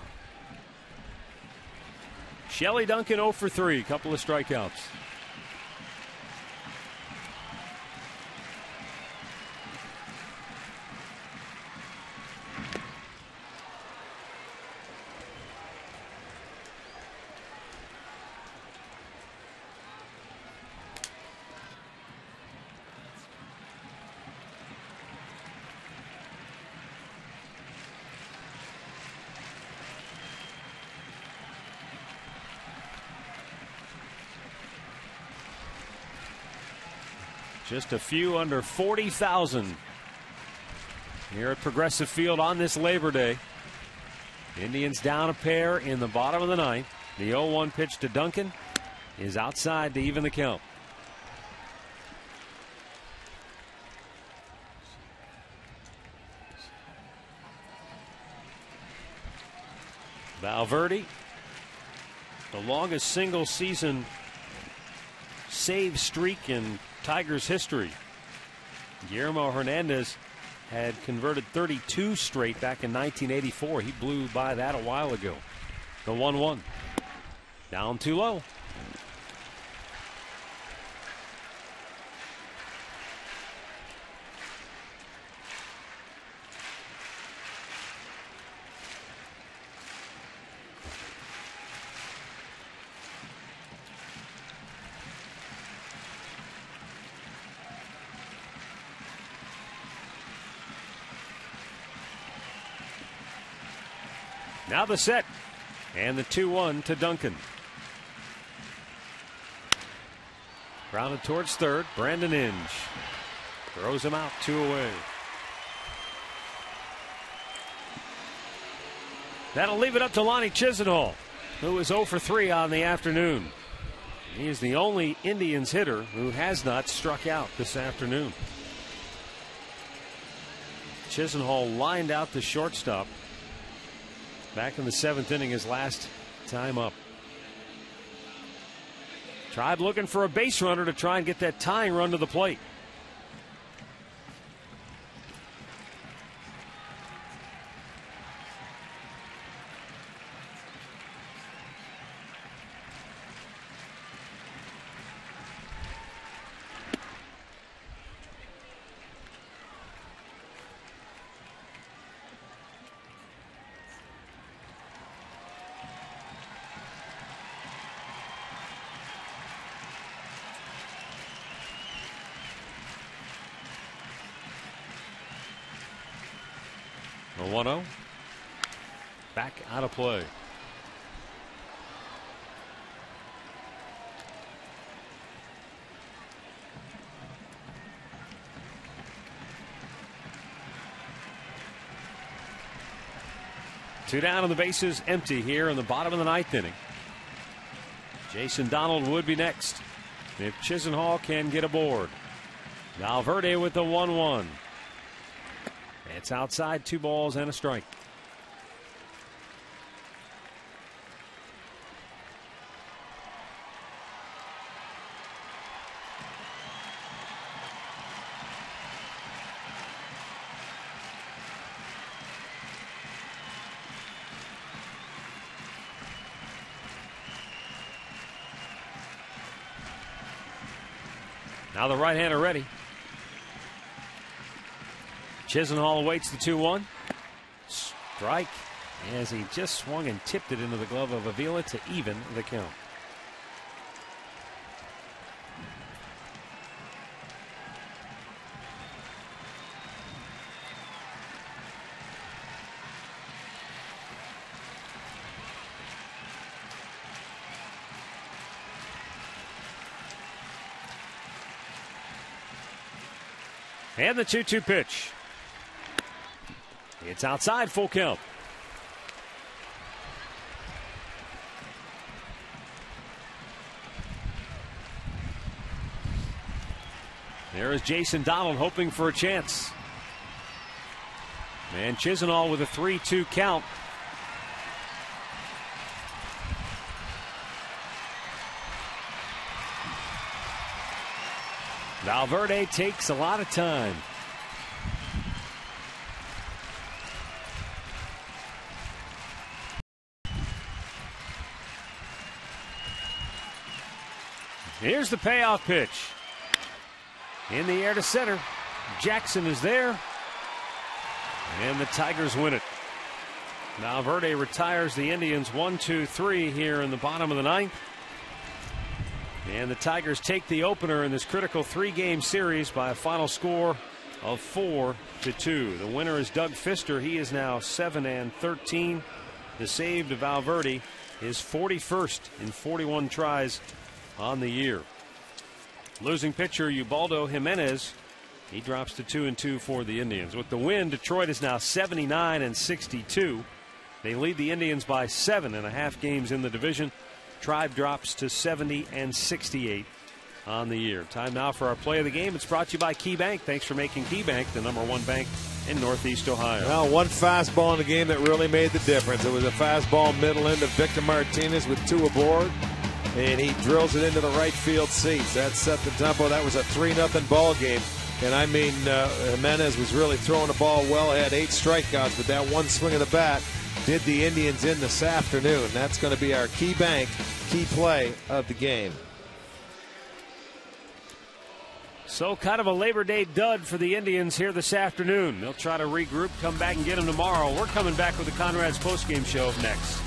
S5: Shelley Duncan 0 for 3, couple of strikeouts. Just a few under 40,000 here at Progressive Field on this Labor Day. Indians down a pair in the bottom of the 9th. The 0-1 pitch to Duncan is outside to even the count. Valverde, the longest single season save streak in Tigers history. Guillermo Hernandez had converted 32 straight back in 1984. He blew by that a while ago. The 1-1. Down too low. Now the set, and the 2-1 to Duncan. Grounded towards third. Brandon Inge throws him out, 2 away. That'll leave it up to Lonnie Chisenhall, who is 0 for 3 on the afternoon. He is the only Indians hitter who has not struck out this afternoon. Chisenhall lined out the shortstop back in the 7th inning, his last time up. Tribe looking for a base runner to try and get that tying run to the plate. 1-0. Back out of play.
S1: Two down and the bases empty here in the bottom of the ninth inning. Jason Donald would be next if Chisenhall can get aboard. Valverde with the 1-1. It's outside, 2 balls and a strike. Now the right-hander ready. Chisenhall awaits the 2-1. Strike as he just swung and tipped it into the glove of Avila to even the count. And the 2-2 pitch. It's outside, full count. There is Jason Donald hoping for a chance. And Chisenhall with a 3-2 count. Valverde takes a lot of time. Here's the payoff pitch. In the air to center. Jackson is there. And the Tigers win it. Valverde retires the Indians 1-2-3 here in the bottom of the ninth. And the Tigers take the opener in this critical 3-game series by a final score of 4-2. The winner is Doug Fister. He is now 7-13. The save to Valverde is 41st in 41 tries on the year. Losing pitcher Ubaldo Jimenez, he drops to 2-2 for the Indians. With the win, Detroit is now 79-62. They lead the Indians by 7.5 games in the division. Tribe drops to 70-68 on the year. Time now for our play of the game. It's brought to you by Key Bank. Thanks for making Key Bank the #1 bank in Northeast Ohio.
S3: Well, one fastball in the game that really made the difference. It was a fastball middle end of Victor Martinez with 2 aboard, and he drills it into the right field seats. That set the tempo. That was a 3-0 ball game. And I mean, Jimenez was really throwing the ball well. Had 8 strikeouts, but that one swing of the bat did the Indians in this afternoon. That's going to be our Key Bank key play of the game.
S1: So kind of a Labor Day dud for the Indians here this afternoon. They'll try to regroup, come back and get them tomorrow. We're coming back with the Conrad's postgame show next.